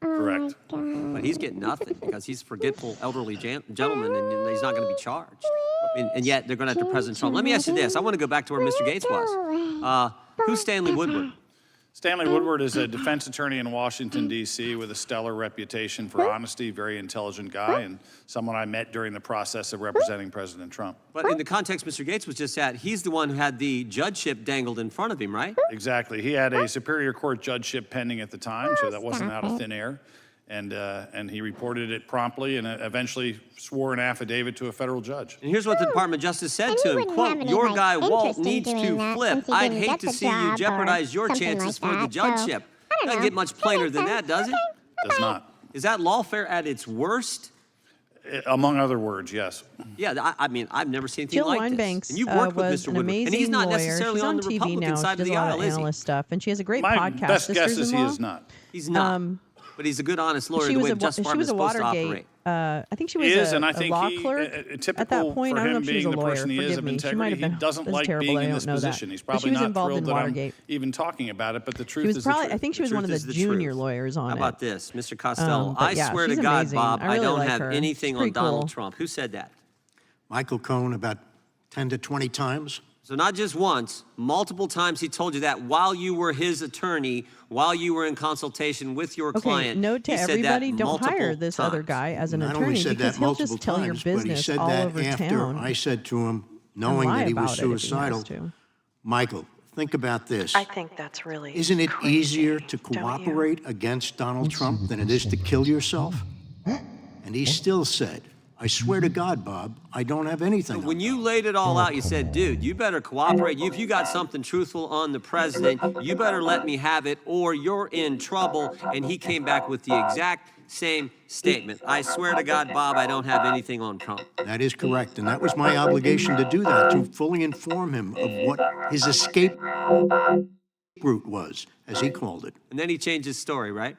S8: Correct.
S3: But he's getting nothing because he's a forgetful elderly gentleman and he's not going to be charged. And yet they're going after President Trump. Let me ask you this. I want to go back to where Mr. Gates was. Who's Stanley Woodward?
S8: Stanley Woodward is a defense attorney in Washington, D.C. with a stellar reputation for honesty, very intelligent guy, and someone I met during the process of representing President Trump.
S3: But in the context Mr. Gates was just at, he's the one who had the judgeship dangled in front of him, right?
S8: Exactly. He had a Superior Court judgeship pending at the time, so that wasn't out of thin air. And he reported it promptly and eventually swore an affidavit to a federal judge.
S3: And here's what the Department of Justice said to him, quote, your guy Walt needs to flip. I'd hate to see you jeopardize your chances for the judgeship. Doesn't get much plainer than that, does it?
S8: Does not.
S3: Is that lawfare at its worst?
S8: Among other words, yes.
S3: Yeah, I mean, I've never seen anything
S1: Jill
S3: like
S1: Wine-Banks
S3: this. And you've worked with
S1: was
S3: Mr.
S1: an
S3: Woodward.
S1: amazing
S3: And he's not
S1: lawyer.
S3: necessarily
S1: She's
S3: on
S1: on
S3: the
S1: TV
S3: Republican
S1: now.
S3: side
S1: She
S3: of
S1: does
S3: the
S1: a lot
S3: aisle,
S1: of
S3: is he?
S1: analyst stuff, and she has a great
S8: My
S1: podcast.
S8: best guess is he
S1: Sisters-in-Law.
S8: is not.
S3: He's not. But he's a good, honest lawyer,
S1: She
S3: the
S1: was
S3: way
S1: a
S3: the Justice
S1: she
S3: Department
S1: was
S3: is
S1: a
S3: supposed to
S1: Watergate.
S3: operate.
S1: I think she was
S8: He is, and I
S1: a
S8: think
S1: law
S8: he,
S1: clerk
S8: typical
S1: at that point.
S8: for
S1: I don't know
S8: him
S1: if she was
S8: being
S1: a
S8: the
S1: lawyer.
S8: person he is
S1: Forgive
S8: of
S1: me. She might
S8: integrity,
S1: have
S8: he
S1: been.
S8: doesn't
S1: This is
S8: like
S1: terrible
S8: being
S1: that I
S8: in
S1: don't
S8: this
S1: know that.
S8: position. He's
S1: But she
S8: probably
S1: was
S8: not
S1: involved
S8: thrilled
S1: in
S8: that I'm
S1: Watergate.
S8: even talking about it, but the
S1: She
S8: truth
S1: was
S8: is the
S1: probably.
S8: truth.
S1: I think she was one of
S3: truth
S1: the
S3: is the
S1: junior
S3: truth.
S1: lawyers on
S3: How
S1: it.
S3: about this, Mr. Costello?
S1: But
S3: I
S1: yeah,
S3: swear to
S1: she's
S3: God,
S1: amazing.
S3: Bob,
S1: I
S3: I
S1: really
S3: don't
S1: like
S3: have
S1: her.
S3: anything
S1: She's
S3: on
S1: pretty
S3: Donald
S1: cool.
S3: Trump. Who said that?
S7: Michael Cohen about 10 to 20 times.
S3: So not just once, multiple times he told you that while you were his attorney, while you were in consultation with your
S1: Okay,
S3: client.
S1: note to
S3: he said
S1: everybody:
S3: that
S1: don't hire
S3: multiple
S1: this
S3: times.
S1: other guy as an
S7: Not
S1: attorney
S7: only said
S1: because
S7: that
S1: he'll
S7: multiple
S1: just tell your
S7: times, but he
S1: business
S7: said
S1: all
S7: that
S1: over
S7: after
S1: town.
S7: I said to him,
S1: and
S7: knowing
S1: lie
S7: that he was
S1: about it if he has
S7: suicidal,
S1: to.
S7: Michael, think about this.
S19: I think that's really
S7: Isn't it
S19: crazy,
S7: easier to
S19: don't you?
S7: cooperate against Donald Trump than it is to kill yourself? And he still said, I swear to God, Bob, I don't have anything.
S3: When you laid it all out, you said, dude, you better cooperate. If you got something truthful on the president, you better let me have it or you're in trouble. And he came back with the exact same statement. I swear to God, Bob, I don't have anything on Trump.
S7: That is correct. And that was my obligation to do that, to fully inform him of what his escape route was, as he called it.
S3: And then he changed his story, right?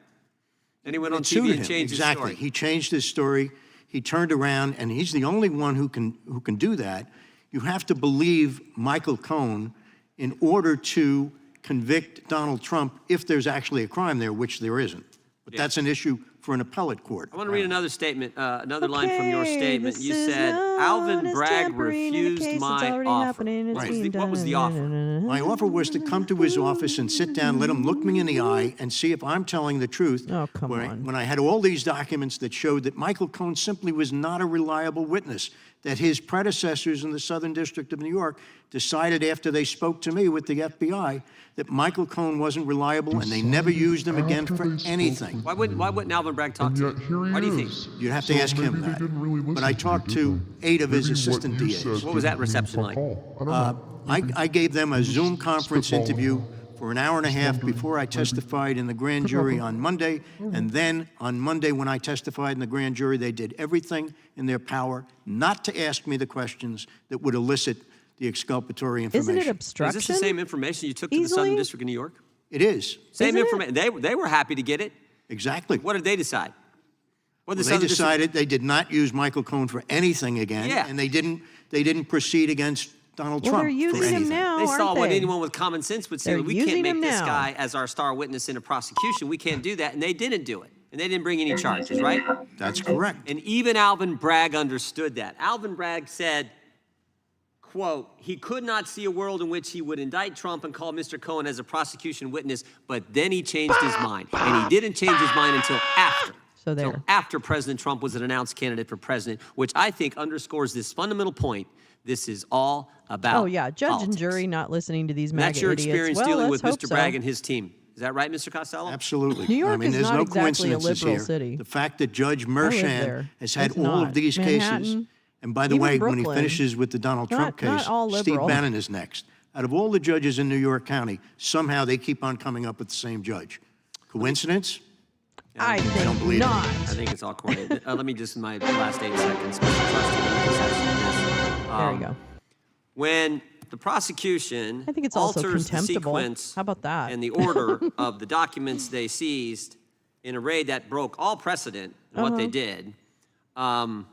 S3: Then he went on
S7: Sued
S3: TV and
S7: him.
S3: changed
S7: Exactly.
S3: his story.
S7: He changed his story. He turned around, and he's the only one who can do that. You have to believe Michael Cohen in order to convict Donald Trump if there's actually a crime there, which there isn't. But that's an issue for an appellate court.
S3: I want to read another statement, another line from your
S1: Okay,
S3: statement.
S1: this
S3: You
S1: is
S3: said,
S1: known
S3: Alvin
S1: as
S3: Bragg
S1: tampering in a
S3: refused
S1: case that's
S3: my
S1: already
S3: offer.
S1: happening, it's being
S3: What was the
S1: done.
S3: offer?
S7: My offer was to come to his office and sit down, let him look me in the eye, and see if I'm telling the truth.
S1: Oh, come on.
S7: When I had all these documents that showed that Michael Cohen simply was not a reliable witness, that his predecessors in the Southern District of New York decided after they spoke to me with the FBI that Michael Cohen wasn't reliable, and they never used him again for anything.
S3: Why wouldn't Alvin Bragg talk to you? Why do you think?
S7: You'd have to ask him that. But I talked to 8 of his assistant DAs.
S3: What was that reception like?
S7: I gave them a Zoom conference interview for an hour and a half before I testified in the grand jury on Monday. And then on Monday, when I testified in the grand jury, they did everything in their power not to ask me the questions that would elicit the exculpatory information.
S1: Isn't it obstruction?
S3: Is this the same information you took to the Southern District of New York?
S7: It is.
S3: Same information. They were happy to get it.
S7: Exactly.
S3: What did they decide? What did the
S7: They
S3: Southern District-
S7: decided they did not use Michael Cohen for anything again,
S3: Yeah.
S7: and they didn't proceed against Donald
S1: Well,
S7: Trump
S1: they're using
S7: for
S1: him
S7: anything.
S1: now,
S3: They saw
S1: aren't
S3: what
S1: they?
S3: anyone with common sense would say.
S1: They're
S3: We can't
S1: using
S3: make
S1: him
S3: this
S1: now.
S3: guy as our star witness in a prosecution. We can't do that. And they didn't do it. And they didn't bring any charges, right?
S7: That's correct.
S3: And even Alvin Bragg understood that. Alvin Bragg said, quote, he could not see a world in which he would indict Trump and call Mr. Cohen as a prosecution witness, but then he changed his mind. And he didn't change his mind until after
S1: So there.
S3: until after President Trump was an announced candidate for president, which I think underscores this fundamental point. This is all about
S1: Oh yeah, judge
S3: politics.
S1: and jury not listening to these
S3: And
S1: MAGA
S3: that's your
S1: idiots.
S3: experience
S1: Well,
S3: dealing
S1: let's
S3: with
S1: hope
S3: Mr.
S1: so.
S3: Bragg and his team. Is that right, Mr. Costello?
S7: Absolutely.
S1: New York
S7: I mean,
S1: is
S7: there's
S1: not
S7: no
S1: exactly a
S7: coincidences
S1: liberal
S7: here.
S1: city.
S7: The fact that Judge
S1: I live
S7: Merchan
S1: there.
S7: has had
S1: It's
S7: all
S1: not.
S7: of these cases,
S1: Manhattan,
S7: and by the
S1: even
S7: way, when
S1: Brooklyn.
S7: he finishes with the Donald Trump
S1: Not
S7: case,
S1: all
S7: Steve
S1: liberal.
S7: Bannon is next. Out of all the judges in New York County, somehow they keep on coming up with the same judge. Coincidence?
S1: I
S7: I don't
S1: think
S7: believe it.
S1: not.
S3: I think it's all coordinated. Let me just, in my last 8 seconds, Mr. Trustee, let me just ask you this.
S1: There you go.
S3: When the prosecution
S1: I think it's also
S3: alters the
S1: contemptible.
S3: sequence
S1: How about that?
S3: and the order of the documents they seized in a raid that broke all precedent in what they did, the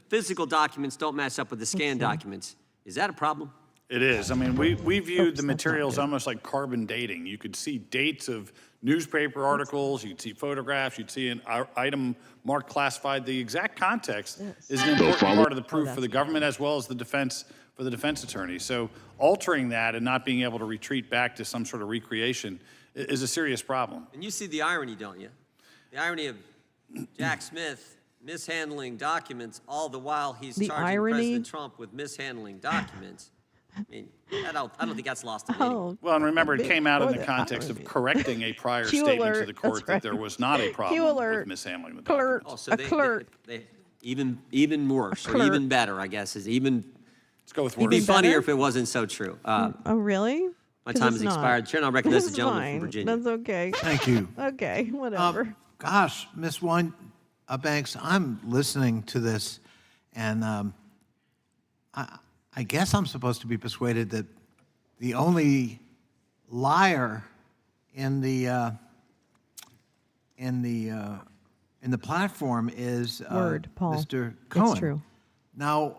S3: physical documents don't match up with the scanned documents. Is that a problem?
S8: It is. I mean, we viewed the materials almost like carbon dating. You could see dates of newspaper articles, you'd see photographs, you'd see an item marked classified. The exact context is an important part of the proof for the government as well as the defense, for the defense attorney. So altering that and not being able to retreat back to some sort of recreation is a serious problem.
S3: And you see the irony, don't you? The irony of Jack Smith mishandling documents all the while he's
S1: The
S3: charging
S1: irony?
S3: President Trump with mishandling documents. I mean, I don't think that's lost on anyone.
S1: Oh,
S8: Well, and remember, it came out in
S1: Or
S8: the
S1: the
S8: context of
S1: irony.
S8: correcting a prior
S1: Cue
S8: statement to
S1: alert.
S8: the court
S1: That's
S8: that there
S1: right.
S8: was not a
S1: Cue
S8: problem
S1: alert.
S8: with mishandling the
S1: Clerk.
S8: documents.
S3: Oh, so
S1: A clerk.
S3: they even worse or
S1: clerk.
S3: even better, I guess, is even.
S8: Let's go with
S3: It'd be
S8: worse.
S3: funnier
S1: better?
S3: if it wasn't so true.
S1: Oh, really?
S3: My
S1: 'Cause
S3: time
S1: it's
S3: has
S1: not.
S3: expired. Chair, I'll recognize the
S1: That's
S3: gentleman
S1: fine.
S3: from Virginia.
S1: That's okay.
S11: Thank you.
S1: Okay, whatever.
S11: Gosh, Ms. Banks, I'm listening to this, and I guess I'm supposed to be persuaded that the only liar in the platform is
S1: Word, Paul.
S11: Mr. Cohen.
S1: It's true.
S11: Now,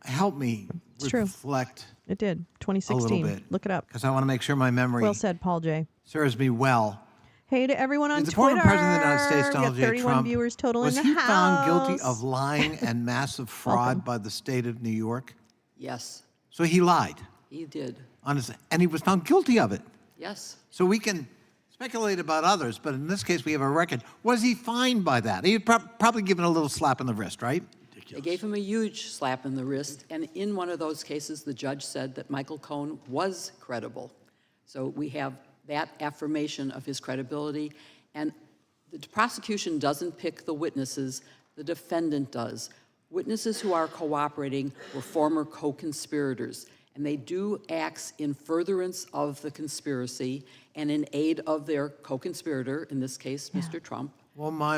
S11: help me
S1: It's true.
S11: reflect
S1: It did.
S11: a
S1: 2016.
S11: little bit.
S1: Look it up.
S11: Because I want to make sure my memory
S1: Well said, Paul J.
S11: serves me well.
S1: Hey to everyone on
S11: The
S1: Twitter.
S11: former president of the United States,
S1: We
S11: Donald
S1: got
S11: J.
S1: 31
S11: Trump,
S1: viewers total
S11: was
S1: in the
S11: he found guilty
S1: house.
S11: of lying and massive fraud by the state of New York?
S10: Yes,
S11: So he lied,
S10: he did.
S11: and he was found guilty of it.
S10: Yes.
S11: So we can speculate about others, but in this case, we have a record. Was he fined by that? He had probably given a little slap on the wrist, right?
S10: They gave him a huge slap in the wrist, and in one of those cases, the judge said that Michael Cohen was credible. So we have that affirmation of his credibility, and the prosecution doesn't pick the witnesses, the defendant does. Witnesses who are cooperating were former co-conspirators, and they do acts in furtherance of the conspiracy and in aid of their co-conspirator, in this case, Mr. Trump.
S11: Well, my.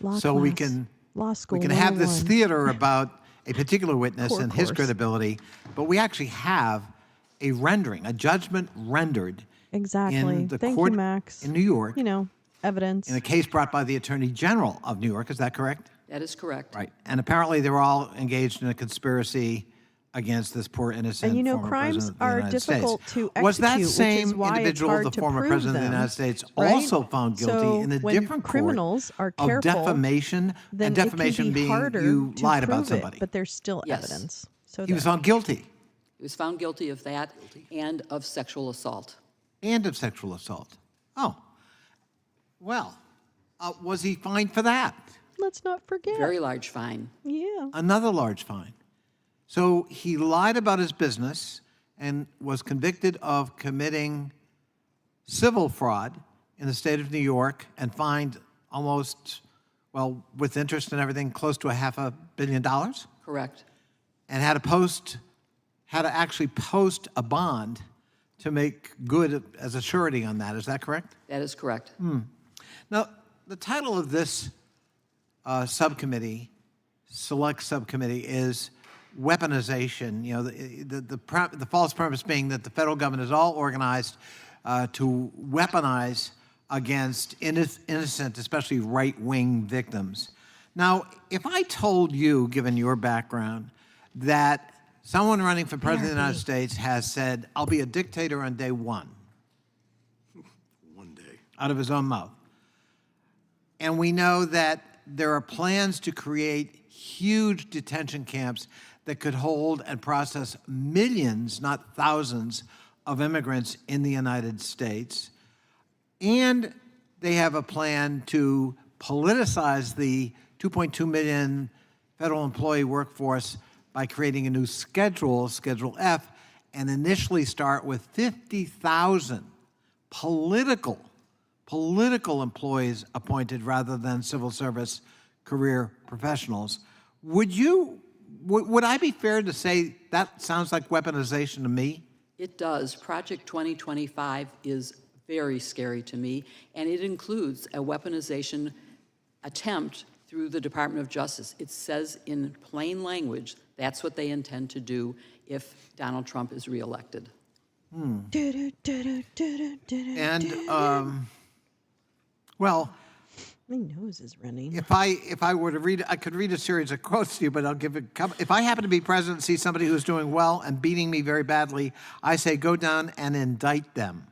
S1: Law
S11: So we
S1: class.
S11: can
S1: Law school
S11: we can have this
S1: 101.
S11: theater about a particular witness
S1: Core
S11: and his
S1: course.
S11: credibility, but we actually have a rendering, a judgment rendered
S1: Exactly.
S11: in the
S1: Thank
S11: court
S1: you, Max.
S11: in New York
S1: You know, evidence.
S11: in a case brought by the Attorney General of New York. Is that correct?
S10: That is correct.
S11: Right. And apparently they're all engaged in a conspiracy against this poor innocent
S1: And you know,
S11: former
S1: crimes
S11: president of the
S1: are
S11: United
S1: difficult
S11: States.
S1: to
S11: Was that
S1: execute, which
S11: same
S1: is why it's
S11: individual,
S1: hard
S11: the
S1: to
S11: former
S1: prove
S11: president of the
S1: them,
S11: United States,
S1: right?
S11: also found guilty
S1: So
S11: in a
S1: when
S11: different
S1: criminals are
S11: court
S1: careful,
S11: of defamation,
S1: then
S11: and
S1: it can
S11: defamation
S1: be
S11: being
S1: harder
S11: you
S1: to
S11: lied about
S1: prove it,
S11: somebody.
S1: but there's still
S10: Yes.
S1: evidence. So
S11: He was
S1: there.
S11: found guilty
S10: He was found guilty of that and of sexual assault.
S11: and of sexual assault. Oh, well, was he fined for that?
S1: Let's not forget.
S10: Very large fine.
S1: Yeah.
S11: Another large fine. So he lied about his business and was convicted of committing civil fraud in the state of New York and fined almost, well, with interest and everything, close to $500 million,
S10: Correct.
S11: and had to actually post a bond to make good as a surety on that. Is that correct?
S10: That is correct.
S11: Now, the title of this subcommittee, select subcommittee, is weaponization. You know, the false premise being that the federal government is all organized to weaponize against innocent, especially right-wing victims. Now, if I told you, given your background, that someone running for president of the United States has said, "I'll be a dictator on day one," out of his own mouth, and we know that there are plans to create huge detention camps that could hold and process millions, not thousands, of immigrants in the United States. And they have a plan to politicize the 2.2 million federal employee workforce by creating a new schedule, Schedule F, and initially start with 50,000 political employees appointed rather than civil service career professionals. Would I be fair to say that sounds like weaponization to me?
S10: It does. Project 2025 is very scary to me, and it includes a weaponization attempt through the Department of Justice. It says in plain language that's what they intend to do if Donald Trump is reelected.
S11: Well,
S1: my nose is running.
S11: If I were to read, I could read a series of quotes to you, but I'll give a couple. If I happen to be president and see somebody who's doing well and beating me very badly, I say go down and indict them.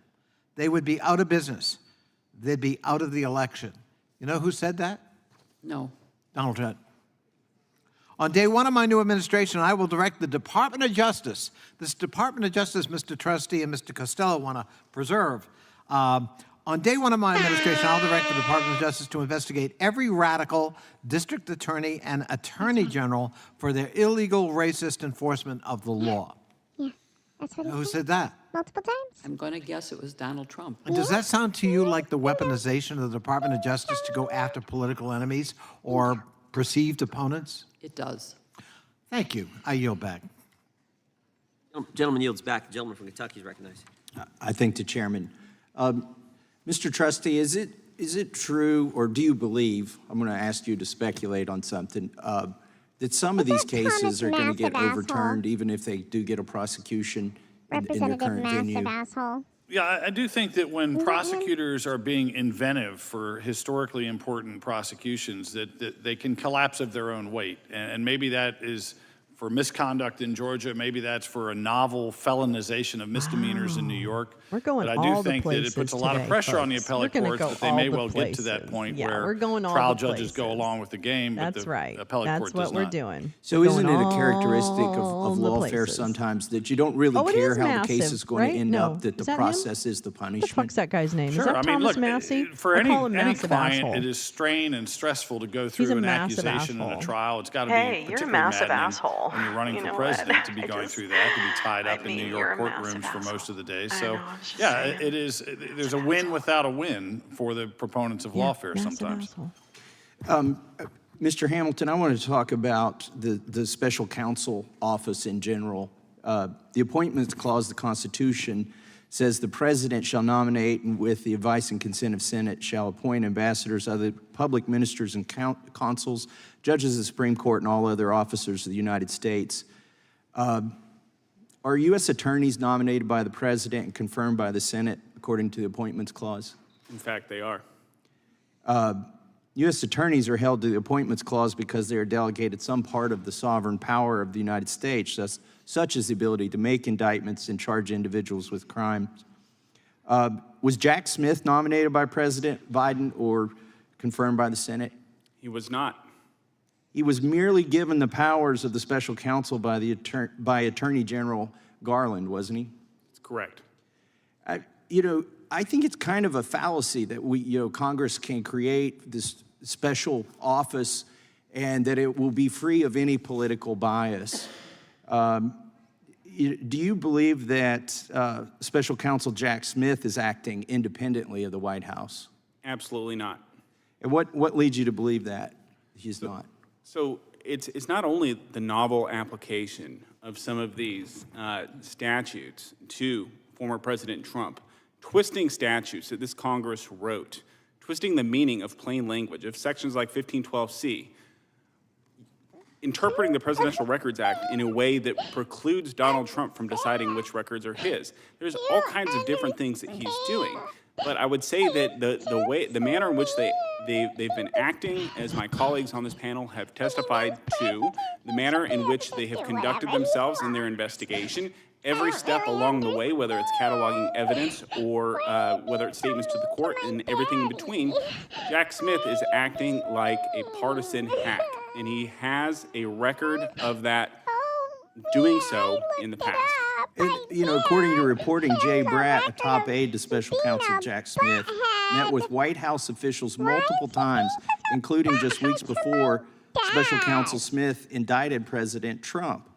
S11: They would be out of business. They'd be out of the election. You know who said that?
S10: No.
S11: Donald Trump. On day one of my new administration, I will direct the Department of Justice. This Department of Justice, Mr. Trustee and Mr. Costello want to preserve. On day one of my administration, I'll direct the Department of Justice to investigate every radical district attorney and attorney general for their illegal, racist enforcement of the law.
S13: Yeah, that's what
S11: Who said that?
S13: multiple times.
S10: I'm going to guess it was Donald Trump.
S11: And does that sound to you like the weaponization of the Department of Justice to go after political enemies or perceived opponents?
S10: It does.
S11: Thank you. I yield back.
S3: Gentleman yields back. The gentleman from Kentucky is recognized.
S14: I thank the chairman. Mr. Trustee, is it true, or do you believe, I'm going to ask you to speculate on something, that some of these cases are going to get overturned even if they do get a prosecution in their current venue?
S13: Asshole.
S8: Yeah, I do think that when prosecutors are being inventive for historically important prosecutions, that they can collapse of their own weight. And maybe that is for misconduct in Georgia. Maybe that's for a novel felonization of misdemeanors in New York.
S1: We're going
S8: but I
S1: all
S8: do think
S1: the
S8: that it
S1: places
S8: puts a lot of
S1: today,
S8: pressure on the
S1: folks.
S8: appellate
S1: We're gonna
S8: courts
S1: go
S8: that they
S1: all
S8: may
S1: the
S8: well get to that
S1: places.
S8: point
S1: Yeah,
S8: where
S1: we're going all
S8: trial
S1: the
S8: judges go
S1: places.
S8: along with the game, but
S1: That's
S8: the
S1: right.
S8: appellate
S1: That's
S8: court
S1: what
S8: does
S1: we're
S8: not.
S1: doing.
S14: So
S1: We're
S14: isn't it
S1: going
S14: a characteristic
S1: all
S14: of
S1: the
S14: lawfare
S1: places.
S14: sometimes that you don't really
S1: Oh, it
S14: care
S1: is
S14: how the case
S1: massive,
S14: is going
S1: right?
S14: to end
S1: No.
S14: up, that the
S1: Is that him?
S14: process is the
S1: What the
S14: punishment?
S1: fuck's that guy's name?
S8: Sure.
S1: Is that
S8: I mean,
S1: Thomas
S8: look,
S1: Massey?
S8: for
S1: I
S8: any
S1: call him massive
S8: client,
S1: asshole.
S8: it is strain and stressful to go
S1: He's
S8: through
S1: a
S8: an
S1: massive
S8: accusation and
S1: asshole.
S8: a trial. It's got to
S19: Hey,
S8: be
S19: you're a
S8: particularly
S19: massive
S8: maddening
S19: asshole.
S8: when you're running
S19: You
S8: for
S19: know
S8: president
S19: what?
S8: to be
S19: I
S8: going
S19: just-
S8: through that, to be tied up
S19: I
S8: in
S19: mean,
S8: New
S19: you're
S8: York
S19: a massive
S8: courtrooms for most
S19: asshole.
S8: of the day.
S19: I
S8: So,
S19: know, I'm just
S8: yeah,
S19: saying.
S8: it is. There's a win without a win for the proponents of lawfare
S1: Massive
S8: sometimes.
S1: asshole.
S14: Mr. Hamilton, I want to talk about the special counsel office in general. The Appointments Clause of the Constitution says the president shall nominate and with the advice and consent of Senate shall appoint ambassadors, other public ministers and consuls, judges of the Supreme Court, and all other officers of the United States. Are U.S. attorneys nominated by the president and confirmed by the Senate according to the Appointments Clause?
S9: In fact, they are.
S14: U.S. attorneys are held to the Appointments Clause because they are delegated some part of the sovereign power of the United States, such as the ability to make indictments and charge individuals with crimes. Was Jack Smith nominated by President Biden or confirmed by the Senate?
S9: He was not.
S14: He was merely given the powers of the special counsel by Attorney General Garland, wasn't he?
S9: That's correct.
S14: I think it's kind of a fallacy that Congress can create this special office and that it will be free of any political bias. Do you believe that Special Counsel Jack Smith is acting independently of the White House?
S9: Absolutely not.
S14: And what leads you to believe that he's not?
S9: So it's not only the novel application of some of these statutes to former President Trump, twisting statutes that this Congress wrote, twisting the meaning of plain language, of sections like 1512C, interpreting the Presidential Records Act in a way that precludes Donald Trump from deciding which records are his. There's all kinds of different things that he's doing. But I would say that the manner in which they've been acting, as my colleagues on this panel have testified to, the manner in which they have conducted themselves in their investigation, every step along the way, whether it's cataloging evidence or whether it's statements to the court and everything in between, Jack Smith is acting like a partisan hack, and he has a record of that doing so in the past.
S14: And, according to reporting, Jay Bratt, a top aide to Special Counsel Jack Smith, met with White House officials multiple times, including just weeks before Special Counsel Smith indicted President Trump.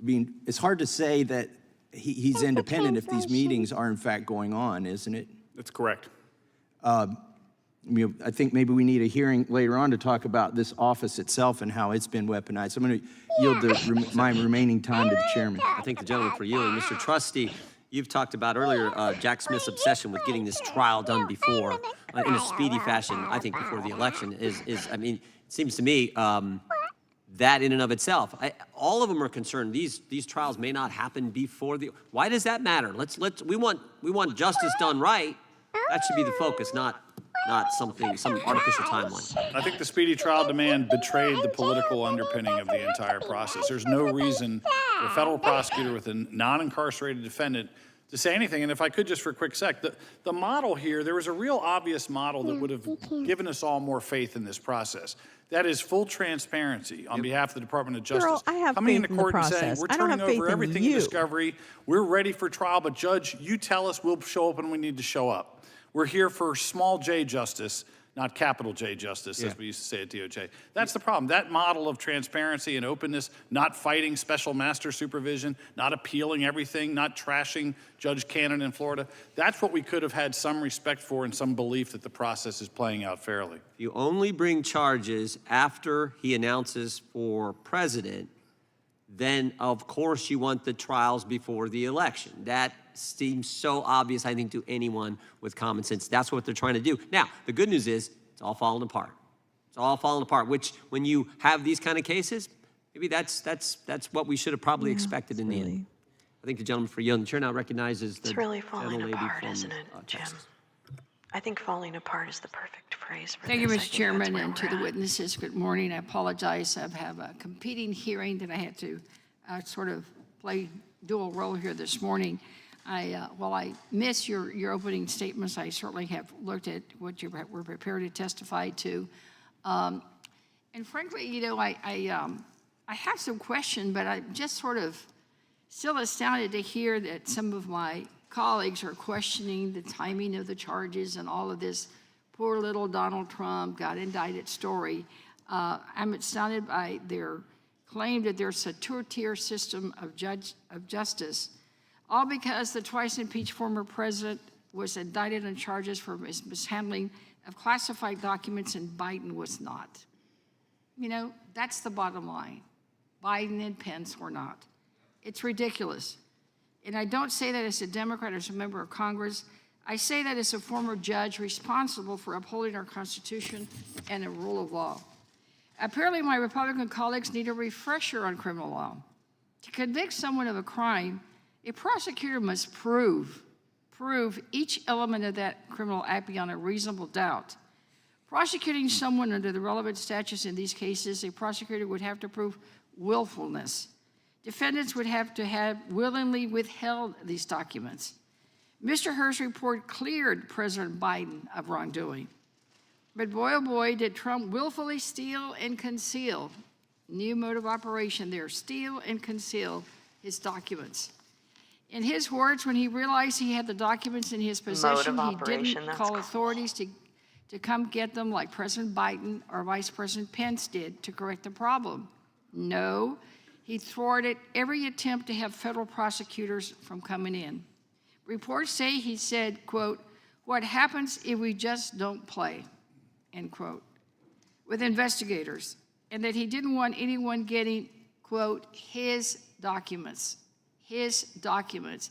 S14: I mean, it's hard to say that he's independent if these meetings are in fact going on, isn't it?
S9: That's correct.
S14: I think maybe we need a hearing later on to talk about this office itself and how it's been weaponized. I'm going to yield my remaining time to the chairman.
S3: I thank the gentleman for yielding. Mr. Trustee, you've talked about earlier Jack Smith's obsession with getting this trial done before, in a speedy fashion, I think before the election is I mean, it seems to me that in and of itself, all of them are concerned these trials may not happen before the, why does that matter? We want justice done right. That should be the focus, not some artificial timeline.
S8: I think the speedy trial demand betrayed the political underpinning of the entire process. There's no reason for a federal prosecutor with a non-incarcerated defendant to say anything. And if I could just for a quick sec, the model here, there was a real obvious model that would have given us all more faith in this process. That is full transparency on behalf of the Department of Justice.
S1: Girl, I have
S8: coming
S1: faith
S8: into
S1: in the
S8: court and saying,
S1: process.
S8: we're
S1: I don't
S8: turning
S1: have faith
S8: over
S1: in
S8: everything in
S1: you.
S8: discovery. We're ready for trial, but Judge, you tell us we'll show up when we need to show up. We're here for small j justice, not capital J justice, as we used to say at DOJ. That's the problem. That model of transparency and openness, not fighting special master supervision, not appealing everything, not trashing Judge Cannon in Florida, that's what we could have had some respect for and some belief that the process is playing out fairly.
S3: You only bring charges after he announces for president, then of course you want the trials before the election. That seems so obvious, I think, to anyone with common sense. That's what they're trying to do. Now, the good news is it's all falling apart. It's all falling apart, which when you have these kind of cases, maybe that's what we should have probably expected in the end. I think the gentleman for yielding. The chair now recognizes the
S19: It's really falling
S3: gentlelady
S19: apart,
S3: from,
S19: isn't it, Jim?
S3: Texas.
S19: I think falling apart is the perfect phrase for
S20: Thank you,
S19: this. I
S20: Mr.
S19: think
S20: Chairman,
S19: that's where
S20: and to
S19: we're
S20: the
S19: at.
S20: witnesses, good morning. I apologize. I have a competing hearing that I had to sort of play dual role here this morning. While I miss your opening statements, I certainly have looked at what you were prepared to testify to. And frankly, you know, I have some questions, but I'm just sort of still astounded to hear that some of my colleagues are questioning the timing of the charges and all of this poor little Donald Trump got indicted story. I'm astounded by their claim that there's a two-tier system of justice, all because the twice impeached former president was indicted on charges for mishandling of classified documents and Biden was not. You know, that's the bottom line. Biden and Pence were not. It's ridiculous. And I don't say that as a Democrat or as a member of Congress. I say that as a former judge responsible for upholding our Constitution and the rule of law. Apparently, my Republican colleagues need a refresher on criminal law. To convict someone of a crime, a prosecutor must prove each element of that criminal act beyond a reasonable doubt. Prosecuting someone under the relevant statutes in these cases, a prosecutor would have to prove willfulness. Defendants would have to have willingly withheld these documents. Mr. Hur's report cleared President Biden of wrongdoing. But boy, oh boy, did Trump willfully steal and conceal, new mode of operation there, steal and conceal his documents. In his words, when he realized he had the documents in his possession, he didn't call authorities to come get them like President Biden or Vice President Pence did to correct the problem. No, he thwarted every attempt to have federal prosecutors from coming in. Reports say he said, quote, "What happens if we just don't play?" End quote, with investigators, and that he didn't want anyone getting, quote, his documents. His documents.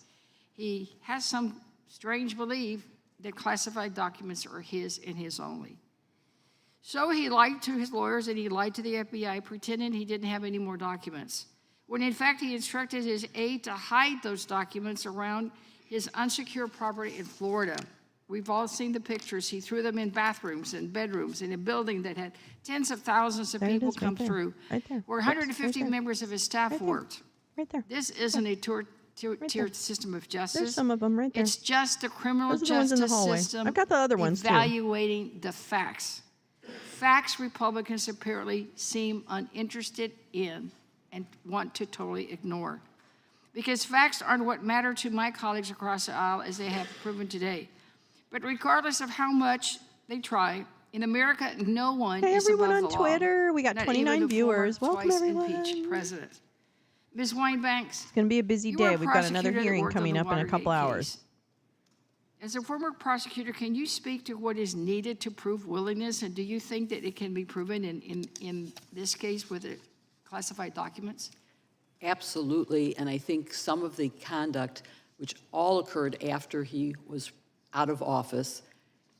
S20: He has some strange belief that classified documents are his and his only. So he lied to his lawyers and he lied to the FBI, pretending he didn't have any more documents, when in fact he instructed his aide to hide those documents around his unsecured property in Florida. We've all seen the pictures. He threw them in bathrooms and bedrooms in a building that had tens of thousands of people come through, where 150 members of his staff worked.
S1: Right there.
S20: This isn't a tiered system of justice.
S1: There's some of them right there.
S20: It's just the criminal
S1: Those are the ones in the
S20: justice
S1: hallway.
S20: system
S1: I've got the other ones too.
S20: evaluating the facts. Facts Republicans apparently seem uninterested in and want to totally ignore. Because facts aren't what matter to my colleagues across the aisle, as they have proven today. But regardless of how much they try, in America, no one
S1: Hey,
S20: is
S1: everyone
S20: above
S1: on
S20: the law.
S1: Twitter. We got
S20: Not
S1: 29
S20: even the former
S1: viewers. Welcome,
S20: twice
S1: everyone.
S20: impeached president. Ms. Winebanks,
S1: It's going to be a busy
S20: you were
S1: day.
S20: a
S1: We've got another
S20: prosecutor that
S1: hearing
S20: worked on
S1: coming
S20: the
S1: up in a couple
S20: Watergate
S1: hours.
S20: case. As a former prosecutor, can you speak to what is needed to prove willingness? And do you think that it can be proven in this case with the classified documents?
S10: Absolutely, and I think some of the conduct, which all occurred after he was out of office,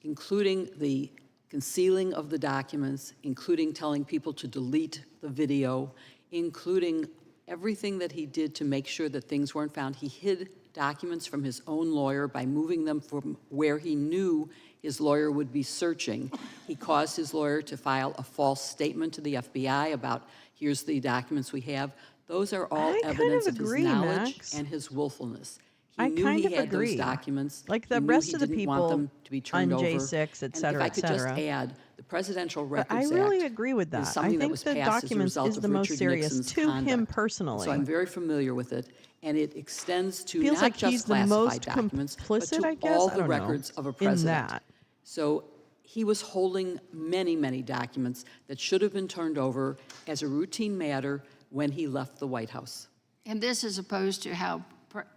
S10: including the concealing of the documents, including telling people to delete the video, including everything that he did to make sure that things weren't found. He hid documents from his own lawyer by moving them from where he knew his lawyer would be searching. He caused his lawyer to file a false statement to the FBI about, here's the documents we have. Those are all evidence of his knowledge and his willfulness. He knew he had those documents.
S1: Like the
S10: He knew
S1: rest
S10: he
S1: of the
S10: didn't
S1: people
S10: want them to be turned
S1: on
S10: over.
S1: J6, et cetera,
S10: and if I could
S1: et
S10: just
S1: cetera.
S10: add, the Presidential
S1: But
S10: Records
S1: I really
S10: Act
S1: agree with
S10: is
S1: that. I
S10: something that
S1: think
S10: was
S1: the
S10: passed as a
S1: documents
S10: result
S1: is
S10: of
S1: the most
S10: Richard
S1: serious
S10: Nixon's
S1: to him
S10: conduct.
S1: personally.
S10: So I'm very familiar with it, and it extends to
S1: Feels
S10: not
S1: like
S10: just
S1: he's the
S10: classified
S1: most
S10: documents, but
S1: complicit,
S10: to
S1: I guess.
S10: all
S1: I
S10: the
S1: don't know,
S10: records of a
S1: in
S10: president.
S1: that.
S10: So he was holding many, many documents that should have been turned over as a routine matter when he left the White House.
S20: And this is opposed to how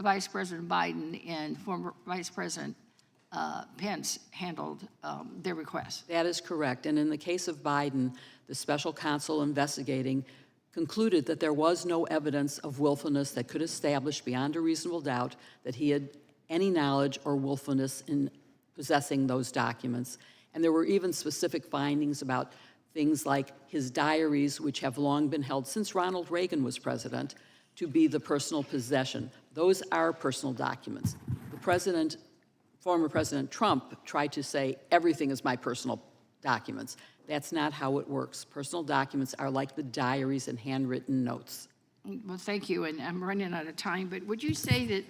S20: Vice President Biden and former Vice President Pence handled their requests.
S10: That is correct. And in the case of Biden, the special counsel investigating concluded that there was no evidence of willfulness that could establish beyond a reasonable doubt that he had any knowledge or willfulness in possessing those documents. And there were even specific findings about things like his diaries, which have long been held since Ronald Reagan was president, to be the personal possession. Those are personal documents. The president, former President Trump, tried to say everything is my personal documents. That's not how it works. Personal documents are like the diaries and handwritten notes.
S20: Well, thank you, and I'm running out of time, but would you say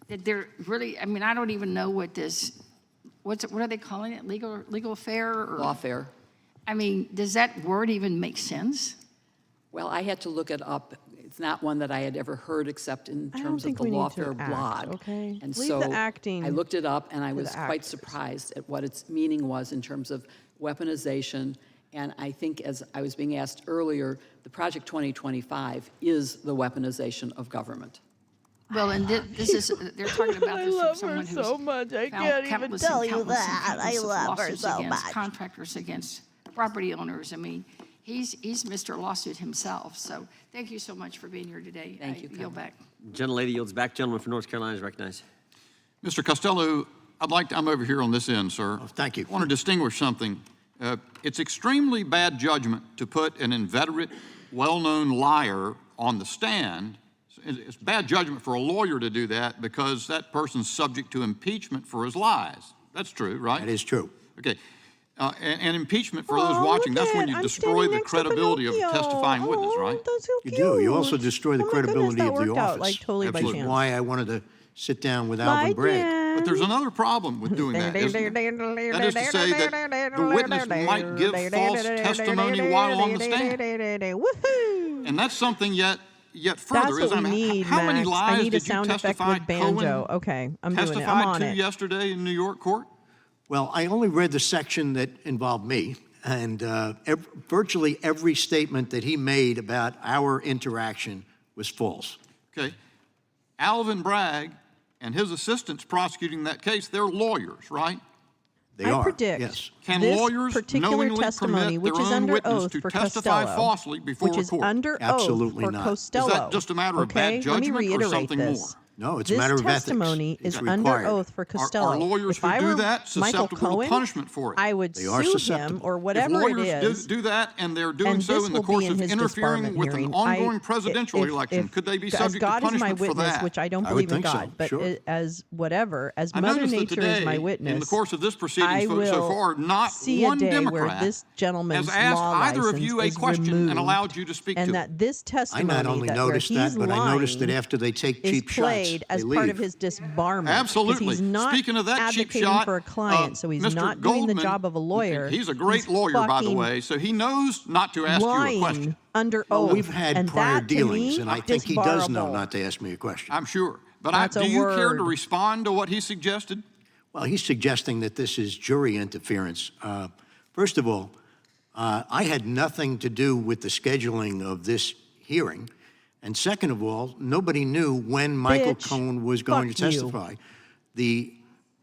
S20: that they're really, I mean, I don't even know what this, what are they calling it, legal affair? Or,
S10: Lawfare.
S20: I mean, does that word even make sense?
S10: Well, I had to look it up. It's not one that I had ever heard except in terms of the Lawfare blog.
S1: Okay?
S10: And
S1: Leave
S10: so
S1: the acting
S10: I looked it up, and I
S1: to
S10: was
S1: the
S10: quite
S1: actors.
S10: surprised at what its meaning was in terms of weaponization. And I think, as I was being asked earlier, the Project 2025 is the weaponization of government.
S20: Well, and this is, they're talking about this from someone who's
S1: so much. I
S20: found
S1: can't even
S20: countless
S1: tell
S20: and
S1: you
S20: countless and
S1: that.
S20: countless
S1: I
S20: of
S1: love her
S20: lawsuits
S1: so
S20: against
S1: much.
S20: contractors, against property owners. I mean, he's Mr. Lawsuit himself. So thank you so much for being here today.
S10: Thank you,
S20: Yield back.
S3: Gentlelady yields back. Gentleman from North Carolina is recognized.
S21: Mr. Costello, I'm over here on this end, sir.
S7: Oh, thank you.
S21: I want to distinguish something. It's extremely bad judgment to put an inveterate, well-known liar on the stand. It's bad judgment for a lawyer to do that because that person's subject to impeachment for his lies. That's true, right?
S7: That is true.
S21: Okay. And impeachment for those watching, that's when you destroy the credibility of a testifying witness, right?
S7: You do. You also destroy the credibility of the office.
S1: Like totally by
S7: Which is
S1: chance.
S7: why I wanted to sit down with Alvin Bragg.
S21: But there's another problem with doing that, isn't there? That is to say that the witness might give false testimony while on the stand. And that's something yet further,
S1: That's what
S21: isn't
S1: we
S21: it?
S1: need,
S21: How many
S1: Max.
S21: lies
S1: I need a
S21: did you
S1: sound effect
S21: testify
S1: with banjo.
S21: Cohen
S1: Okay, I'm doing it. I'm
S21: testified
S1: on
S21: to
S1: it.
S21: yesterday in New York court?
S7: Well, I only read the section that involved me, and virtually every statement that he made about our interaction was false.
S21: Okay. Alvin Bragg and his assistants prosecuting that case, they're lawyers, right?
S7: They
S1: I
S7: are,
S1: predict
S7: yes.
S21: Can
S1: this
S21: lawyers
S1: particular
S21: knowingly
S1: testimony,
S21: permit
S1: which
S21: their
S1: is
S21: own
S1: under
S21: witness
S1: oath
S21: to
S1: for
S21: testify
S1: Costello,
S21: falsely before
S1: which
S21: a
S1: is
S21: court?
S1: under
S7: Absolutely
S1: oath for
S7: not.
S1: Costello.
S21: Is that just a matter of
S1: okay?
S21: bad judgment
S1: Let me
S21: or
S1: reiterate
S21: something
S1: this.
S21: more?
S7: No, it's
S1: this
S7: a matter of ethics.
S1: testimony
S7: It's
S1: is
S7: required.
S1: under oath for Costello.
S21: Are lawyers
S1: if
S21: who
S1: I
S21: do
S1: were
S21: that
S1: Michael
S21: susceptible
S1: Cohen,
S21: to punishment for it?
S1: I would
S7: They are
S1: sue him
S7: susceptible.
S1: or
S21: If
S1: whatever it
S21: lawyers
S1: is.
S21: do that and they're doing
S1: and
S21: so
S1: this
S21: in the
S1: will
S21: course
S1: be in
S21: of
S1: his
S21: interfering
S1: disbarment
S21: with
S1: hearing.
S21: an ongoing presidential
S1: if,
S21: election, could they be
S1: as
S21: subject
S1: God
S21: to
S1: is my
S21: punishment for
S1: witness,
S21: that?
S1: which I don't
S7: I would
S1: believe in
S7: think so,
S1: God, but
S7: sure.
S1: as whatever, as
S21: I
S1: Mother
S21: noticed that
S1: Nature is
S21: today,
S1: my witness,
S21: in the course of this
S1: I
S21: proceedings
S1: will
S21: so far, not
S1: see
S21: one
S1: a day
S21: Democrat
S1: where this gentleman's
S21: has asked
S1: law
S21: either of
S1: license
S21: you a
S1: is
S21: question
S1: removed,
S21: and allowed you to speak
S1: and
S21: to
S1: that
S21: it.
S1: this
S7: I
S1: testimony
S7: not only
S1: that
S7: noticed
S1: where he's
S7: that, but I noticed that
S1: lying
S7: after they take
S1: is
S7: cheap
S1: played
S7: shots,
S1: as
S7: they
S1: part
S7: leave.
S1: of his disbarment. 'cause
S21: Absolutely.
S1: He's not
S21: Speaking of that cheap
S1: advocating
S21: shot,
S1: for a client, so he's
S21: Mr.
S1: not doing the
S21: Goldman,
S1: job of a lawyer.
S21: He's a great lawyer, by the
S1: fucking
S21: way, so he knows not to ask you a
S1: lying
S21: question.
S1: under
S7: Well,
S1: oath.
S7: we've had
S1: and
S7: prior
S1: that, to
S7: dealings,
S1: me,
S7: and I think he does know
S1: disbarable.
S7: not to ask me a question.
S21: I'm sure. But
S1: That's
S21: do
S1: a
S21: you care to
S1: word.
S21: respond to what he suggested?
S7: Well, he's suggesting that this is jury interference. First of all, I had nothing to do with the scheduling of this hearing. And second of all, nobody knew when Michael Cohen was going to testify. The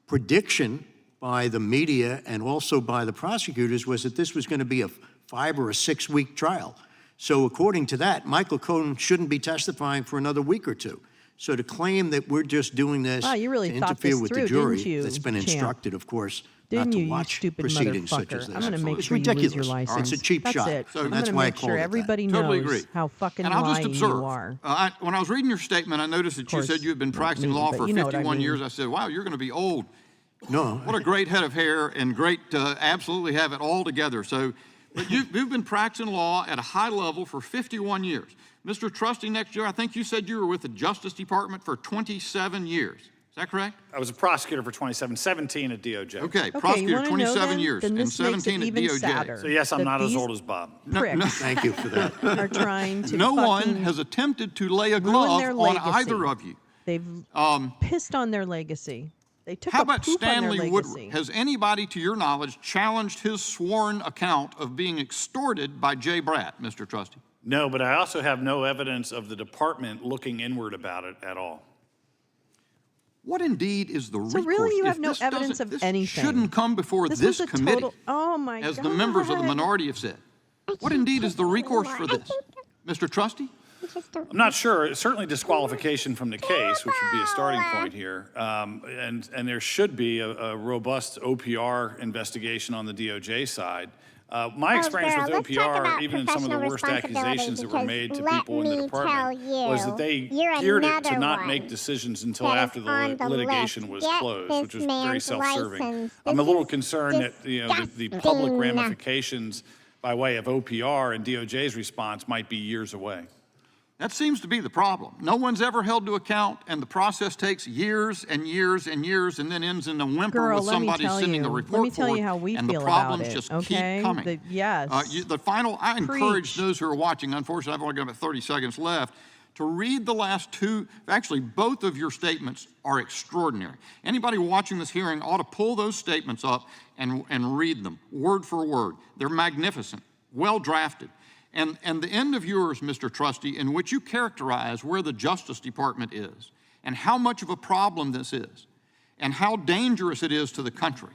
S7: prediction by the media and also by the prosecutors was that this was going to be a 5 or a 6 week trial. So according to that, Michael Cohen shouldn't be testifying for another week or two. So to claim that we're just doing this
S1: you really
S7: to
S1: thought
S7: interfere
S1: this
S7: with
S1: through,
S7: the jury
S1: didn't you,
S7: that's been
S1: champ?
S7: instructed, of course,
S1: Didn't
S7: not to
S1: you,
S7: watch
S1: stupid
S7: proceedings such
S1: motherfucker?
S7: as this.
S1: I'm going to make
S7: It's
S1: sure
S7: ridiculous.
S1: you lose your license.
S7: It's a cheap
S1: That's
S7: shot.
S1: it.
S7: So
S1: I'm
S7: that's
S1: gonna
S7: why I
S1: make
S7: called
S1: sure
S7: it that.
S1: everybody
S21: Totally
S1: knows
S21: agree.
S1: how fucking
S21: And I'll just
S1: lying
S21: observe.
S1: you are.
S21: When I was reading your statement, I noticed that you said you had been practicing law for 51 years. I said, wow, you're going to be old.
S7: No.
S21: What a great head of hair and great, absolutely have it all together. So, but you've been practicing law at a high level for 51 years. Mr. Trustee, next year, I think you said you were with the Justice Department for 27 years. Is that correct?
S8: I was a prosecutor for 17 at DOJ.
S21: Okay, prosecutor 27 years and 17 at DOJ.
S1: Sadder.
S8: So yes, I'm not as old as Bob.
S21: No,
S7: thank you for that.
S1: Are trying to
S21: no one has attempted to lay a glove on either of you.
S1: They've pissed on their legacy. They took
S21: How
S1: a
S21: about
S1: poop on their
S21: Stanley
S1: legacy.
S21: Woodward? Has anybody, to your knowledge, challenged his sworn account of being extorted by Jay Bratt, Mr. Trustee?
S8: No, but I also have no evidence of the department looking inward about it at all.
S21: What indeed is the recourse?
S1: So really you have
S21: if
S1: no
S21: this
S1: evidence
S21: doesn't-
S1: of
S21: this
S1: anything?
S21: shouldn't come before
S1: This
S21: this
S1: was a
S21: committee,
S1: total- oh my
S21: as
S1: God.
S21: the members of the minority have said. What indeed is the recourse for this? Mr. Trustee?
S8: I'm not sure. Certainly disqualification from the case, which would be a starting point here. And there should be a robust OPR investigation on the DOJ side. My experience with OPR, even in some of the worst accusations that were made to people in the department, was that they geared it to not make decisions until after the litigation was closed, which was very self-serving. I'm a little concerned that the public ramifications by way of OPR and DOJ's response might be years away.
S21: That seems to be the problem. No one's ever held to account, and the process takes years and years and years, and then ends in a whimper with somebody sending a report
S1: Let me tell
S21: forward,
S1: you how we
S21: and
S1: feel
S21: the problems
S1: about it,
S21: just
S1: okay?
S21: keep coming.
S1: Yes.
S21: I encourage those who are watching, unfortunately I've only got about 30 seconds left, to read the last two, actually both of your statements are extraordinary. Anybody watching this hearing ought to pull those statements up and read them, word for word. They're magnificent, well drafted. And the end of yours, Mr. Trustee, in which you characterize where the Justice Department is and how much of a problem this is and how dangerous it is to the country,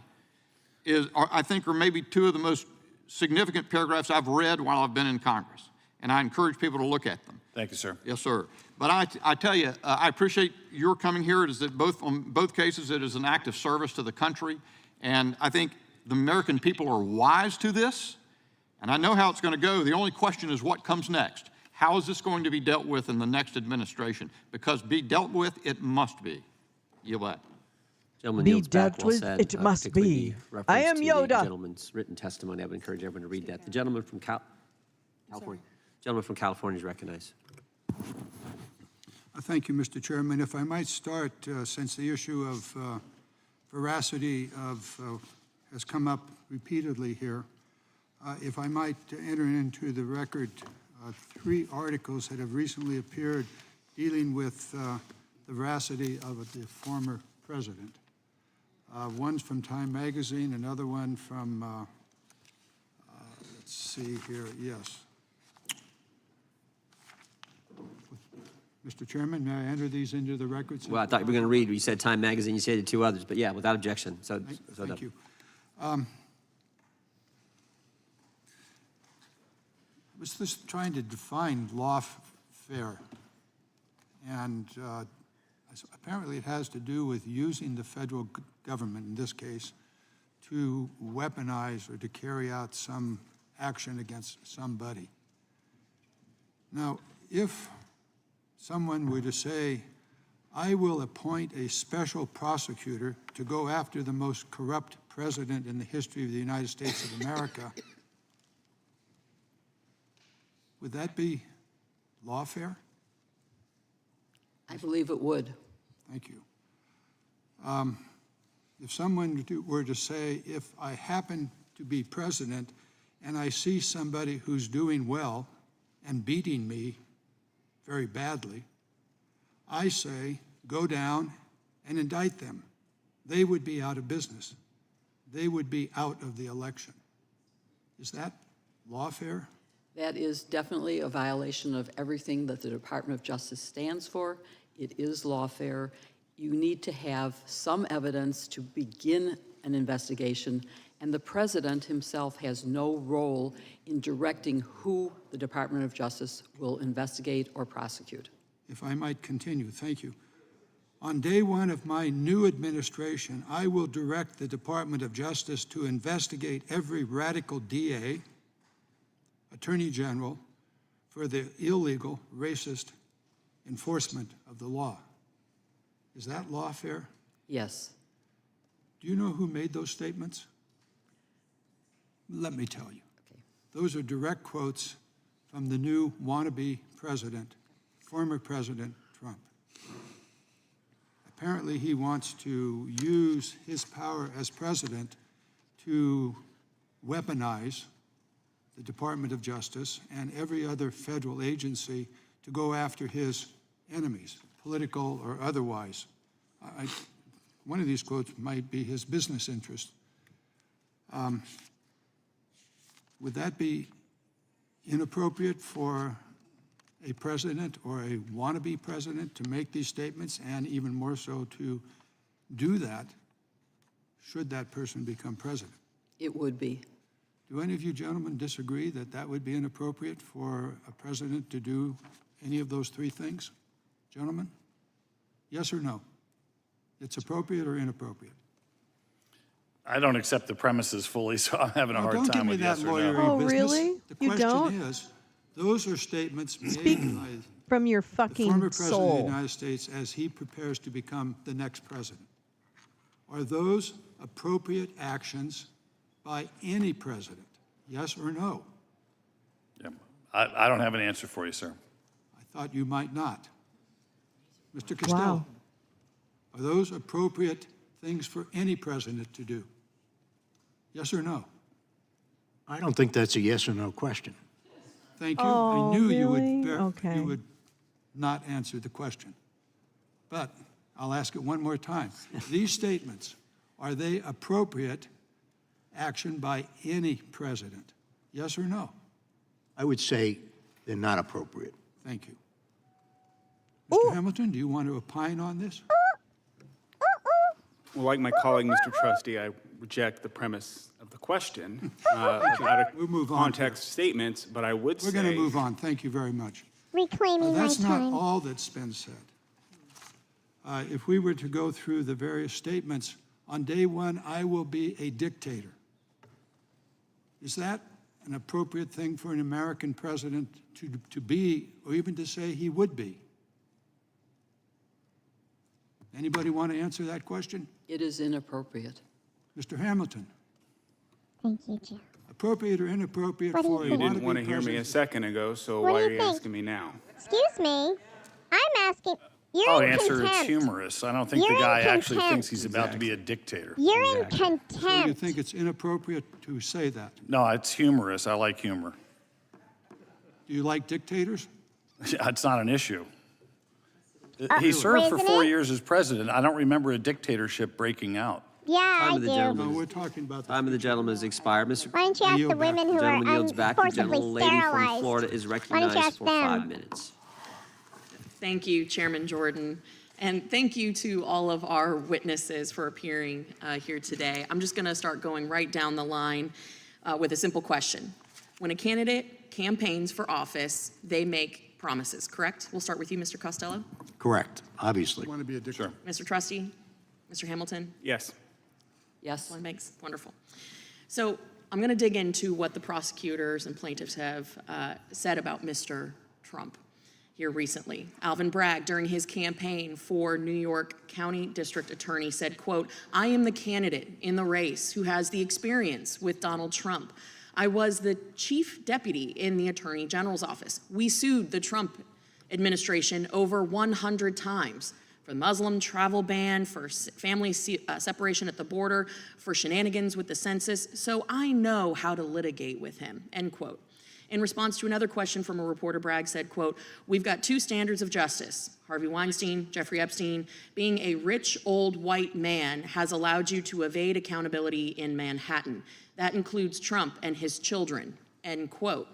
S21: I think are maybe two of the most significant paragraphs I've read while I've been in Congress. And I encourage people to look at them.
S8: Thank you, sir.
S21: Yes, sir. But I tell you, I appreciate your coming here. It is that on both cases, it is an act of service to the country. And I think the American people are wise to this. And I know how it's going to go. The only question is what comes next. How is this going to be dealt with in the next administration? Because be dealt with, it must be. You bet.
S3: Gentleman
S1: Be
S3: yields back,
S1: dealt
S3: well
S1: with,
S3: said,
S1: it must
S3: particularly
S1: be.
S3: the reference
S1: I am
S3: to
S1: Yoda.
S3: The gentleman's written testimony. I would encourage everyone to read that. The gentleman from California. Gentleman from California is recognized.
S18: Thank you, Mr. Chairman. If I might start, since the issue of veracity has come up repeatedly here, if I might enter into the record 3 articles that have recently appeared dealing with the veracity of the former president. One's from Time Magazine, another one from, let's see here, yes. Mr. Chairman, may I enter these into the records?
S3: Well, I thought you were going to read. You said Time Magazine. You said the 2 others, but yeah, without objection.
S18: Thank you. I was just trying to define lawfare, and apparently it has to do with using the federal government, in this case, to weaponize or to carry out some action against somebody. Now, if someone were to say, I will appoint a special prosecutor to go after the most corrupt president in the history of the United States of America, would that be lawfare?
S10: I believe it would.
S18: Thank you. If someone were to say, if I happen to be president and I see somebody who's doing well and beating me very badly, I say, go down and indict them. they would be out of business. They would be out of the election. Is that lawfare?
S10: That is definitely a violation of everything that the Department of Justice stands for. It is lawfare. You need to have some evidence to begin an investigation, and the President himself has no role in directing who the Department of Justice will investigate or prosecute.
S18: If I might continue, thank you. On day one of my new administration, I will direct the Department of Justice to investigate every radical DA, Attorney General, for the illegal, racist enforcement of the law. Is that lawfare?
S10: Yes.
S18: Do you know who made those statements? Let me tell you.
S10: Okay.
S18: Those are direct quotes from the new wannabe president, former President Trump. Apparently, he wants to use his power as president to weaponize the Department of Justice and every other federal agency to go after his enemies, political or otherwise. One of these quotes might be his business interest. Would that be inappropriate for a president or a wannabe president to make these statements, and even more so to do that should that person become president?
S10: It would be.
S18: Do any of you gentlemen disagree that that would be inappropriate for a president to do any of those three things? Gentlemen? Yes or no? It's appropriate or inappropriate?
S8: I don't accept the premises fully, so I'm having a hard time with yes or no.
S18: Don't give me that lawyery business.
S1: really?
S18: The
S1: You
S18: question
S1: don't?
S18: is, those are statements made
S1: Speak
S18: by
S1: from your
S18: the former
S1: fucking
S18: president of the
S1: soul.
S18: United States as he prepares to become the next president. Are those appropriate actions by any president? Yes or no?
S8: Yeah. I don't have an answer for you, sir.
S18: I thought you might not. Mr. Costello,
S1: Wow.
S18: are those appropriate things for any president to do? Yes or no?
S7: I don't think that's a yes or no question.
S18: Thank you.
S1: Oh,
S18: I knew
S1: really? Okay.
S18: you would not answer the question. But I'll ask it one more time. These statements, are they appropriate action by any president? Yes or no?
S7: I would say they're not appropriate.
S18: Thank you. Mr. Hamilton, do you want to opine on this?
S9: Well, like my colleague, Mr. Trustee, I reject the premise of the question out
S18: We'll move
S9: of
S18: on.
S9: context statements, but I would
S18: We're
S9: say...
S18: going to move on. Thank you very much.
S13: Reclaiming my
S18: That's not
S13: time.
S18: all that's been said. If we were to go through the various statements, on day one, I will be a dictator. Is that an appropriate thing for an American president to be, or even to say he would be? Anybody want to answer that question?
S10: It is inappropriate.
S18: Mr. Hamilton,
S13: Thank you, Jim.
S18: appropriate or inappropriate
S13: What do you
S18: for a
S9: You
S13: think?
S9: didn't want to
S18: wannabe
S9: hear me a
S18: president?
S9: second ago, so
S13: What
S9: why
S13: do
S9: are
S13: you
S9: you
S13: think?
S9: asking me now?
S13: Excuse me. I'm asking. You're
S8: I'll
S13: in
S8: answer
S13: contempt.
S8: it's humorous. I don't think
S13: You're
S8: the guy
S13: in
S8: actually
S13: contempt.
S8: thinks he's about to be a dictator.
S13: You're in
S18: So you
S13: contempt.
S18: think it's inappropriate to say that?
S8: No, it's humorous. I like humor.
S18: Do you like dictators?
S8: It's not an issue. He served for
S13: Isn't
S8: 4
S13: it?
S8: years as president. I don't remember a dictatorship breaking out.
S13: Yeah,
S3: Time
S13: I
S3: of the
S13: do.
S3: gentleman.
S18: No, we're talking about the
S3: Time of the gentleman has expired. Mr.
S13: Why don't you ask the
S18: yield back.
S13: women who are
S3: Gentleman yields back. The
S13: unfortunately
S3: gentlelady from
S13: sterilized?
S3: Florida is
S13: Why don't you
S3: recognized
S13: ask
S3: for
S13: them?
S3: 5 minutes.
S5: Thank you, Chairman Jordan. And thank you to all of our witnesses for appearing here today. I'm just going to start going right down the line with a simple question. When a candidate campaigns for office, they make promises, correct? We'll start with you, Mr. Costello.
S7: Correct, obviously.
S18: Want to be a dictator?
S5: Mr. Trustee, Mr. Hamilton.
S9: Yes.
S10: Yes.
S5: One makes, wonderful. So I'm going to dig into what the prosecutors and plaintiffs have said about Mr. Trump here recently. Alvin Bragg, during his campaign for New York County District Attorney, said, quote, "I am the candidate in the race who has the experience with Donald Trump. I was the chief deputy in the Attorney General's office. We sued the Trump administration over 100 times for the Muslim travel ban, for family separation at the border, for shenanigans with the census. So I know how to litigate with him," end quote. In response to another question from a reporter, Bragg said, quote, "We've got two standards of justice. Harvey Weinstein, Jeffrey Epstein. Being a rich, old, white man has allowed you to evade accountability in Manhattan. That includes Trump and his children," end quote.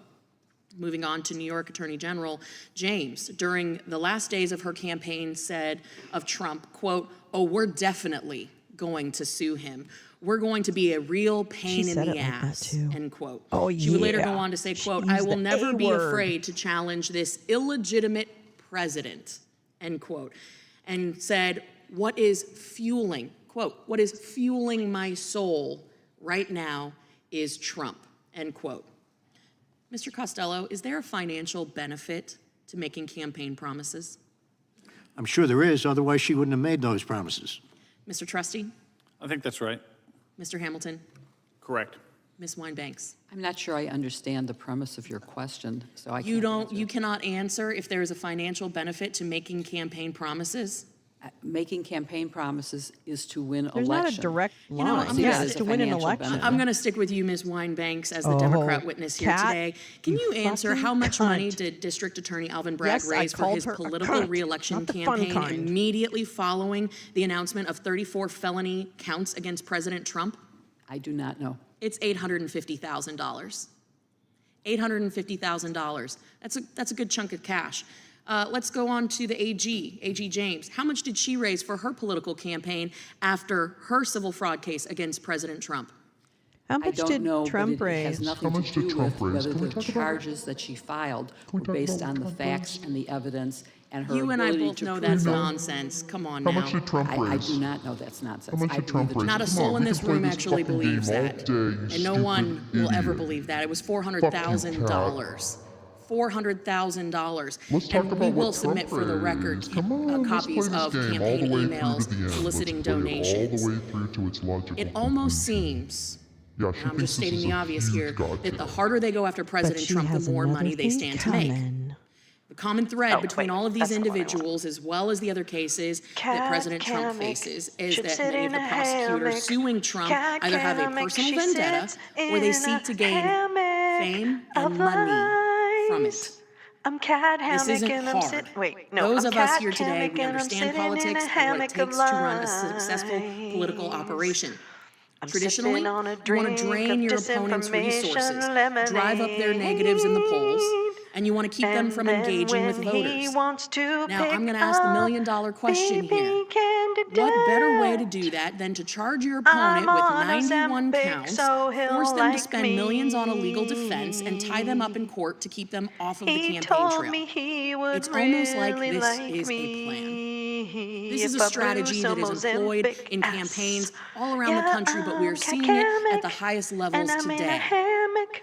S5: Moving on to New York Attorney General James, during the last days of her campaign, said of Trump, quote, "Oh, we're definitely going to sue him. We're going to be a real pain in the ass," end quote.
S1: Oh,
S5: She would later go
S1: yeah.
S5: on to say, quote,
S1: She
S5: "I
S1: used
S5: will
S1: the
S5: never be
S1: A-word.
S5: afraid to challenge this illegitimate president," end quote. And said, "What is fueling," quote, "what is fueling my soul right now is Trump," end quote. Mr. Costello, is there a financial benefit to making campaign promises?
S7: I'm sure there is, otherwise she wouldn't have made those promises.
S5: Mr. Trusty?
S8: I think that's right.
S5: Mr. Hamilton?
S9: Correct.
S5: Ms. Winebanks?
S10: I'm not sure I understand the premise of your question, so I
S5: You
S10: can't
S5: you cannot answer if there is a financial benefit to making campaign promises?
S10: Making campaign promises is to win
S1: There's
S10: election.
S1: not a direct
S5: You know,
S1: line.
S5: I'm
S1: Yeah,
S5: gonna
S1: it's
S5: st-
S1: to win an
S10: financial
S1: election.
S5: I'm going to stick with you, Ms. Winebanks, as the
S1: Oh,
S5: Democrat witness here
S1: Kat,
S5: today. Can you answer
S1: fucking
S5: how much
S1: cunt.
S5: money did District Attorney Alvin Bragg
S1: Yes, I
S5: raise for
S1: called
S5: his
S1: her a
S5: political
S1: cunt,
S5: reelection
S1: not the fun
S5: campaign
S1: kind.
S5: immediately following the announcement of 34 felony counts against President Trump?
S10: I do not know.
S5: It's $850,000. $850,000. That's a good chunk of cash. Let's go on to the AG James. How much did she raise for her political campaign after her civil fraud case against President Trump?
S1: How
S10: I
S1: much
S10: don't
S1: did
S10: know,
S1: Trump
S10: but it
S1: raise?
S10: has nothing to do with whether the charges that she filed were based on the facts and the evidence and her
S5: You and I
S10: ability
S5: both
S10: to
S5: know
S10: prove
S5: that's
S10: them.
S5: nonsense. Come on
S2: How
S5: now.
S2: much did Trump raise?
S10: I do not know that's nonsense.
S2: How much
S10: I
S2: did Trump
S10: believe
S2: raise?
S10: it's
S5: Not a
S2: Come
S5: soul
S2: on,
S5: in
S2: we
S5: this
S2: can play
S5: room
S2: this
S5: actually
S2: fucking
S5: believes
S2: game all
S5: that.
S2: day, you
S5: And no
S2: stupid
S5: one will ever
S2: idiot.
S5: believe that. It was
S2: Fuck you,
S5: $400,000. $400,000.
S2: Let's talk
S5: And
S2: about
S5: we
S2: what
S5: will
S2: Trump
S5: submit for the record
S2: raised. Come on, let's
S5: copies
S2: play this
S5: of
S2: game all
S5: campaign
S2: the way
S5: emails
S2: through to the end.
S5: soliciting
S2: Let's play it
S5: donations.
S2: all the way through to its logical
S5: It almost
S2: conclusion.
S5: seems,
S2: Yeah,
S5: and
S2: she
S5: I'm
S2: thinks
S5: just stating
S2: this is
S5: the
S2: a
S5: obvious
S2: huge
S5: here,
S2: gotcha.
S5: that the harder they go after
S1: But
S5: President
S1: she
S5: Trump, the
S1: has
S5: more
S1: another
S5: money they
S1: thing
S5: stand to make.
S1: coming.
S5: The common thread between all of these individuals, as well as the other cases that President Trump faces, is that many of the prosecutors suing Trump either have a personal vendetta or they seek to gain fame and money from it.
S19: I'm cat
S5: This
S19: hammock
S5: isn't
S19: and I'm
S5: hard.
S19: sitting. Wait, no.
S5: Those
S19: I'm
S5: of us
S19: cat
S5: here today,
S19: hammock
S5: we
S19: and I'm
S5: understand
S19: sitting in
S5: politics
S19: a
S5: and what it
S19: hammock of
S5: takes to run a successful political
S19: lies.
S5: operation.
S19: I'm
S5: Traditionally,
S19: sipping on a
S5: you want
S19: drink
S5: to drain
S19: of
S5: your opponent's resources,
S19: disinformation
S5: drive up their negatives in the polls, and you want to keep them
S19: And
S5: from
S19: then
S5: engaging with
S19: when he
S5: voters.
S19: wants to
S5: Now, I'm
S19: pick
S5: going to ask the
S19: up
S5: million-dollar question here.
S19: baby candidate,
S5: What better way to do that than to charge your opponent with
S19: on
S5: 91
S19: Ozempic,
S5: counts,
S19: so he'll
S5: force them to
S19: like
S5: spend millions on a legal defense, and tie them up in court to keep them off of the
S19: He
S5: campaign
S19: told
S5: trail?
S19: me he would
S5: It's almost like
S19: really
S5: this
S19: like
S5: is a
S19: me
S5: This is
S19: if
S5: a
S19: I
S5: strategy
S19: blew
S5: that is
S19: some
S5: employed
S19: Ozempic
S5: in
S19: ass.
S5: campaigns all around the
S19: Yeah,
S5: country, but we are
S19: I'm
S5: seeing it at the
S19: Kat
S5: highest levels
S19: and I'm in a
S5: today.
S19: hammock.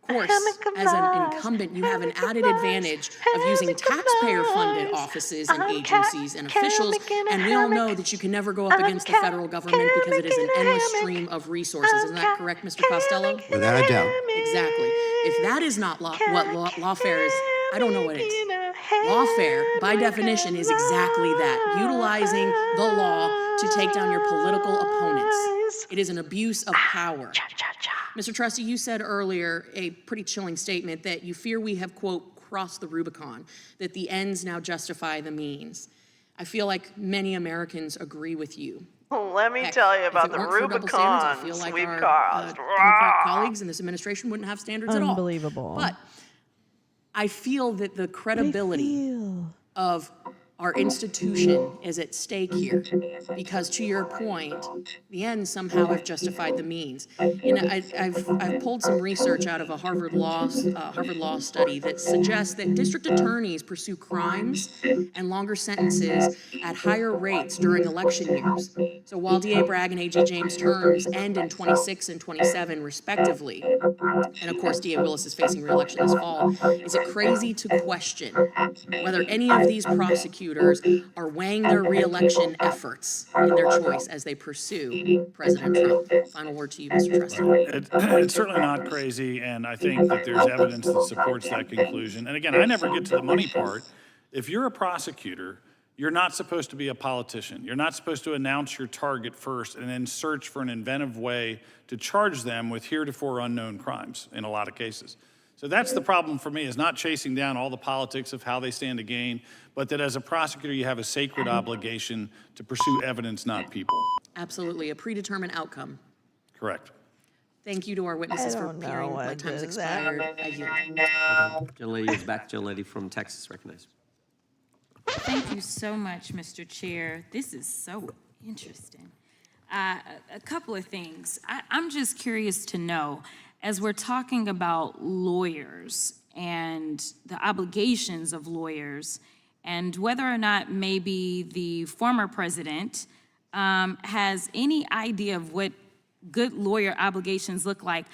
S5: Of course,
S19: hammock of
S5: as an
S19: lies,
S5: incumbent, you have an
S19: hammock of
S5: added
S19: lies,
S5: advantage of using
S19: hammock of
S5: taxpayer-funded
S19: lies.
S5: offices and
S19: I'm Kat
S5: agencies and officials,
S19: Hammock in a
S5: and we all know
S19: hammock.
S5: that you can never go up
S19: I'm
S5: against the
S19: Kat
S5: federal government because it is an
S19: Hammock in a
S5: endless
S19: hammock.
S5: stream of resources. Isn't that correct, Mr. Costello?
S7: Without a doubt.
S5: Exactly. If that is not what lawfare is, I don't know what is. Lawfare, by definition, is exactly that, utilizing the law to take down your political opponents. It is an abuse of power. Mr. Trusty, you said earlier a pretty chilling statement that you fear we have, quote, crossed the Rubicon, that the ends now justify the means. I feel like many Americans agree with you.
S19: Let me
S5: Heck,
S19: tell you
S5: if
S19: about
S5: it
S19: the
S5: weren't for double standards, I feel
S19: Rubicons
S5: like
S19: we've
S5: our
S19: crossed.
S5: Democrat colleagues in this administration wouldn't have standards at all.
S1: Unbelievable.
S5: But I feel that the credibility of our institution is at stake here, because to your point, the ends somehow have justified the means. You know, I've pulled some research out of a Harvard Law study that suggests that district attorneys pursue crimes and longer sentences at higher rates during election years. So while DA Bragg and AG James' terms end in 26 and 27 respectively, and of course DA Willis is facing re-election this fall, is it crazy to question whether any of these prosecutors are weighing their re-election efforts in their choice as they pursue President Trump? Final word to you, Mr. Trusty.
S8: It's certainly not crazy, and I think that there's evidence that supports that conclusion. And again, I never get to the money part. If you're a prosecutor, you're not supposed to be a politician. You're not supposed to announce your target first and then search for an inventive way to charge them with heretofore unknown crimes in a lot of cases. So that's the problem for me, is not chasing down all the politics of how they stand to gain, but that as a prosecutor, you have a sacred obligation to pursue evidence, not people.
S5: Absolutely, a predetermined outcome.
S8: Correct.
S5: Thank you to our witnesses for
S1: don't know
S5: appearing. My
S1: what
S5: time's
S1: is
S5: expired. I yield.
S3: Gentlelady is back. Gentlelady from Texas recognized.
S6: Thank you so much, Mr. Chair. This is so interesting. A couple of things. I'm just curious to know, as we're talking about lawyers and the obligations of lawyers, and whether or not maybe the former president has any idea of what good lawyer obligations look like.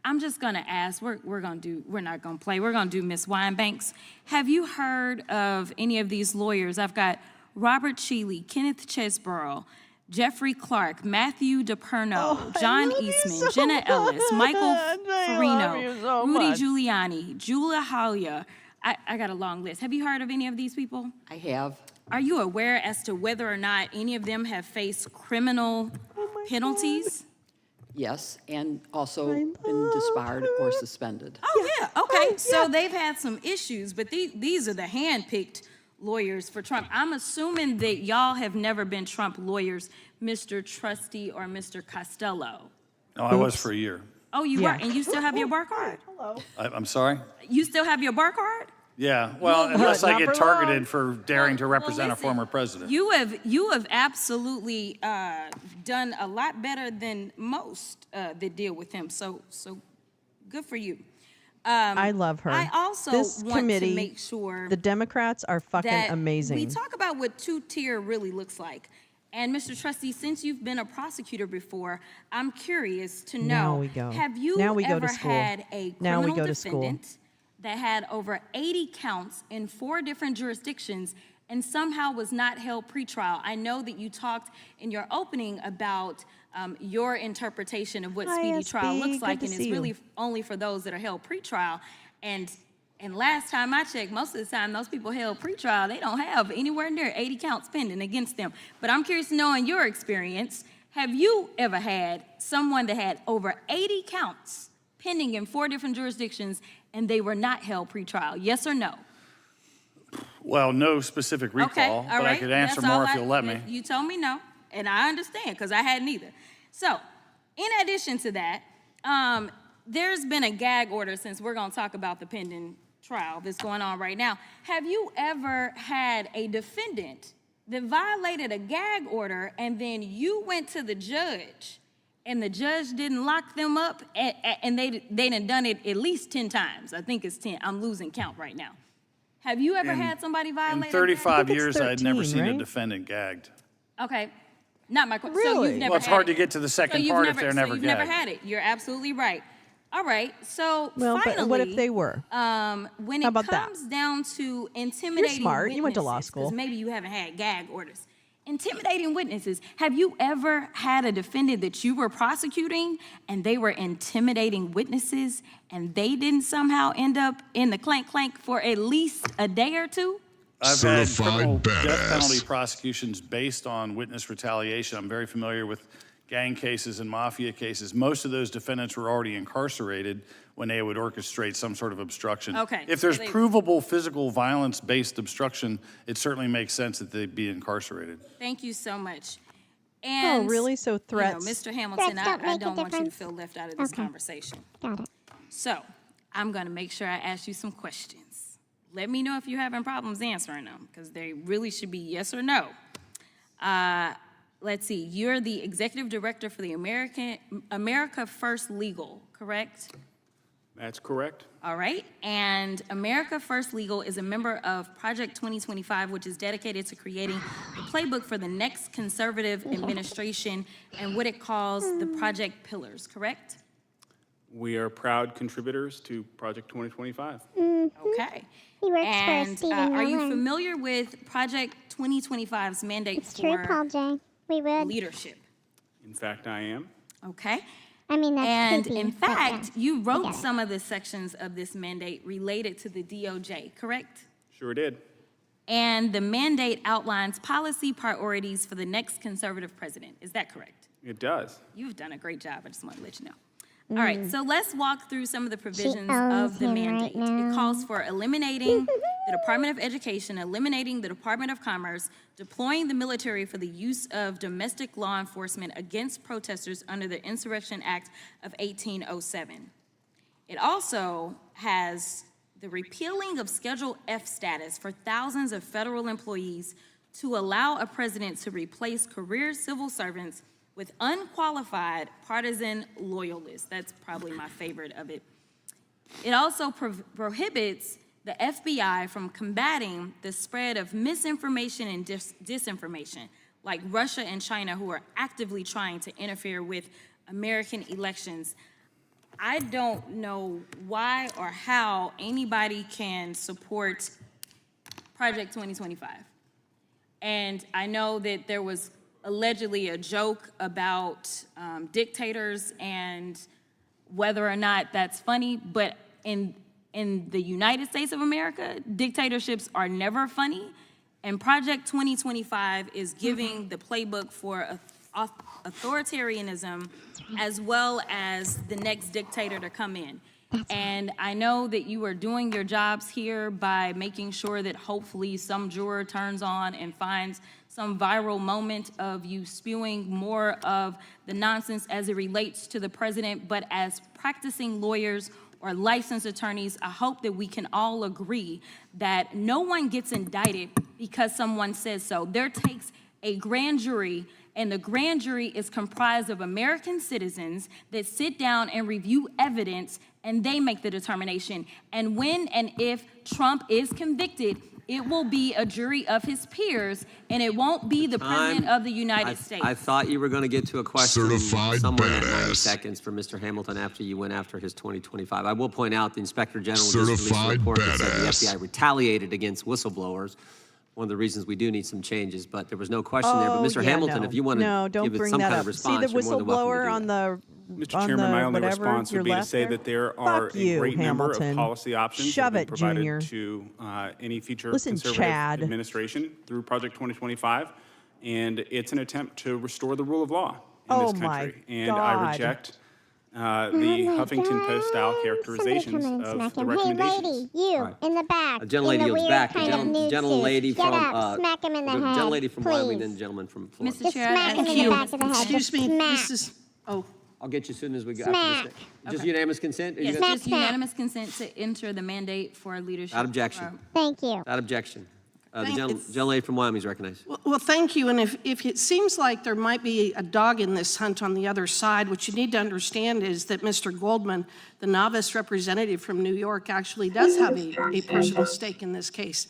S6: I'm just gonna ask, we're not gonna play, we're gonna do Ms. Winebanks. Have you heard of any of these lawyers? I've got Robert Cheeley, Kenneth Chesborough, Jeffrey Clark, Matthew DePerno, John Eastman, Jenna Ellis, Michael Farino, Rudy Giuliani, Julia Halia. I got a long list. Have you heard of any of these people?
S10: I have.
S6: Are you aware as to whether or not any of them have faced criminal penalties?
S10: Yes, and also been disbarred or suspended.
S6: Oh, yeah, okay. So they've had some issues, but these are the hand-picked lawyers for Trump. I'm assuming that y'all have never been Trump lawyers, Mr. Trusty or Mr. Costello.
S8: No, I was for a year.
S6: Oh, you were, and you still have your bar card?
S8: I'm sorry?
S6: You still have your bar card?
S8: Yeah, well, unless I get targeted for daring to represent a
S6: listen,
S8: former president.
S6: You have absolutely done a lot better than most that deal with him. So good for you.
S1: I love her.
S6: I also
S1: this
S6: want
S1: committee,
S6: to make sure
S1: the Democrats are fucking
S6: that
S1: amazing.
S6: we talk about what two-tier really looks like. And Mr. Trustee, since you've been a prosecutor before, I'm curious to know,
S1: Now we go.
S6: have you
S1: Now we go
S6: ever
S1: to school.
S6: had a
S1: Now we
S6: criminal
S1: go to school.
S6: defendant that had over 80 counts in 4 different jurisdictions and somehow was not held pretrial? I know that you talked in your opening about your interpretation of what speedy trial looks
S1: good
S6: like,
S1: to
S6: and
S1: see
S6: it's really
S1: you.
S6: only for those that are held pretrial. And last time I checked, most of the time those people held pretrial, they don't have anywhere near 80 counts pending against them. But I'm curious to know, in your experience, have you ever had someone that had over 80 counts pending in 4 different jurisdictions and they were not held pretrial? Yes or no?
S8: Well, no specific recall,
S6: Okay, all
S8: but
S6: right.
S8: I could answer
S6: That's all
S8: more if you'll let me.
S6: You told me no, and I understand because I hadn't either. So, in addition to that, there's been a gag order, since we're going to talk about the pending trial that's going on right now. Have you ever had a defendant that violated a gag order and then you went to the judge and the judge didn't lock them up and they done it at least 10 times? I think it's 10. I'm losing count right now. Have you ever had somebody violate?
S8: In 35
S1: it's
S8: years, I had
S1: 13,
S8: never seen a
S1: right?
S8: defendant gagged.
S6: Okay, not my question. So
S1: Really?
S6: you've never
S8: Well, it's
S6: had
S8: hard
S6: it.
S8: to get to the second
S6: So you've
S8: part if they're never
S6: you've never
S8: gagged.
S6: had it. You're absolutely right. All right. So
S1: Well,
S6: finally,
S1: but what if they were?
S6: when
S1: How
S6: it
S1: about that?
S6: comes down to intimidating
S1: smart. You went to law
S6: witnesses, 'cause
S1: school.
S6: maybe you haven't had gag orders. Intimidating witnesses. Have you ever had a defendant that you were prosecuting and they were intimidating witnesses and they didn't somehow end up in the clank for at least a day or two?
S8: I've had
S2: Certified
S8: criminal
S2: badass.
S8: death penalty prosecutions based on witness retaliation. I'm very familiar with gang cases and mafia cases. Most of those defendants were already incarcerated when they would orchestrate some sort of obstruction.
S6: Okay,
S8: If
S6: so
S8: there's
S6: they-
S8: provable physical violence-based obstruction, it certainly makes sense that they'd be incarcerated.
S6: Thank you so much. And,
S1: really? So threats-
S6: Mr. Hamilton,
S13: Threats don't
S6: I
S13: make a
S6: don't want you to
S13: difference?
S6: feel left out of this
S13: Okay.
S6: conversation.
S13: Got it.
S6: So, I'm going to make sure I ask you some questions. Let me know if you're having problems answering them, because they really should be yes or no. Let's see. You're the executive director for the America First Legal, correct?
S9: That's correct.
S6: All right. And America First Legal is a member of Project 2025, which is dedicated to creating a playbook for the next conservative administration and what it calls the Project Pillars, correct?
S9: We are proud contributors to Project 2025.
S6: Okay.
S13: He works
S6: And
S13: for Stephen
S6: are you
S13: Miller.
S6: familiar with Project 2025's mandate
S13: It's true,
S6: for
S13: Paul J. We would.
S6: leadership?
S9: In fact, I am.
S6: Okay.
S13: I mean, that's
S6: And
S13: creepy,
S6: in
S13: but yeah,
S6: fact, you
S13: I
S6: wrote
S13: get it.
S6: some of the sections of this mandate related to the DOJ, correct?
S9: Sure did.
S6: And the mandate outlines policy priorities for the next conservative president. Is that correct?
S9: It does.
S6: You've done a great job. I just want to let you know. All right, so let's walk through some of the provisions
S13: owns
S6: of the
S13: him
S6: mandate.
S13: right now.
S6: It calls for eliminating the Department of Education, eliminating the Department of Commerce, deploying the military for the use of domestic law enforcement against protesters under the Insurrection Act of 1807. It also has the repealing of Schedule F status for thousands of federal employees to allow a president to replace career civil servants with unqualified partisan loyalists. That's probably my favorite of it. It also prohibits the FBI from combating the spread of misinformation and disinformation, like Russia and China, who are actively trying to interfere with American elections. I don't know why or how anybody can support Project 2025. And I know that there was allegedly a joke about dictators and whether or not that's funny, but in the United States of America, dictatorships are never funny, and Project 2025 is giving the playbook for authoritarianism as well as the next dictator to come in. And I know that you are doing your jobs here by making sure that hopefully some juror turns on and finds some viral moment of you spewing more of the nonsense as it relates to the president. But as practicing lawyers or licensed attorneys, I hope that we can all agree that no one gets indicted because someone says so. There takes a grand jury, and the grand jury is comprised of American citizens that sit down and review evidence, and they make the determination. And when and if Trump is convicted, it will be a jury of his peers, and it won't be the President of the United States.
S3: I thought you were going to get to a question
S2: Certified
S3: somewhere in
S2: badass.
S3: 90 seconds for Mr. Hamilton after you went after his 2025. I will point out the Inspector General just released a
S2: Certified
S3: report that said the
S2: badass.
S3: FBI retaliated against whistleblowers. One of the reasons we do need some changes, but there was no question there. But Mr. Hamilton, if you want to
S1: don't
S3: give it
S1: bring
S3: some
S1: that
S3: kind
S1: up.
S3: of response,
S1: See the
S3: you're more than welcome to
S1: whistleblower
S3: do
S1: on
S3: that.
S1: the
S9: Mr. Chairman, my only
S1: whatever,
S9: response would
S1: your
S9: be to
S1: left
S9: say
S1: there?
S9: that there are
S1: Fuck
S9: a
S1: you,
S9: great number
S1: Hamilton.
S9: of policy options
S1: Shove
S9: that
S1: it,
S9: have been provided
S1: Junior.
S9: to any future
S1: Listen,
S9: conservative
S1: Chad.
S9: administration through Project 2025, and it's an attempt to restore the rule of law in
S1: Oh
S9: this
S1: my
S9: country. And I
S1: God.
S9: reject the Huffington Post style characterizations of the recommendations.
S13: Hey, lady, you in the back.
S3: A gentlelady
S13: in the
S3: was
S13: weird
S3: back.
S13: Kind of nude
S3: Gentlelady
S13: suit.
S3: from
S13: Get up, smack him in the head.
S3: gentlelady from Wyoming,
S13: please.
S3: then gentleman from Florida.
S6: Mr.
S13: Just
S6: Chair,
S13: smack him in the back of the head.
S16: Excuse
S13: Just
S16: me,
S13: smack.
S16: this is, oh,
S3: I'll get you as soon as we go
S13: Smack.
S3: after this. Just unanimous consent? Are you
S6: Yes,
S3: gonna-
S6: just unanimous consent to enter the mandate for leadership.
S3: Without objection.
S13: Thank you.
S3: Without objection. The
S16: Thank-
S3: gentlelady from Wyoming is recognized.
S16: well, thank you. And if it seems like there might be a dog in this hunt on the other side, what you need to understand is that Mr. Goldman, the novice representative from New York, actually does have a personal stake in this case.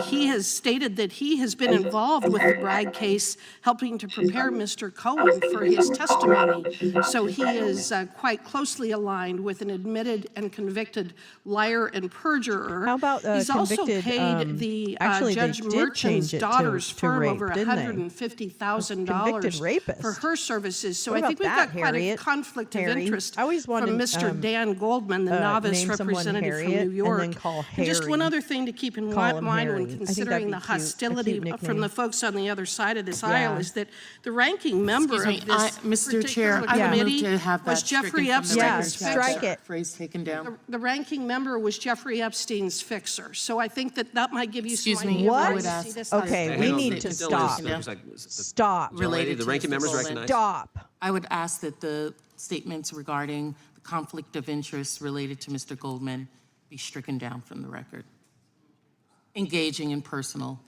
S16: He has stated that he has been involved with the Bragg case, helping to prepare Mr. Cohen for his testimony. So he is quite closely aligned with an admitted and convicted liar and perjurer.
S1: How about
S16: He's also
S1: convicted,
S16: paid the
S1: actually, they
S16: Judge
S1: did
S16: Merchant's
S1: change it
S16: daughter's
S1: to
S16: firm
S1: rape,
S16: over
S1: didn't they?
S16: $150,000
S1: Convicted rapist.
S16: for her services. So
S1: What
S16: I
S1: about
S16: think we've
S1: that,
S16: got quite a
S1: Harriet?
S16: conflict of
S1: Harry?
S16: interest
S1: I always wanted,
S16: from Mr. Dan Goldman, the novice
S1: name someone
S16: representative
S1: Harriet
S16: from New
S1: and
S16: York.
S1: then call
S16: And just one
S1: Harry.
S16: other thing to keep in
S1: Call him
S16: mind
S1: Harry. I
S16: when
S1: think
S16: considering
S1: that'd
S16: the
S1: be cute. A
S16: hostility
S1: cute
S16: from the
S1: nickname.
S16: folks on the other side of this aisle
S1: Yeah.
S16: is that the ranking member
S4: Excuse
S16: of
S4: me,
S16: this
S4: Mr. Chair,
S16: particular
S4: I would
S16: committee
S4: move to have
S16: was
S4: that stricken
S16: Jeffrey
S4: from the record.
S16: Epstein's
S1: Yeah, strike
S16: fixer.
S1: it.
S4: Phrase taken down.
S16: The ranking member was Jeffrey Epstein's fixer. So I think that might give you
S4: Excuse
S16: some
S4: me,
S16: idea of
S4: I
S16: where
S4: would
S16: you
S4: ask-
S16: see this
S1: Okay,
S16: hostility.
S1: we
S3: Hang on,
S1: need
S3: the
S1: to
S3: gentlelady
S1: stop.
S3: is-
S1: Stop.
S3: Gentlelady, the
S4: to
S3: ranking
S4: Mr.
S3: member is
S4: Goldman.
S3: recognized.
S1: Stop.
S4: I would ask that the statements regarding the conflict of interest related to Mr. Goldman be stricken down from the record. Engaging in personal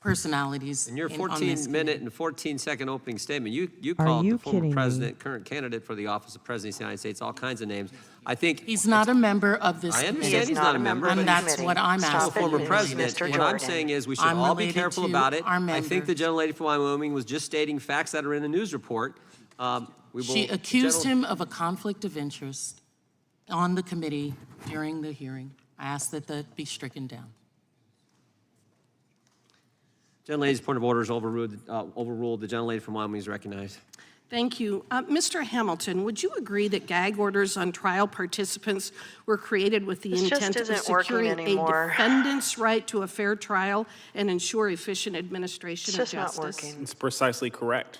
S4: personalities.
S3: In your
S4: on this
S3: 14-minute and 14-second opening statement, you
S1: Are
S3: called
S1: you
S3: the former
S1: kidding me?
S3: president, current candidate for the office of president of the United States, all kinds of names. I think
S4: He's not a member of this
S3: I
S4: committee.
S3: understand he's not a member,
S4: And
S3: but
S4: that's what I'm
S3: still a
S4: asking.
S3: former
S4: Please,
S3: president.
S4: Mr.
S3: What I'm
S4: Jordan.
S3: saying is we should
S4: I'm
S3: all be
S4: related
S3: careful
S4: to
S3: about it.
S4: our
S3: I think the
S4: member.
S3: gentlelady from Wyoming was just stating facts that are in a news report.
S4: She accused him of a conflict of interest on the committee during the hearing. I ask that that be stricken down.
S3: Gentlelady's point of order is overruled. The gentlelady from Wyoming is recognized.
S16: Thank you. Mr. Hamilton, would you agree that gag orders on trial participants were created with the
S19: This just
S16: intent of
S19: isn't working
S16: securing a
S19: anymore.
S16: defendant's right to a fair trial and ensure efficient administration
S19: It's
S16: of
S19: just not
S16: justice?
S19: working.
S9: It's precisely correct.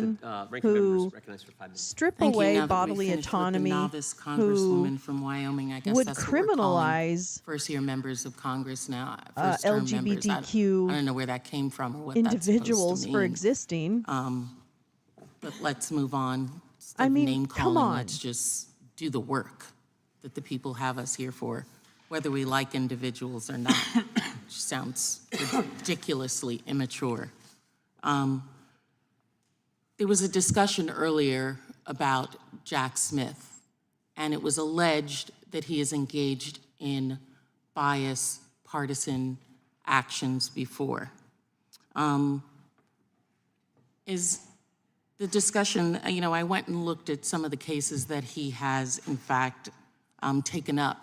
S1: men
S3: ranking
S1: who
S3: members recognized for 5 minutes.
S1: strip
S4: Thank you.
S1: away
S4: Now that we
S1: bodily
S4: finished with the
S1: autonomy,
S4: novice
S1: who
S4: congresswoman from Wyoming, I guess
S1: would
S4: that's what we're calling
S1: criminalize
S4: first-year members of Congress now, first-term members.
S1: LGBTQ
S4: I don't know where that came from or what that's supposed to
S1: individuals for
S4: mean.
S1: existing.
S4: But let's move on. Instead
S1: I
S4: of
S1: mean,
S4: name
S1: come
S4: calling,
S1: on.
S4: let's just do the work that the people have us here for, whether we like individuals or not. Which sounds ridiculously immature. There was a discussion earlier about Jack Smith, and it was alleged that he is engaged in bias, partisan actions before. Is the discussion, I went and looked at some of the cases that he has, in fact, taken up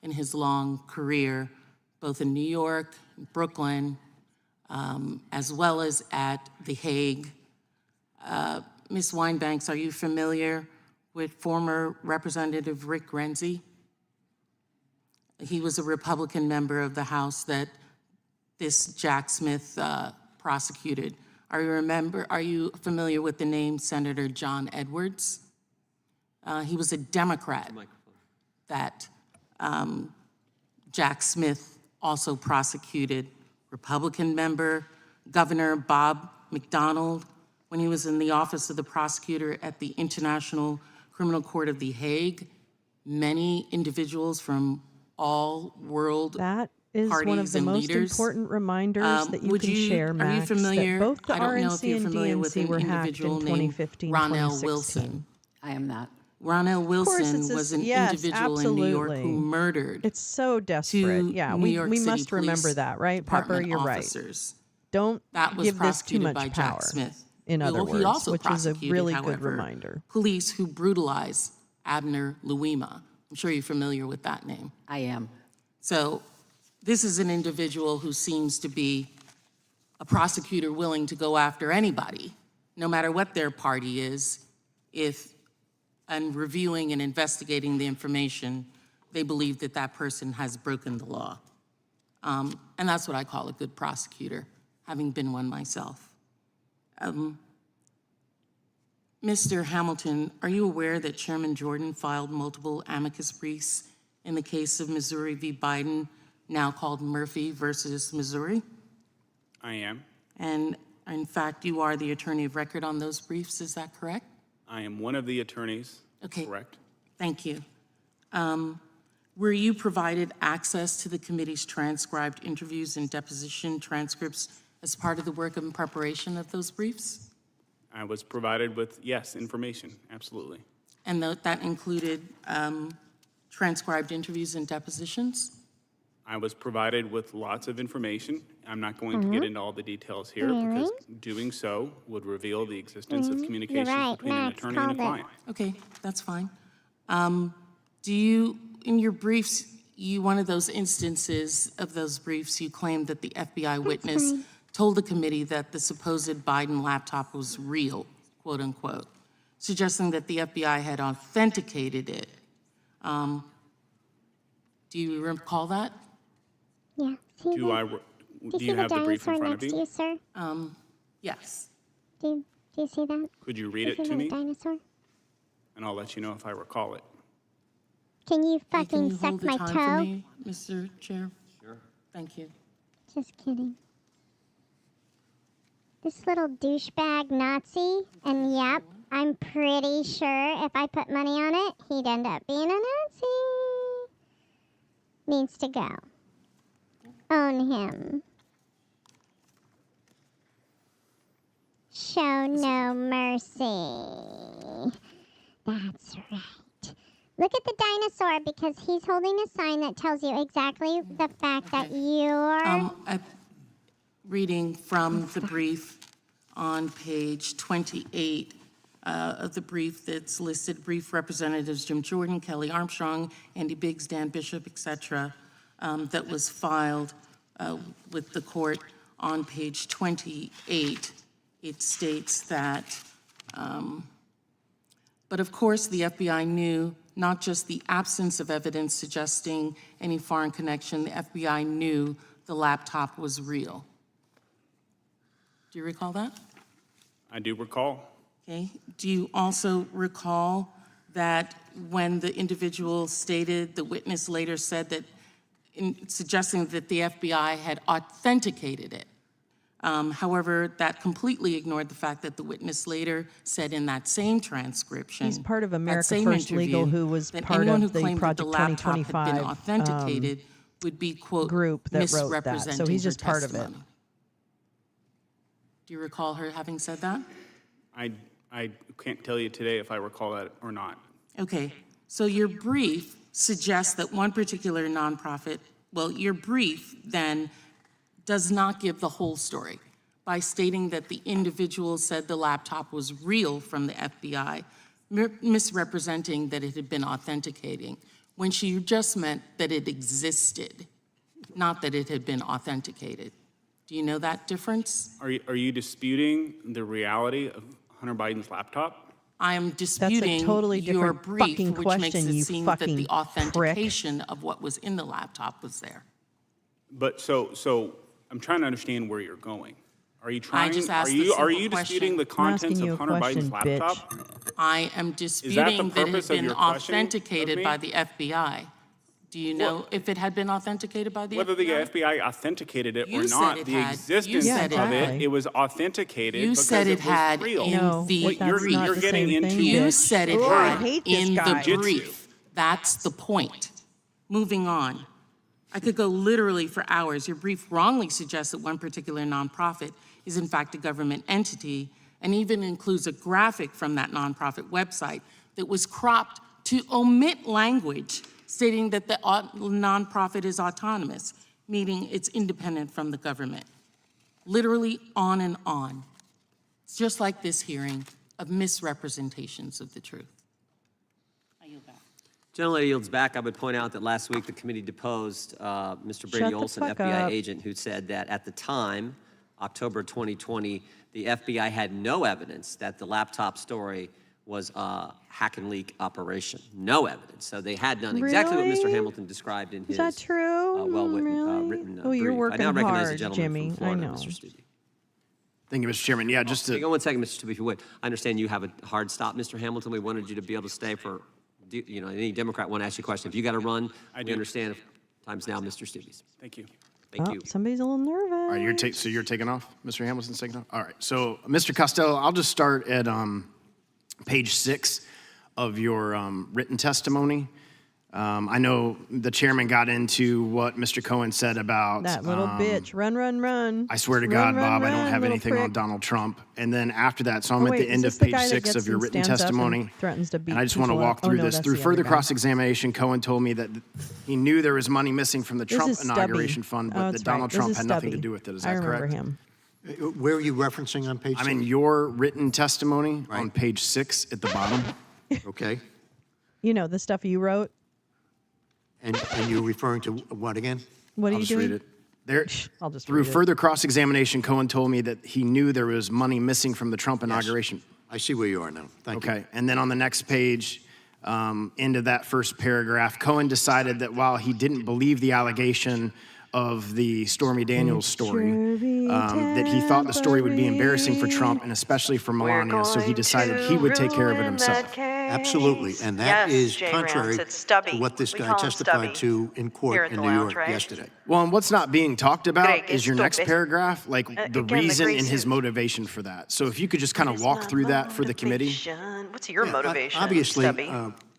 S4: in his long career, both in New York, Brooklyn, as well as at The Hague. Ms. Winebanks, are you familiar with former Representative Rick Renzi? He was a Republican member of the House that this Jack Smith prosecuted. Are you familiar with the name Senator John Edwards? He was a Democrat that Jack Smith also prosecuted. Republican member, Governor Bob McDonnell, when he was in the office of the prosecutor at the International Criminal Court of The Hague, many individuals from all world
S1: That is
S4: parties
S1: one of the
S4: and
S1: most
S4: leaders.
S1: important reminders that you can share, Max,
S4: Are you familiar?
S1: that both the
S4: I don't know if
S1: RNC
S4: you're
S1: and
S4: familiar with
S1: DNC
S4: an
S1: were hacked in
S4: individual named
S1: 2015,
S4: Ronell
S1: 2016.
S4: Wilson.
S10: I am not.
S4: Ronell Wilson was an individual in New York who murdered.
S1: It's so desperate.
S4: two
S1: Yeah,
S4: New York
S1: we
S4: City
S1: must remember
S4: Police
S1: that, right? Pepper,
S4: Department
S1: you're
S4: officers.
S1: right. Don't
S4: That was
S1: give this too
S4: prosecuted
S1: much
S4: by
S1: power,
S4: Jack Smith.
S1: in other
S4: He
S1: words,
S4: also
S1: which is a
S4: prosecuted,
S1: really good
S4: however,
S1: reminder.
S4: police who brutalized Abner Louima. I'm sure you're familiar with that name.
S10: I am.
S4: So this is an individual who seems to be a prosecutor willing to go after anybody, no matter what their party is, if, and reviewing and investigating the information, they believe that that person has broken the law. And that's what I call a good prosecutor, having been one myself. Mr. Hamilton, are you aware that Chairman Jordan filed multiple amicus briefs in the case of Missouri v. Biden, now called Murphy versus Missouri?
S9: I am.
S4: And in fact, you are the attorney of record on those briefs, is that correct?
S9: I am one of the attorneys.
S4: Okay.
S9: Correct.
S4: Thank you. Were you provided access to the committee's transcribed interviews and deposition transcripts as part of the work and preparation of those briefs?
S9: I was provided with, yes, information, absolutely.
S4: And that included transcribed interviews and depositions?
S9: I was provided with lots of information. I'm not going to get into all the details here because doing so would reveal the existence of communications between an attorney and a client.
S4: Okay, that's fine. Do you, in your briefs, one of those instances of those briefs, you claimed that the FBI witness told the committee that the supposed Biden laptop was real, quote unquote, suggesting that the FBI had authenticated it. Do you recall that?
S13: Yeah.
S9: Do you have the brief in front of
S13: next to
S9: you?
S13: you, sir?
S4: Yes.
S13: Do you see that?
S9: Could you read
S13: Do
S9: it
S13: you see
S9: to
S13: that
S9: me?
S13: dinosaur?
S9: And I'll let you know if I recall it.
S13: Can you
S4: Can
S13: fucking
S4: you
S13: suck
S4: hold the
S13: my
S4: time
S13: toe?
S4: for me, Mr. Chair? Sure. Thank you.
S13: Just kidding. This little douchebag Nazi, and yep, I'm pretty sure if I put money on it, he'd end up being a Nazi. Needs to go. Own him. Show no mercy. That's right. Look at the dinosaur because he's holding a sign that tells you exactly the fact that you're...
S4: Reading from the brief on page 28 of the brief that's listed, brief representatives Jim Jordan, Kelly Armstrong, Andy Biggs, Dan Bishop, et cetera, that was filed with the court on page 28. It states that, but of course the FBI knew not just the absence of evidence suggesting any foreign connection, the FBI knew the laptop was real. Do you recall that?
S9: I do recall.
S4: Okay. Do you also recall that when the individual stated, the witness later said that, suggesting that the FBI had authenticated it? However, that completely ignored the fact that the witness later said in that same transcription,
S1: He's part of
S4: that
S1: America
S4: same
S1: First
S4: interview,
S1: Legal, who was
S4: that
S1: part
S4: anyone
S1: of
S4: who
S1: the
S4: claimed that the
S1: Project
S4: laptop had been
S1: 2025
S4: authenticated would be, quote,
S1: group that wrote that.
S4: misrepresenting
S1: So he's
S4: her
S1: just part of it.
S4: testimony. Do you recall her having said that?
S9: I can't tell you today if I recall that or not.
S4: Okay, so your brief suggests that one particular nonprofit Well, your brief then does not give the whole story by stating that the individual said the laptop was real from the FBI, misrepresenting that it had been authenticating, when she just meant that it existed, not that it had been authenticated. Do you know that difference?
S9: Are you disputing the reality of Hunter Biden's laptop?
S4: I am disputing
S1: totally
S4: your
S1: different
S4: brief,
S1: fucking
S4: which makes
S1: question,
S4: it
S1: you
S4: seem that the
S1: fucking
S4: authentication of what was in the laptop was there.
S9: But so I'm trying to understand where you're going. Are you trying?
S4: just asked
S9: are
S4: a
S9: you
S4: simple
S9: disputing the
S1: I'm asking
S9: contents
S1: you
S9: of
S1: a
S9: Hunter
S1: question,
S9: Biden's laptop?
S4: I am disputing that it
S9: purpose
S4: had
S9: of
S4: been
S9: your question of
S4: authenticated
S9: me?
S4: by the FBI. Do you know if it had been authenticated by the
S9: Whether the
S4: FBI?
S9: FBI authenticated it
S4: You
S9: or
S4: said
S9: not,
S4: it
S9: the
S4: had. You
S9: existence
S4: said it
S9: of
S4: had.
S9: it was authenticated
S4: You
S9: because
S4: said it
S9: it was
S4: had
S9: real.
S4: in
S1: No,
S4: the
S1: but that's
S4: brief.
S1: not
S9: You're
S1: the
S9: getting
S1: same
S9: into
S1: thing,
S4: You
S1: bitch.
S4: said it
S1: Oh, I
S4: had
S1: hate this
S4: in the
S1: guy.
S4: brief. That's the point. Moving on. I could go literally for hours. Your brief wrongly suggests that one particular nonprofit is in fact a government entity, and even includes a graphic from that nonprofit website that was cropped to omit language stating that the nonprofit is autonomous, meaning it's independent from the government. Literally on and on. It's just like this hearing of misrepresentations of the truth. I yield back.
S3: Gentlelady yields back. I would point out that last week the committee deposed Mr. Brady
S1: the
S3: Olson,
S1: fuck
S3: FBI
S1: up.
S3: agent, who said that at the time, October 2020, the FBI had no evidence that the laptop story was a hack and leak operation. No evidence. So they had done exactly what Mr.
S1: Really?
S3: Hamilton described in his
S1: Is that true?
S3: well-written
S1: Oh, you're
S3: brief.
S1: working
S3: I now recognize the
S1: hard,
S3: gentleman
S1: Jimmy.
S3: from Florida,
S1: I know.
S3: Mr. Stubbe.
S15: Thank you, Mr. Chairman. Yeah, just to.
S3: Hang on one second, Mr. Stubbe, if you would. I understand you have a hard stop, Mr. Hamilton. We wanted you to be able to stay for, any Democrat want to ask you a question. If you got to run, we understand. Time's now, Mr. Stubbe's.
S9: Thank you.
S3: Thank
S1: Oh,
S3: you.
S1: somebody's a little nervous.
S15: All right, so you're taking off? Mr. Hamilton's taking off? All right, so Mr. Costello, I'll just start at page 6 of your written testimony. I know the chairman got into what Mr. Cohen said about
S1: That little bitch. Run.
S15: I swear to
S1: Run,
S15: God,
S1: run,
S15: Bob, I don't
S1: run,
S15: have
S1: little
S15: anything on
S1: prick.
S15: Donald Trump. And then after that, so I'm
S1: Oh,
S15: at
S1: wait,
S15: the end
S1: is
S15: of
S1: this the
S15: page
S1: guy that
S15: 6
S1: gets
S15: of your
S1: and
S15: written
S1: stands up and
S15: testimony.
S1: threatens to beat
S15: And I just want to
S1: people up?
S15: walk
S1: Oh,
S15: through
S1: no,
S15: this.
S1: that's
S15: Through
S1: the
S15: further
S1: other guy.
S15: cross-examination, Cohen told me that he knew there was money missing from the
S1: This
S15: Trump
S1: is Stubby.
S15: inauguration fund, but
S1: Oh,
S15: that
S1: that's
S15: Donald
S1: right. This
S15: Trump
S1: is
S15: had nothing to
S1: Stubby.
S15: do with it. Is
S1: I
S15: that
S1: remember
S15: correct?
S1: him.
S7: Where are you referencing on page
S15: I'm
S7: 6?
S15: in your written testimony on page 6 at the bottom.
S7: Okay.
S1: You know, the stuff you wrote.
S7: And you're referring to what again?
S1: What are
S15: I'll
S1: you
S15: just
S1: doing?
S15: read it. There,
S1: I'll just
S15: through
S1: read it.
S15: further cross-examination, Cohen told me that he knew there was money missing from the Trump inauguration.
S7: I see where you are now. Thank you.
S15: Okay, and then on the next page, into that first paragraph, Cohen decided that while he didn't believe the allegation of the Stormy Daniels story, that he thought the story would be embarrassing for Trump and especially for Melania, so he decided he would take care of it himself.
S7: Absolutely, and that is contrary to what this
S19: We
S7: guy
S19: call him
S7: testified
S19: Stubby
S7: to in
S19: here
S7: court
S19: at
S7: in
S19: the
S7: New
S19: lounge,
S7: York
S19: right?
S7: yesterday.
S15: Well, and what's not being talked about
S19: Greg,
S15: is your next
S19: stupid.
S15: paragraph, like the
S19: again, the
S15: reason
S19: gray
S15: in his
S19: suit.
S15: motivation for that. So if you could just kind of walk through that for the committee.
S19: What's your
S7: Yeah,
S19: motivation,
S7: Obviously,
S19: Stubby?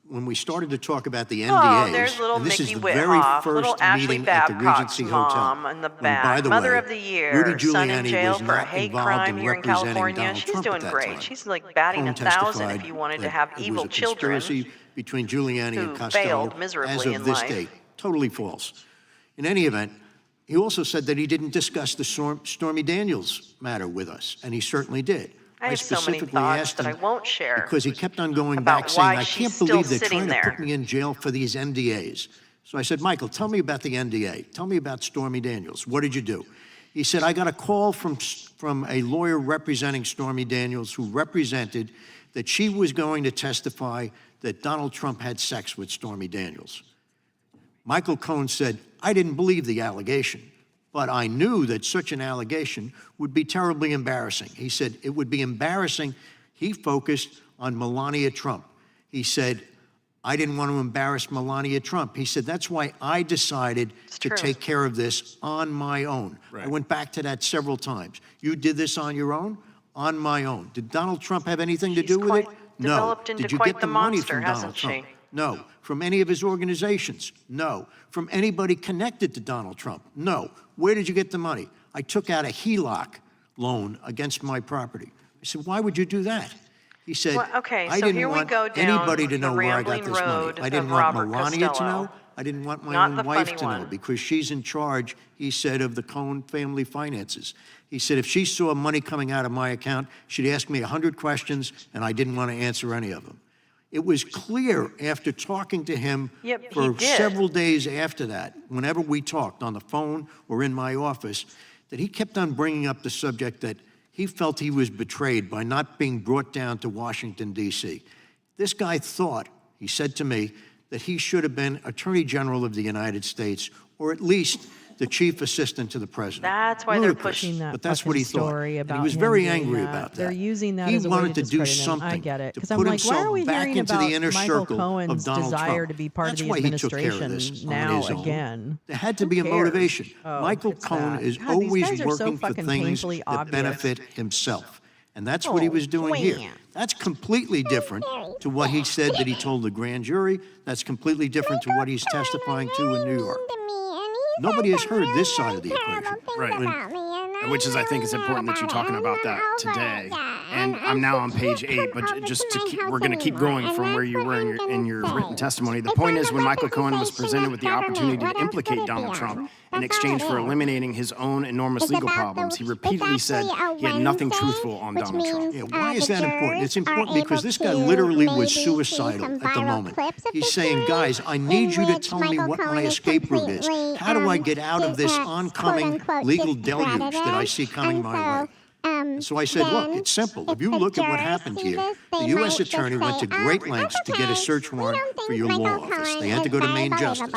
S7: when we started to talk about the
S19: Oh,
S7: NDAs,
S19: there's little
S7: and this
S19: Mickey
S7: is the very
S19: Whithoff, little
S7: first
S19: Ashley
S7: meeting at the
S19: Babcock's
S7: Regency
S19: mom
S7: Hotel.
S19: in the
S7: when,
S19: back,
S7: by the
S19: Mother
S7: way,
S19: of the Year,
S7: Rudy
S19: son in
S7: Giuliani
S19: jail
S7: was
S19: for a
S7: not
S19: hate
S7: involved
S19: crime
S7: in
S19: here in
S7: representing
S19: California.
S7: Donald
S19: She's
S7: Trump
S19: doing
S7: at that
S19: great.
S7: time.
S19: She's like batting
S7: Cohen
S19: 1,000 if
S7: testified
S19: you wanted to
S7: that
S19: have
S7: it
S19: evil
S7: was a
S19: children.
S7: conspiracy between Giuliani
S19: who
S7: and Costello
S19: failed miserably
S7: as of
S19: in
S7: this
S19: life.
S7: date. Totally false. In any event, he also said that he didn't discuss the Stormy Daniels matter with us, and he certainly did.
S19: I have so many
S7: specifically
S19: thoughts
S7: asked
S19: that I
S7: him
S19: won't share
S7: because he kept on going
S19: about
S7: back saying,
S19: why
S7: I
S19: she's
S7: can't
S19: still
S7: believe they're
S19: sitting
S7: trying
S19: there.
S7: to put me in jail for these NDAs. So I said, Michael, tell me about the NDA. Tell me about Stormy Daniels. What did you do? He said, I got a call from a lawyer representing Stormy Daniels who represented that she was going to testify that Donald Trump had sex with Stormy Daniels. Michael Cohen said, I didn't believe the allegation, but I knew that such an allegation would be terribly embarrassing. He said it would be embarrassing. He focused on Melania Trump. He said, I didn't want to embarrass Melania Trump. He said, that's why I decided to take care of this on my own. I went back to that several times. You did this on your own? On my own. Did Donald Trump have anything to do with it? No.
S19: developed into
S7: Did you
S19: quite
S7: get
S19: the
S7: the money
S19: monster,
S7: from Donald
S19: hasn't
S7: Trump?
S19: she?
S7: No. From any of his organizations? No. From anybody connected to Donald Trump? No. Where did you get the money? I took out a HELOC loan against my property. I said, why would you do that? He said,
S19: Well, okay,
S7: I
S19: so
S7: didn't
S19: here we
S7: want
S19: go down
S7: anybody to
S19: the
S7: know where I got
S19: rambling
S7: this money.
S19: road
S7: I didn't
S19: of
S7: want
S19: Robert
S7: Melania to
S19: Costello.
S7: know. I didn't want my
S19: Not
S7: own
S19: the
S7: wife
S19: funny
S7: to know
S19: one.
S7: because she's in charge, he said, of the Cohen family finances. He said if she saw money coming out of my account, she'd ask me 100 questions, and I didn't want to answer any of them. It was clear after talking to him
S19: Yep,
S7: for
S19: he did.
S7: several days after that, whenever we talked on the phone or in my office, that he kept on bringing up the subject that he felt he was betrayed by not being brought down to Washington, D.C. This guy thought, he said to me, that he should have been Attorney General of the United States, or at least the chief assistant to the president.
S19: That's why they're
S7: Ludicrous,
S19: pushing
S1: that
S7: but that's what he
S1: fucking
S7: thought.
S1: story
S7: And
S1: about
S7: he was
S1: him
S7: very
S1: doing
S7: angry
S1: that.
S7: about that.
S1: They're using that
S7: he
S1: as a way
S7: wanted
S1: to
S7: to do
S1: discredit him. I
S7: something
S1: get it.
S7: to
S1: 'Cause
S7: put
S1: I'm like, why
S7: himself
S1: are we
S7: back
S1: hearing
S7: into
S1: about
S7: the inner
S1: Michael
S7: circle
S1: Cohen's
S7: of Donald
S1: desire
S7: Trump.
S1: to be part
S7: That's
S1: of the
S7: why he took care of
S1: administration
S7: this on
S1: now
S7: his own.
S1: again?
S7: There had to
S1: Who
S7: be a
S1: cares?
S7: motivation.
S1: Oh,
S7: Michael
S1: it's
S7: Cohen
S1: that.
S7: is
S1: God, these
S7: always
S1: guys are so
S7: working for
S1: fucking
S7: things
S1: painfully
S7: that
S1: obvious.
S7: benefit himself. And that's what he was doing here.
S13: twam.
S7: That's completely different to what he said that he told the grand jury. That's completely different to what he's testifying to in New York. Nobody has heard this side of the equation.
S12: Right. Which is, I think, is important that you're talking about that today. And I'm now on page 8, but just to keep, we're going to keep going from where you were in your written testimony. The point is, when Michael Cohen was presented with the opportunity to implicate Donald Trump in exchange for eliminating his own enormous legal problems, he repeatedly said he had nothing truthful on Donald Trump.
S7: Yeah, why is that important? It's important because this guy literally was suicidal at the moment. He's saying, guys, I need you to tell me what my escape route is. How do I get out of this oncoming legal deluge that I see coming my way? And so I said, look, it's simple. If you look at what happened here, the U.S. attorney went to great lengths to get a search warrant for your law office. They had to go to Main Justice.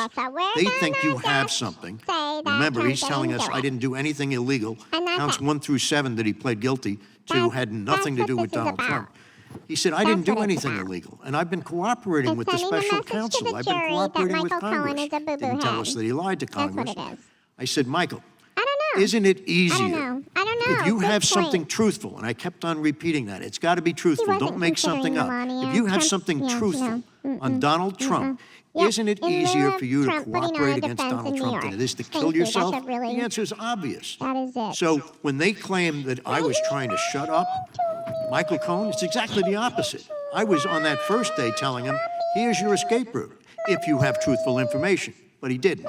S7: They think you have something. Remember, he's telling us I didn't do anything illegal. Counts 1 through 7 that he pled guilty to had nothing to do with Donald Trump. He said, I didn't do anything illegal, and I've been cooperating with the special counsel. I've been cooperating with Congress. Didn't tell us that he lied to Congress. I said, Michael, isn't it easier if you have something truthful, and I kept on repeating that, it's got to be truthful, don't make something up. If you have something truthful on Donald Trump, isn't it easier for you to cooperate against Donald Trump than it is to kill yourself? The answer is obvious. So when they claim that I was trying to shut up Michael Cohen, it's exactly the opposite. I was on that first day telling him, here's your escape route, if you have truthful information, but he didn't.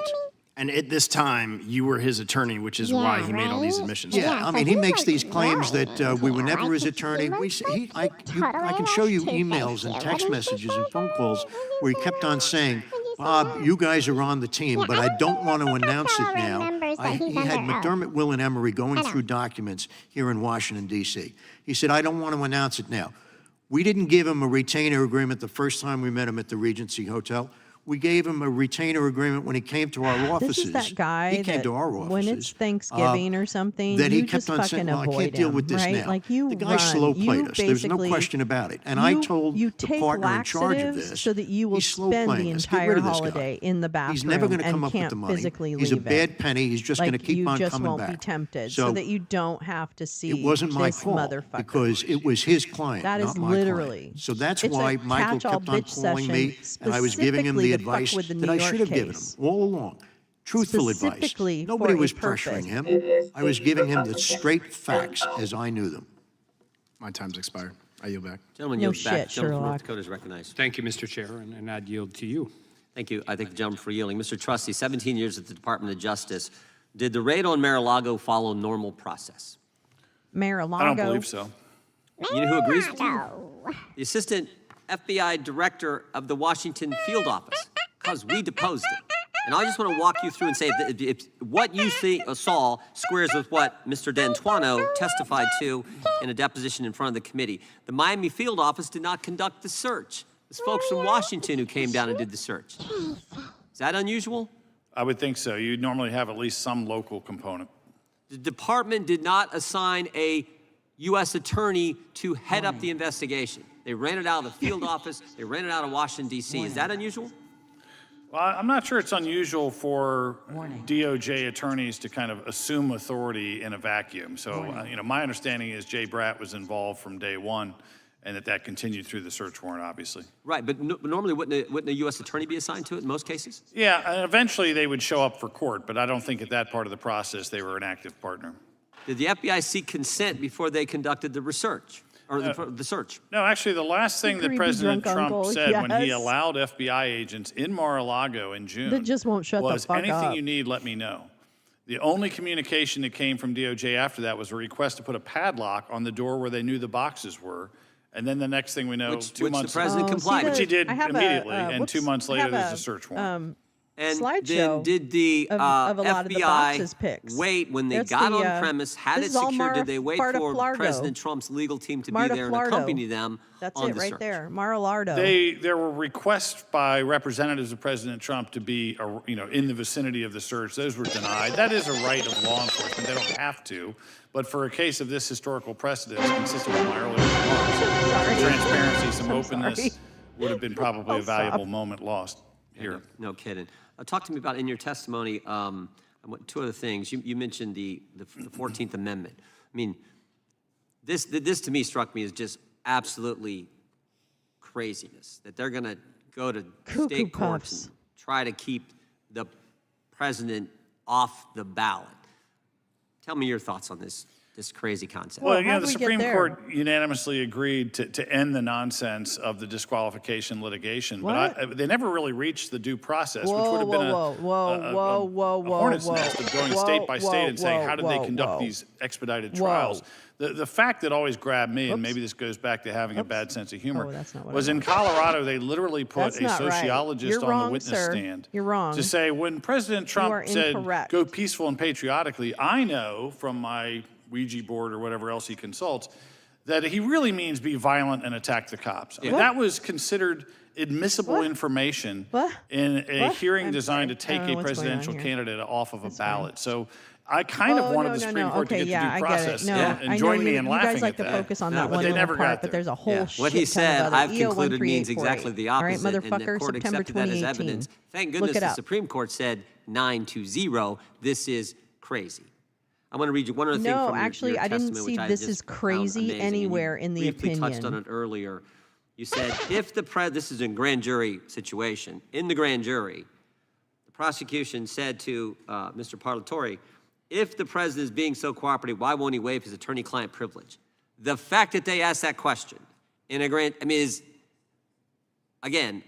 S12: And at this time, you were his attorney, which is why he made all these admissions.
S7: Yeah, I mean, he makes these claims that we were never his attorney. I can show you emails and text messages and phone calls where he kept on saying, Bob, you guys are on the team, but I don't want to announce it now. He had McDermott, Will, and Emery going through documents here in Washington, D.C. He said, I don't want to announce it now. We didn't give him a retainer agreement the first time we met him at the Regency Hotel. We gave him a retainer agreement when he came to our offices.
S1: This is that guy
S7: he came to our offices.
S1: When it's Thanksgiving or something,
S7: that he
S1: you
S7: kept
S1: just
S7: on
S1: fucking
S7: saying, well, I
S1: avoid
S7: can't deal
S1: him,
S7: with this
S1: right?
S7: now.
S1: Like you
S7: the guy
S1: run.
S7: slow played us. There's no
S1: basically-
S7: question about it. And I told
S1: you
S7: the
S1: take
S7: partner in charge of
S1: laxatives
S7: this,
S1: so that you will
S7: he's slow
S1: spend the
S7: playing us. Get
S1: entire
S7: rid of this guy.
S1: holiday in the bathroom.
S7: He's never going to come
S1: and
S7: up with
S1: can't
S7: the money.
S1: physically
S7: He's a
S1: leave
S7: bad
S1: it.
S7: penny. He's just going to keep on
S1: you just
S7: coming
S1: won't
S7: back.
S1: be tempted, so that you don't have to see
S7: it wasn't my
S1: this
S7: fault
S1: motherfucker.
S7: because it was his client,
S1: That is
S7: not my
S1: literally.
S7: client. So that's
S1: It's a
S7: why Michael
S1: catch-all
S7: kept on
S1: bitch
S7: calling me,
S1: session
S7: and I was giving him the
S1: specifically to fuck
S7: advice
S1: with the
S7: that
S1: New
S7: I
S1: York
S7: should have given him
S1: case.
S7: all along. Truthful advice.
S1: Specifically
S7: Nobody
S1: for a
S7: was
S1: purpose.
S7: pressuring him. I was giving him the straight facts as I knew them.
S12: My time's expired. I yield back.
S3: Gentleman
S1: No
S3: yields back.
S1: shit,
S3: Gentleman from North
S1: Sherlock.
S3: Dakota is recognized.
S22: Thank you, Mr. Chair, and I'd yield to you.
S3: Thank you. I thank the gentleman for yielding. Mr. Trustee, 17 years at the Department of Justice. Did the raid on Mar-a-Lago follow normal process?
S1: Mar-a-Lago.
S8: I don't believe so.
S3: You know who agrees with you? The Assistant FBI Director of the Washington Field Office, because we deposed him. And I just want to walk you through and say that if what you saw squares with what Mr. D'Antuono testified to in a deposition in front of the committee. The Miami Field Office did not conduct the search. It's folks from Washington who came down and did the search. Is that unusual?
S8: I would think so. You normally have at least some local component.
S3: The department did not assign a U.S. attorney to head up the investigation. They ran it out of the field office. They ran it out of Washington, D.C. Is that unusual?
S8: Well, I'm not sure it's unusual for DOJ attorneys to kind of assume authority in a vacuum. So, my understanding is Jay Bratt was involved from day one, and that continued through the search warrant, obviously.
S3: Right, but normally wouldn't a U.S. attorney be assigned to it in most cases?
S8: Yeah, and eventually they would show up for court, but I don't think at that part of the process they were an active partner.
S3: Did the FBI seek consent before they conducted the research? or the search.
S8: No, actually, the last thing that
S1: creepy
S8: President
S1: drunk
S8: Trump
S1: uncle,
S8: said when he
S1: yes.
S8: allowed FBI agents in Mar-a-Lago in June
S1: That just won't shut the
S8: was,
S1: fuck
S8: anything
S1: up.
S8: you need, let me know. The only communication that came from DOJ after that was a request to put a padlock on the door where they knew the boxes were. And then the next thing we know,
S3: Which
S8: 2 months
S3: the president complied
S8: which he
S3: with.
S8: did
S1: I have
S8: immediately, and 2 months
S1: I
S8: later
S1: have
S8: there's a search warrant.
S3: And
S1: slideshow
S3: then did the
S1: of a lot of the
S3: FBI
S1: boxes picks.
S3: wait when they
S1: That's
S3: got
S1: the,
S3: on premise, had
S1: this
S3: it
S1: is all
S3: secured? Did they wait
S1: Marta
S3: for
S1: Flardo.
S3: President Trump's legal team to
S1: Marta
S3: be there and
S1: Flardo.
S3: accompany them
S1: That's
S3: on
S1: it
S3: the
S1: right
S3: search?
S1: there. Mar-a-Lardo.
S8: There were requests by representatives of President Trump to be, in the vicinity of the search. Those were denied. That is a right of law enforcement. They don't have to. But for a case of this historical precedent, consistent with my earlier remarks, some transparency, some openness would have been probably a valuable moment lost here.
S3: No kidding. Talk to me about, in your testimony, two other things. You mentioned the 14th Amendment. I mean, this to me struck me as just absolutely craziness, that they're going to go to state courts and try to keep the president off the ballot. Tell me your thoughts on this crazy concept.
S8: Well, the Supreme Court unanimously agreed to end the nonsense of the disqualification litigation, but they never really reached the due process, which would have been a hornet's nest of going state by state and saying, how did they conduct these expedited trials? The fact that always grabbed me, and maybe this goes back to having a bad sense of humor, was in Colorado, they literally put a sociologist on the witness stand.
S1: You're wrong.
S8: To say, when President Trump said, go peaceful and patriotically, I know from my Ouija board or whatever else he consults, that he really means be violent and attack the cops. I mean, that was considered admissible information in a hearing designed to take a presidential candidate off of a ballot. So I kind of wanted the Supreme Court to get the due process and join me in laughing
S1: at that. You guys like to focus on that one little part, but there's a whole shit
S3: What he said,
S1: ton of
S3: I've
S1: other
S3: concluded means exactly the opposite,
S1: All right, motherfucker,
S3: and the court
S1: September
S3: accepted that as
S1: 2018.
S3: evidence. Thank goodness the Supreme Court said 9-0. This is crazy. I want to read you one other thing from your
S1: actually, I didn't see this is crazy anywhere in the opinion.
S3: You touched on it earlier. You said, if the this is a grand jury situation. In the grand jury, the prosecution said to Mr. Parlatore, if the president is being so cooperative, why won't he waive his attorney-client privilege? The fact that they asked that question in a grand, is, again,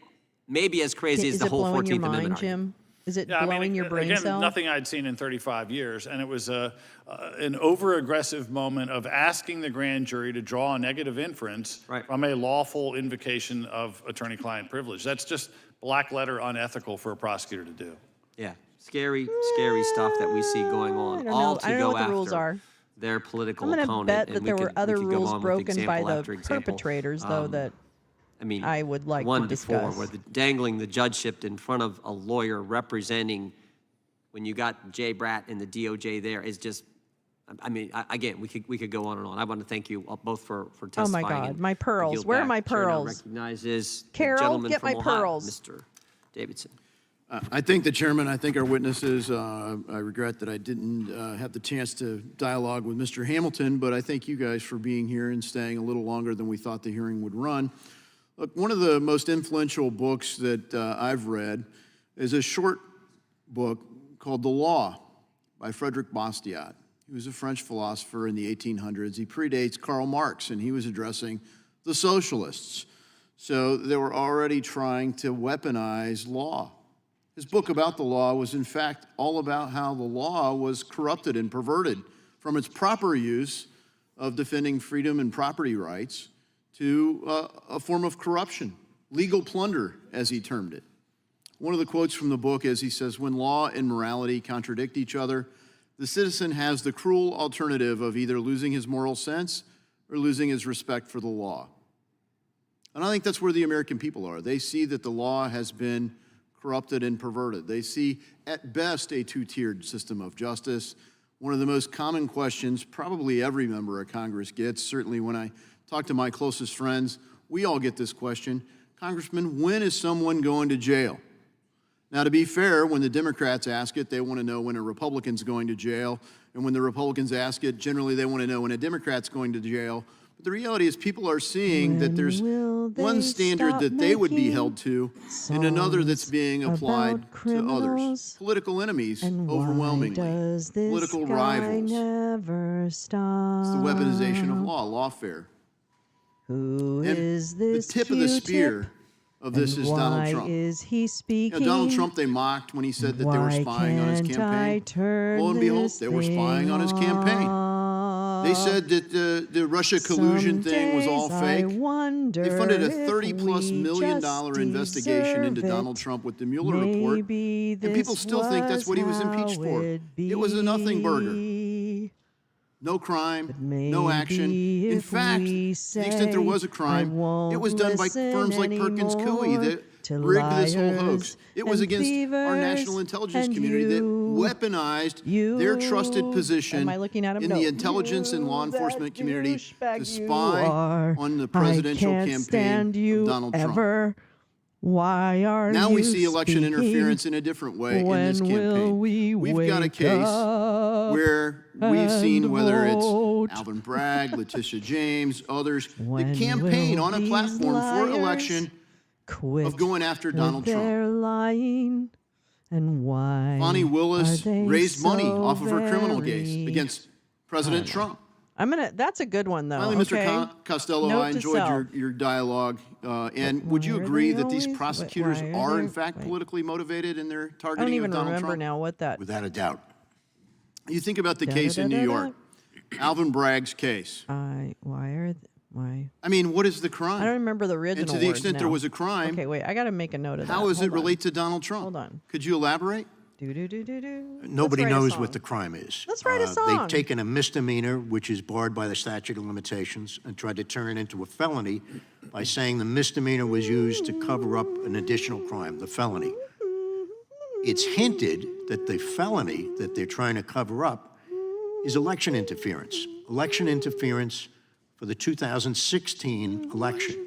S3: maybe as crazy as the whole 14th Amendment argument.
S1: Jim? Is it blowing your brain
S8: again,
S1: cell?
S8: Nothing I'd seen in 35 years, and it was an over-aggressive moment of asking the grand jury to draw a negative inference from a lawful invocation of attorney-client privilege. That's just black-letter unethical for a prosecutor to do.
S3: Yeah, scary stuff that we see going on. All to go after their political opponent.
S1: I'm going to bet that there were other rules broken by the
S3: example.
S1: perpetrators, though, that I would like to discuss.
S3: 1 to 4, where dangling the judgeship in front of a lawyer representing, when you got Jay Bratt and the DOJ there, is just, again, we could go on and on. I want to thank you both for testifying.
S1: Oh my God, my pearls. Where are my pearls?
S3: Recognizes
S1: Carol, get my
S3: Ohio,
S1: pearls.
S3: Mr. Davidson.
S14: I thank the chairman. I thank our witnesses. I regret that I didn't have the chance to dialogue with Mr. Hamilton, but I thank you guys for being here and staying a little longer than we thought the hearing would run. Look, one of the most influential books that I've read is a short book called The Law by Frederick Bastiat. He was a French philosopher in the 1800s. He predates Karl Marx, and he was addressing the socialists. So they were already trying to weaponize law. His book about the law was, in fact, all about how the law was corrupted and perverted from its proper use of defending freedom and property rights to a form of corruption, legal plunder, as he termed it. One of the quotes from the book is, he says, when law and morality contradict each other, the citizen has the cruel alternative of either losing his moral sense or losing his respect for the law. And I think that's where the American people are. They see that the law has been corrupted and perverted. They see, at best, a two-tiered system of justice. One of the most common questions probably every member of Congress gets, certainly when I talk to my closest friends, we all get this question, Congressman, when is someone going to jail? Now, to be fair, when the Democrats ask it, they want to know when a Republican's going to jail. And when the Republicans ask it, generally they want to know when a Democrat's going to jail. But the reality is people are seeing that there's one standard that they would be held to and another that's being applied to others. Political enemies, overwhelmingly. Political rivals.
S1: Never stop.
S14: It's the weaponization of law, lawfare.
S1: Who
S15: And
S1: is this
S15: the tip of the
S1: Q-tip?
S15: spear of this
S1: And
S15: is Donald
S1: why
S15: Trump.
S1: is he speaking?
S15: Donald Trump, they mocked when he said that they were
S1: Why
S15: spying on his
S1: can't I
S15: campaign.
S1: turn
S15: Lo and behold,
S1: this
S15: they were spying
S1: thing
S15: on his campaign. They said that the Russia collusion thing was all
S1: Some
S15: fake.
S1: days I wonder
S15: They funded a
S1: if
S15: $30+
S1: we
S15: million
S1: just
S15: investigation into
S1: deserve
S15: Donald
S1: it.
S15: Trump with the Mueller report,
S1: Maybe
S15: and people
S1: this
S15: still think that's what he was
S1: how
S15: impeached for.
S1: it'd
S15: It was a nothing burger.
S1: be.
S15: No crime,
S1: But
S15: no action.
S1: maybe
S15: In
S1: if
S15: fact,
S1: we
S15: to the extent there was a
S1: say,
S15: crime,
S1: I won't
S15: it was done by
S1: listen
S15: firms like Perkins Coie
S1: anymore
S15: that
S1: to
S15: rigged this whole
S1: liars
S15: hoax. It was
S1: and
S15: against our national
S1: thievers
S15: intelligence
S1: and
S15: community that
S1: you.
S15: weaponized their trusted position
S1: Am I looking at him?
S15: in
S1: No.
S15: the intelligence and law
S1: You,
S15: enforcement
S1: that
S15: community
S1: douchebag
S15: to
S1: you
S15: spy
S1: are.
S15: on the presidential
S1: I can't
S15: campaign
S1: stand you
S15: of Donald Trump.
S1: ever. Why are
S15: Now
S1: you
S15: we see election
S1: speaking?
S15: interference in a different way in this
S1: When will
S15: campaign.
S1: we
S15: got a
S1: wake
S15: case
S1: up
S15: where we've seen
S1: and
S15: whether
S1: vote?
S15: it's Alvin Bragg, Letitia James, others,
S1: When
S15: the campaign
S1: will
S15: on a
S1: these
S15: platform for
S1: liars
S15: election
S1: quit
S15: of going after
S1: with
S15: Donald Trump.
S1: their lying, and why
S15: Bonnie Willis
S1: are they
S15: raised money
S1: so
S15: off of her criminal case
S1: very-
S15: against President Trump.
S1: That's a good one though.
S15: Finally,
S1: okay?
S15: Mr. Costello,
S1: Note
S15: I
S1: to
S15: enjoyed
S1: self.
S15: your dialogue. And would you
S1: why are
S15: agree
S1: they
S15: that these
S1: always-
S15: prosecutors
S1: why
S15: are
S1: are
S15: in
S1: they-
S15: fact
S1: wait.
S15: politically motivated in their
S1: I
S15: targeting
S1: don't even
S15: of Donald
S1: remember
S15: Trump?
S1: now what that.
S7: Without a doubt.
S15: You think about the case in New York, Alvin Bragg's case.
S1: Why?
S15: I mean, what is the crime?
S1: I don't remember the original.
S15: And to the
S1: words
S15: extent
S1: now.
S15: there was a crime,
S1: Okay, wait. I got to make a note of that.
S15: how does it
S1: Hold on.
S15: relate to Donald Trump?
S1: Hold on.
S15: Could you elaborate?
S7: Nobody
S1: Let's write a
S7: knows
S1: song.
S7: what the crime is.
S1: Let's write a song.
S7: They've taken a misdemeanor, which is barred by the statute of limitations, and tried to turn it into a felony by saying the misdemeanor was used to cover up an additional crime, the felony. It's hinted that the felony that they're trying to cover up is election interference. Election interference for the 2016 election.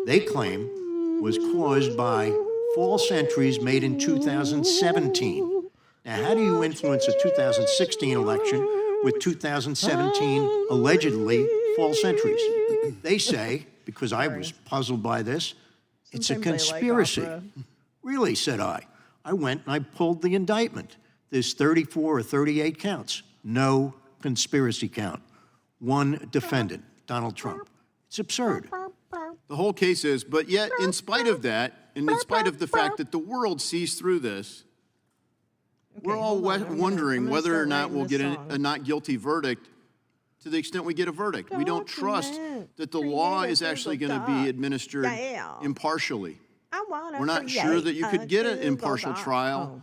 S7: They claim was caused by false entries made in 2017. Now, how do you influence a 2016 election with 2017 allegedly false entries? They say, because I was puzzled by this, it's a
S1: Sometimes I like
S7: conspiracy.
S1: opera.
S7: Really, said I. I went and I pulled the indictment. There's 34 or 38 counts. No conspiracy count. One defendant, Donald Trump. It's absurd.
S15: The whole case is, but yet, in spite of that, and in spite of the fact that the world sees through this, we're all wondering whether or not we'll get a not guilty verdict to the extent we get a verdict. We don't trust that the law is actually going to be administered impartially. We're not sure that you could get an impartial trial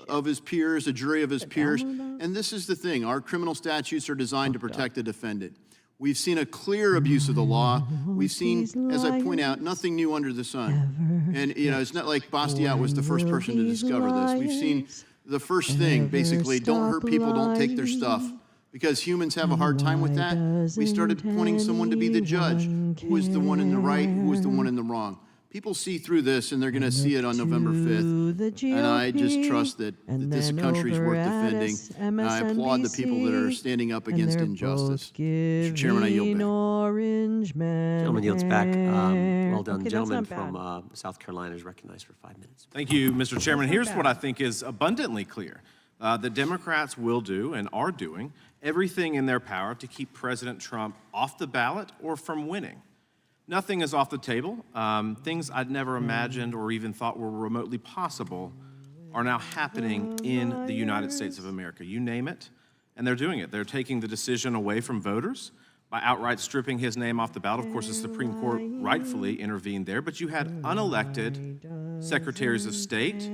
S15: of his peers, a jury of his peers. And this is the thing. Our criminal statutes are designed to protect the defendant. We've seen a clear abuse of the law. We've seen, as I point out, nothing new under the sun. And, you know, it's not like Bastiat was the first person to discover this. We've seen the first thing, basically, don't hurt people, don't take their stuff. Because humans have a hard time with that, we started pointing someone to be the judge. Who was the one in the right? Who was the one in the wrong? People see through this, and they're going to see it on November 5th. And I just trust that this country is worth defending. And I applaud the people that are standing up against injustice. Mr. Chairman, I yield back.
S3: Gentleman yields back. Well done.
S1: Okay, that's
S3: Gentleman
S1: not bad.
S3: from South Carolina is recognized for 5 minutes.
S11: Thank you, Mr. Chairman. Here's
S1: bad.
S11: what I think is abundantly clear. The Democrats will do and are doing everything in their power to keep President Trump off the ballot or from winning. Nothing is off the table. Things I'd never imagined or even thought were remotely possible are now happening in the United States of America. You name it, and they're doing it. They're taking the decision away from voters by outright stripping his name off the ballot. Of course, the Supreme Court rightfully intervened there, but you had unelected secretaries of state,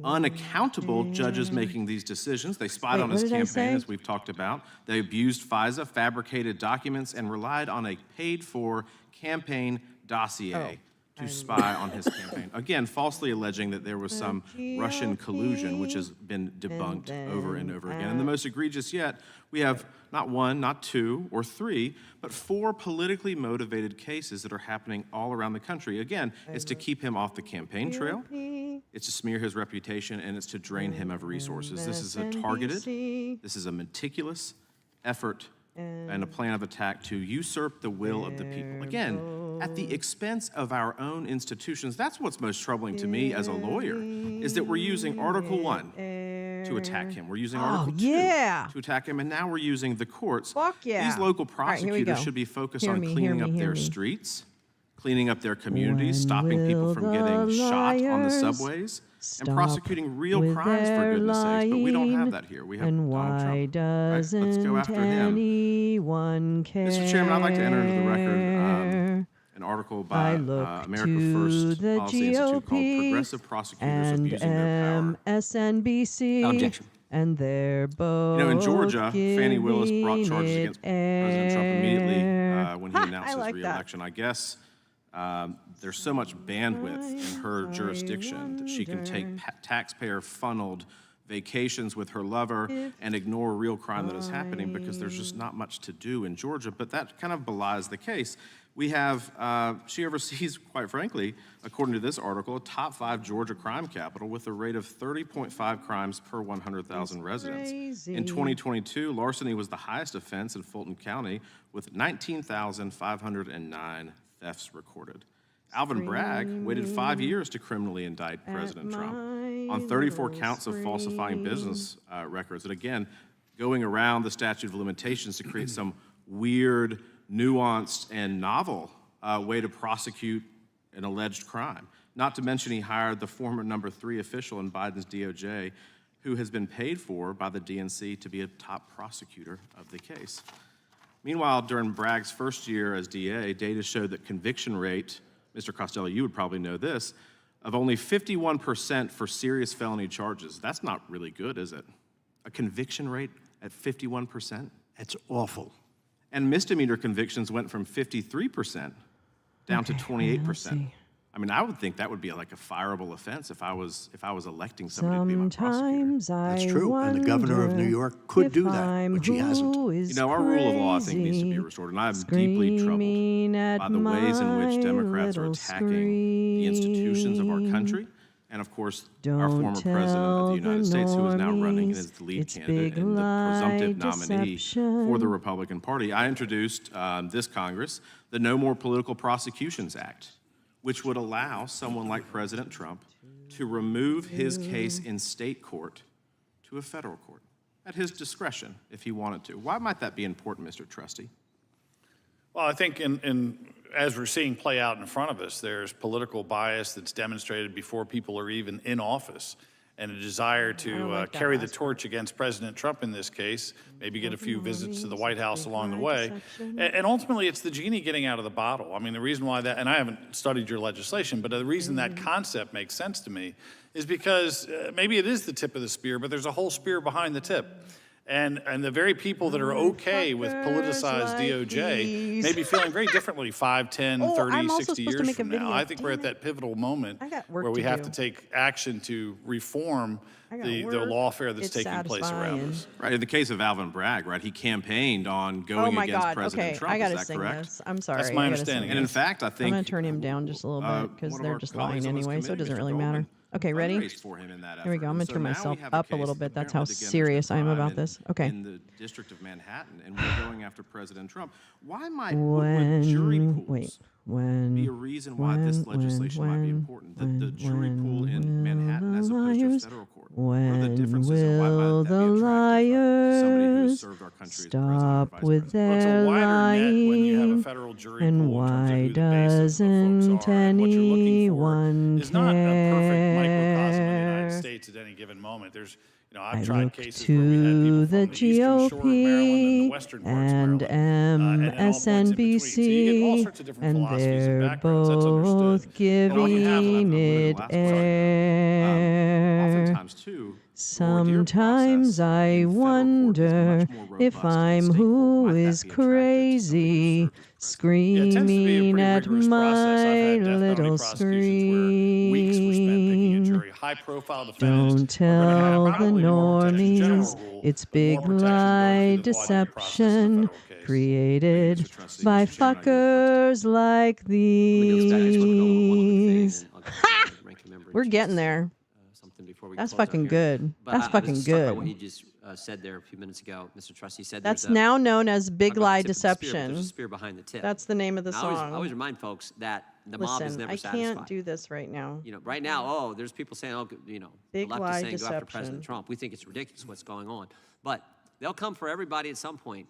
S11: unaccountable judges making these decisions. They spied on his
S1: what did I
S11: campaign,
S1: say?
S11: as we've talked about. They abused FISA, fabricated documents, and relied on a paid-for campaign dossier to spy on his campaign. Again, falsely alleging that there was some Russian collusion, which has been debunked over and over again. And the most egregious yet, we have not one, not two, or three, but 4 politically motivated cases that are happening all around the country. Again, it's to keep him off the campaign trail, it's to smear his reputation, and it's to drain him of resources. This is a targeted, this is a meticulous effort and a plan of attack to usurp the will of the people. Again, at the expense of our own institutions. That's what's most troubling to me as a lawyer, is that we're using Article 1 to attack him. We're using
S1: Oh,
S11: Article 2
S1: yeah.
S11: to attack him, and now we're using the courts.
S1: Fuck yeah.
S11: These local
S1: All right, here we
S11: prosecutors
S1: go.
S11: should be focused
S1: Hear
S11: on
S1: me, hear
S11: cleaning
S1: me,
S11: up
S1: hear
S11: their
S1: me.
S11: streets, cleaning up their communities,
S1: When
S11: stopping people
S1: will
S11: from getting
S1: the
S11: shot on the
S1: liars
S11: subways, and
S1: stop
S11: prosecuting real
S1: with
S11: crimes, for
S1: their
S11: goodness sakes. But we don't have
S1: lying?
S11: that here. We have
S1: And
S11: Donald Trump.
S1: why
S11: Right?
S1: doesn't
S11: Let's go after him.
S1: anyone care?
S11: Mr. Chairman, I'd like to enter into the record an article by
S1: I look
S11: America
S1: to
S11: First
S1: the
S11: Policy Institute called
S1: GOP
S11: Progressive Prosecutors
S1: and
S11: Abusing Their Power.
S1: MSNBC.
S11: No objection.
S1: And they're both
S11: In Georgia, Fannie Willis brought charges
S1: giving
S11: against President Trump immediately when he announced his
S1: like that.
S11: re-election. I guess there's so much bandwidth in her jurisdiction that she can take taxpayer-funneled vacations with her lover and ignore real crime that is happening because there's just not much to do in Georgia. But that kind of belies the case. We have, she oversees, quite frankly, according to this article, a top 5 Georgia crime capital with a rate of 30.5 crimes per 100,000 residents. In 2022, larceny was the highest offense in Fulton County with 19,509 thefts recorded. Alvin Bragg waited 5 years to criminally indict President Trump on 34 counts of falsifying business records. And again, going around the statute of limitations to create some weird, nuanced, and novel way to prosecute an alleged crime. Not to mention he hired the former number 3 official in Biden's DOJ who has been paid for by the DNC to be a top prosecutor of the case. Meanwhile, during Bragg's first year as DA, data showed that conviction rate, Mr. Costello, you would probably know this, of only 51% for serious felony charges. That's not really good, is it? A conviction rate at 51%?
S7: That's awful.
S11: And misdemeanor convictions went from 53% down to 28%. I mean, I would think that would be like a fireable offense if I was electing somebody to be my prosecutor.
S7: That's true, and the governor of New York could do that, but she hasn't.
S11: You know, our rule of law, I think, needs to be restored, and I'm deeply troubled by the ways in which Democrats are attacking the institutions of our country, and of course, our former president of the United States, who is now running and is the lead candidate and the presumptive nominee for the Republican Party. I introduced this Congress the No More Political Prosecutions Act, which would allow someone like President Trump to remove his case in state court to a federal court at his discretion if he wanted to. Why might that be important, Mr. Trustee?
S8: Well, I think as we're seeing play out in front of us, there's political bias that's demonstrated before people are even in office, and a desire to carry the torch against President Trump in this case, maybe get a few visits to the White House along the way. And ultimately, it's the genie getting out of the bottle. I mean, the reason why that, and I haven't studied your legislation, but the reason that concept makes sense to me is because maybe it is the tip of the spear, but there's a whole spear behind the tip. And the very people that are okay with politicized DOJ may be feeling very differently 5, 10, 30, 60 years from now. I think we're at that pivotal moment where we have to take action to reform the lawfare that's taking place around us.
S11: Right, in the case of Alvin Bragg, right, he campaigned on going against President Trump,
S1: I gotta
S11: is that
S1: sing
S11: correct?
S1: this. I'm sorry.
S11: That's my understanding. And in fact, I think
S1: I'm gonna turn him down just a little bit because they're just lying anyway, so it doesn't really matter. Okay, ready? Here we go. I'm going to turn myself up a little bit. That's how serious I am about this. Okay.
S11: In the District of Manhattan, and we're going after President Trump. Why might would jury pools be a reason why this legislation might be important? The jury pool in Manhattan as opposed to a federal court. What are the differences, and why might that be attractive to somebody who has served our country as president or vice president?
S8: Well, it's a wider net when you have a federal jury pool in terms of who the base of the folks are. And what you're looking for is not a perfect microcosm of the United States at any given moment. There's, you know, I've tried cases where we had people from the eastern shore of Maryland and the western parts of Maryland, and all points in between. So you get all sorts of different philosophies and backgrounds. That's understood.
S1: Giving it air.
S11: Oftentimes, too,
S1: sometimes I wonder if I'm who is crazy, screaming at my little screen. Don't tell the normies it's big lie deception created by fuckers like these. Ha! We're getting there. That's fucking good. That's fucking good.
S3: What you just said there a few minutes ago, Mr. Trustee said
S1: that's now known as big lie deception.
S3: There's a spear behind the tip.
S1: That's the name of the song.
S3: I always remind folks that the mob is
S1: Listen,
S3: never
S1: I
S3: satisfied.
S1: can't do this right now.
S3: Right now, there's people saying, the
S1: Big
S3: left
S1: lie
S3: is saying go after
S1: deception.
S3: President Trump. We think it's ridiculous what's going on. But they'll come for everybody at some point.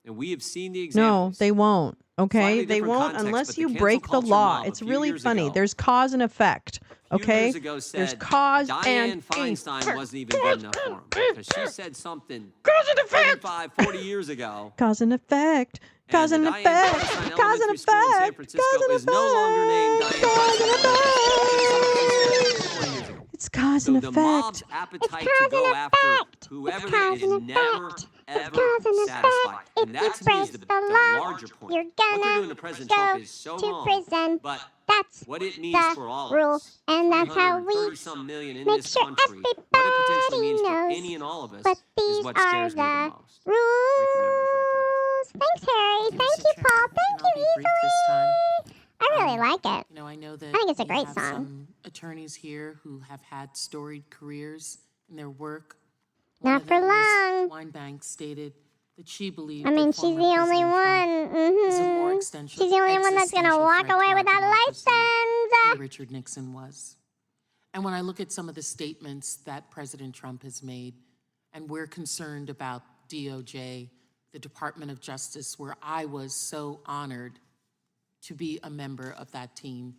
S3: And we have seen the
S1: No,
S3: examples.
S1: they won't. Okay,
S3: Slightly
S1: they
S3: different
S1: won't
S3: context,
S1: unless
S3: but the
S1: you
S3: cancel
S1: break the
S3: culture
S1: law.
S3: mob a
S1: It's
S3: few
S1: really
S3: years
S1: funny.
S3: ago-
S1: There's cause and effect.
S3: A few
S1: Okay,
S3: years ago
S1: there's
S3: said
S1: cause
S3: Dianne
S1: and
S3: Feinstein wasn't even good enough for him because she said something 35, 40 years ago.
S1: cause and effect. Cause and
S3: the Dianne
S1: effect.
S3: Feinstein
S1: Cause and
S3: Elementary School in San
S1: effect.
S3: Francisco
S1: Cause and
S3: is no longer named Dianne Feinstein.
S1: It's cause
S3: So
S1: and
S3: the
S1: effect.
S3: mob's appetite to go after whoever they is never, ever satisfied. And that to me is the larger point.
S13: You're
S3: What they're
S13: gonna
S3: doing to President
S13: go
S3: Trump is so
S13: to
S3: wrong.
S13: prison.
S3: But
S13: That's
S3: what it means
S13: the
S3: for all
S13: rule,
S3: of us,
S13: and that's how we
S3: 330-some million in
S13: make
S3: this
S13: sure
S3: country, what it potentially means for
S13: knows
S3: any and all of us
S13: But
S3: is
S13: these
S3: what
S13: are
S3: scares me the
S13: the
S3: most.
S13: rules. Thanks, Harry. Thank you, Paul. Thank you,
S4: brief this time.
S13: Ethan. I really like it.
S4: I know that
S13: I think it's a
S4: we
S13: great
S4: have
S13: song.
S4: some attorneys here who have had storied careers in their work.
S13: Not for long.
S4: Weinbank stated that she believed
S13: I mean,
S4: that
S13: she's
S4: former
S13: the only
S4: President
S13: one.
S4: Trump is a more extensive,
S13: She's the only one that's gonna walk
S4: existential
S13: away
S4: threat to
S13: with
S4: our
S13: that
S4: democracy
S13: license.
S4: than Richard Nixon was. And when I look at some of the statements that President Trump has made, and we're concerned about DOJ, the Department of Justice, where I was so honored to be a member of that team,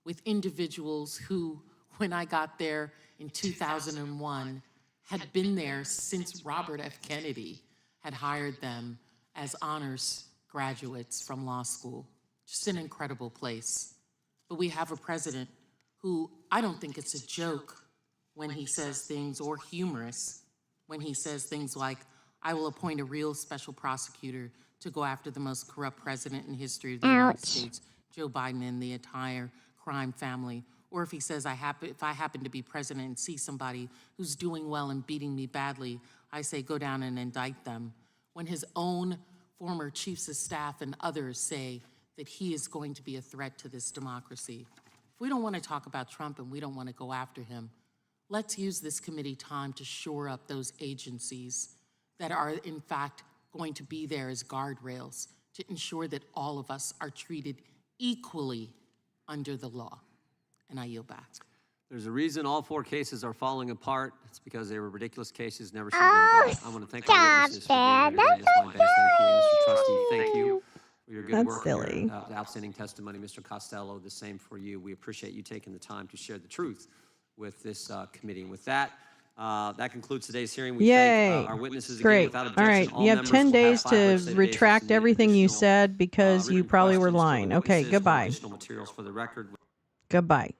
S4: with individuals who, when I got there in 2001, had been there since Robert F. Kennedy had hired them as honors graduates from law school. Just an incredible place. But we have a president who I don't think it's a joke when he says things, or humorous, when he says things like, I will appoint a real special prosecutor to go after the most corrupt president in history of the United States, Joe Biden and the entire crime family. Or if he says, if I happen to be president and see somebody who's doing well and beating me badly, I say, go down and indict them. When his own former chiefs of staff and others say that he is going to be a threat to this democracy. If we don't want to talk about Trump and we don't want to go after him, let's use this committee time to shore up those agencies that are, in fact, going to be there as guardrails to ensure that all of us are treated equally under the law. And I yield back.
S3: There's a reason all 4 cases are falling apart. It's because they were ridiculous cases, never should have been brought. I want to thank our witnesses for being here today. Ms. Weinbanks, thank you. Mr. Trustee, thank you for your good
S1: That's
S3: work.
S1: silly.
S3: Your outstanding testimony. Mr. Costello, the same for you. We appreciate you taking the time to share the truth with this committee. And with that, that concludes today's hearing. We
S1: Yay.
S3: thank our witnesses again
S1: Great.
S3: without
S1: All
S3: objection.
S1: right. You have
S3: members
S1: 10
S3: will
S1: days
S3: 5
S1: to
S3: legislative days
S1: retract
S3: to
S1: everything you
S3: additional,
S1: said because you
S3: written
S1: probably were
S3: questions to the
S1: lying. Okay,
S3: witnesses, more
S1: goodbye.
S3: additional materials for the record.
S1: Goodbye.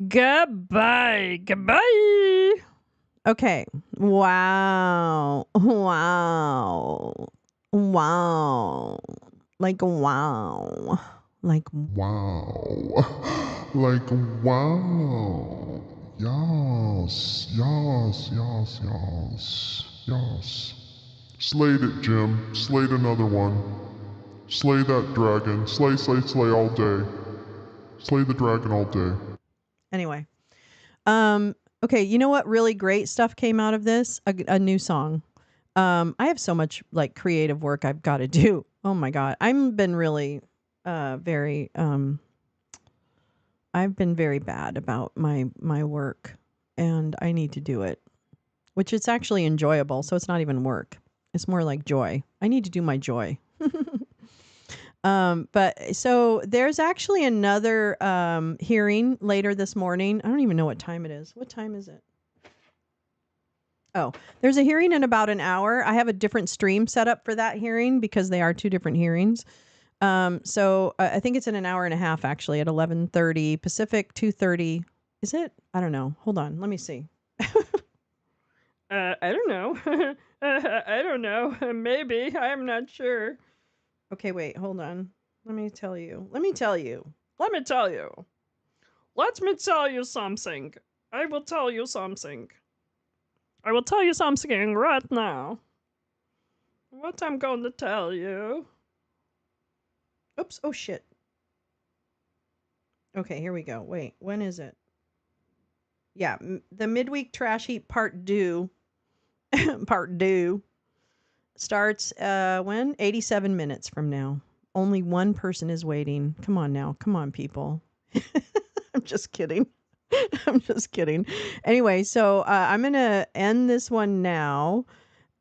S1: Goodbye. Goodbye. Okay. Wow. Wow. Wow. Like wow. Like
S2: Wow. Like, wow. Yes, yes, yes, yes, yes. Slayed it, Jim. Slayed another one. Slay that dragon. Slay, slay, slay all day. Slay the dragon all day.
S1: Anyway. Okay, you know what really great stuff came out of this? A new song. I have so much like creative work I've got to do. Oh my god. I've been really I've been very bad about my work, and I need to do it. Which it's actually enjoyable, so it's not even work. It's more like joy. I need to do my joy. But so there's actually another hearing later this morning. I don't even know what time it is. What time is it? Oh, there's a hearing in about an hour. I have a different stream set up for that hearing because they are 2 different hearings. So I think it's in an hour and a half actually at 11:30 Pacific, 2:30. Is it? I don't know. Hold on. Let me see. I don't know. I don't know. Maybe. I'm not sure. Okay, wait, hold on. Let me tell you. Let me tell you something. I will tell you something. I will tell you something right now. What I'm going to tell you. Oops. Oh, shit. Okay, here we go. Wait, when is it? Yeah, the Midweek Trash Heap Part 2. Part 2 starts when? 87 minutes from now. only one person is waiting. Come on now. Come on, people. I'm just kidding. I'm just kidding. Anyway, so I'm going to end this one now.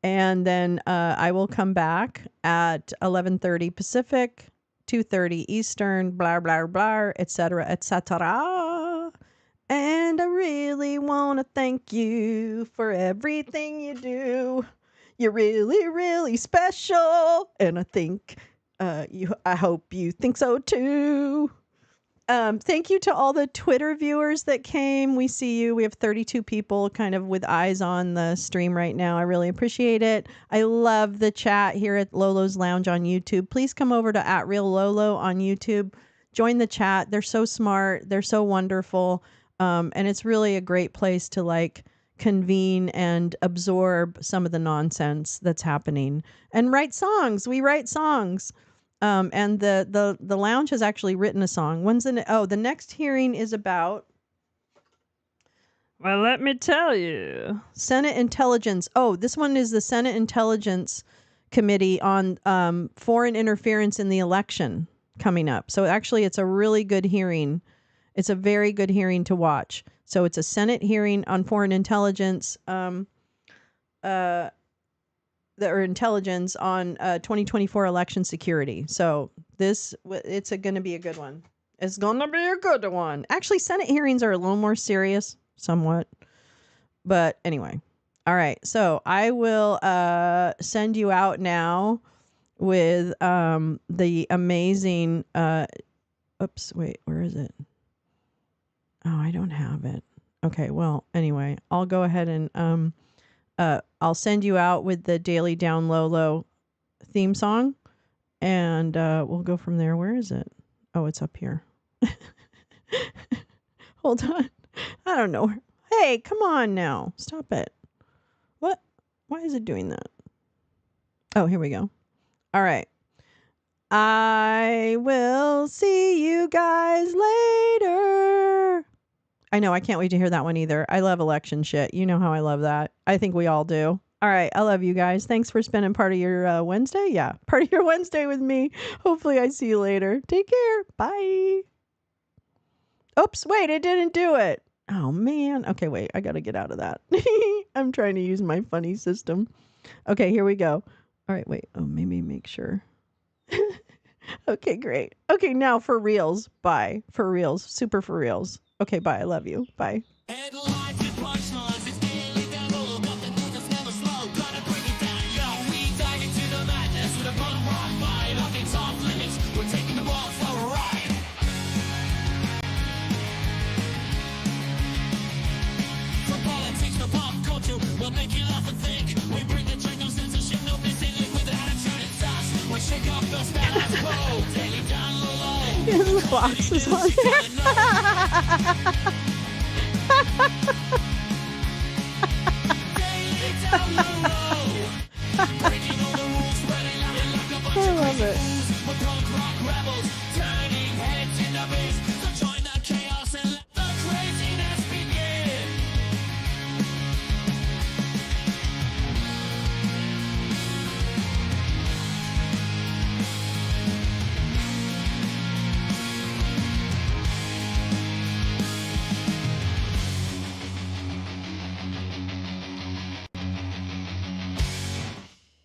S1: And then I will come back at 11:30 Pacific, 2:30 Eastern, blah, blah, blah, et cetera, et cetera. And I really want to thank you for everything you do. You're really, really special. And I think I hope you think so too. Thank you to all the Twitter viewers that came. We see you. We have 32 people kind of with eyes on the stream right now. I really appreciate it. I love the chat here at Lolo's Lounge on YouTube. Please come over to @RealLolo on YouTube. Join the chat. They're so smart. They're so wonderful. And it's really a great place to like convene and absorb some of the nonsense that's happening and write songs. We write songs. And the lounge has actually written a song. The next hearing is about, well, let me tell you, Senate Intelligence. Oh, this one is the Senate Intelligence Committee on foreign interference in the election coming up. So actually, it's a really good hearing. It's a very good hearing to watch. So it's a Senate hearing on foreign intelligence. Or intelligence on 2024 election security. So it's going to be a good one. It's going to be a good one. Actually, Senate hearings are a little more serious, somewhat. But anyway. All right. So I will send you out now with the amazing... oops, wait, where is it? Oh, I don't have it. Okay, well, anyway, I'll go ahead and... I'll send you out with the Daily Down Lolo theme song, and we'll go from there. Where is it? Oh, it's up here. Hold on. I don't know. Hey, come on now. Stop it. What? Why is it doing that? Oh, here we go. All right. I will see you guys later. I know, I can't wait to hear that one either. I love election shit. You know how I love that. I think we all do. All right, I love you guys. Thanks for spending part of your Wednesday. Yeah, part of your Wednesday with me. Hopefully I see you later. Take care. Bye. Oops, wait, it didn't do it. Oh, man. Okay, wait, I got to get out of that. I'm trying to use my funny system. Okay, here we go. All right, wait. Oh, maybe make sure. Okay, great. Okay, now for reals. Bye. For reals. Super for reals. Okay, bye. I love you. Bye. His box is on there. I love it.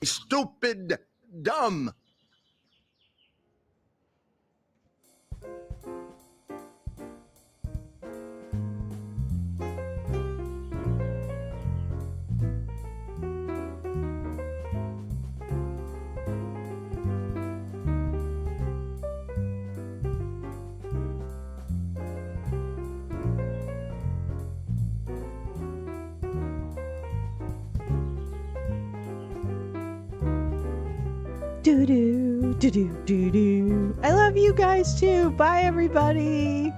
S17: Stupid, dumb.
S1: Do-do, do-do, do-do. I love you guys too. Bye, everybody.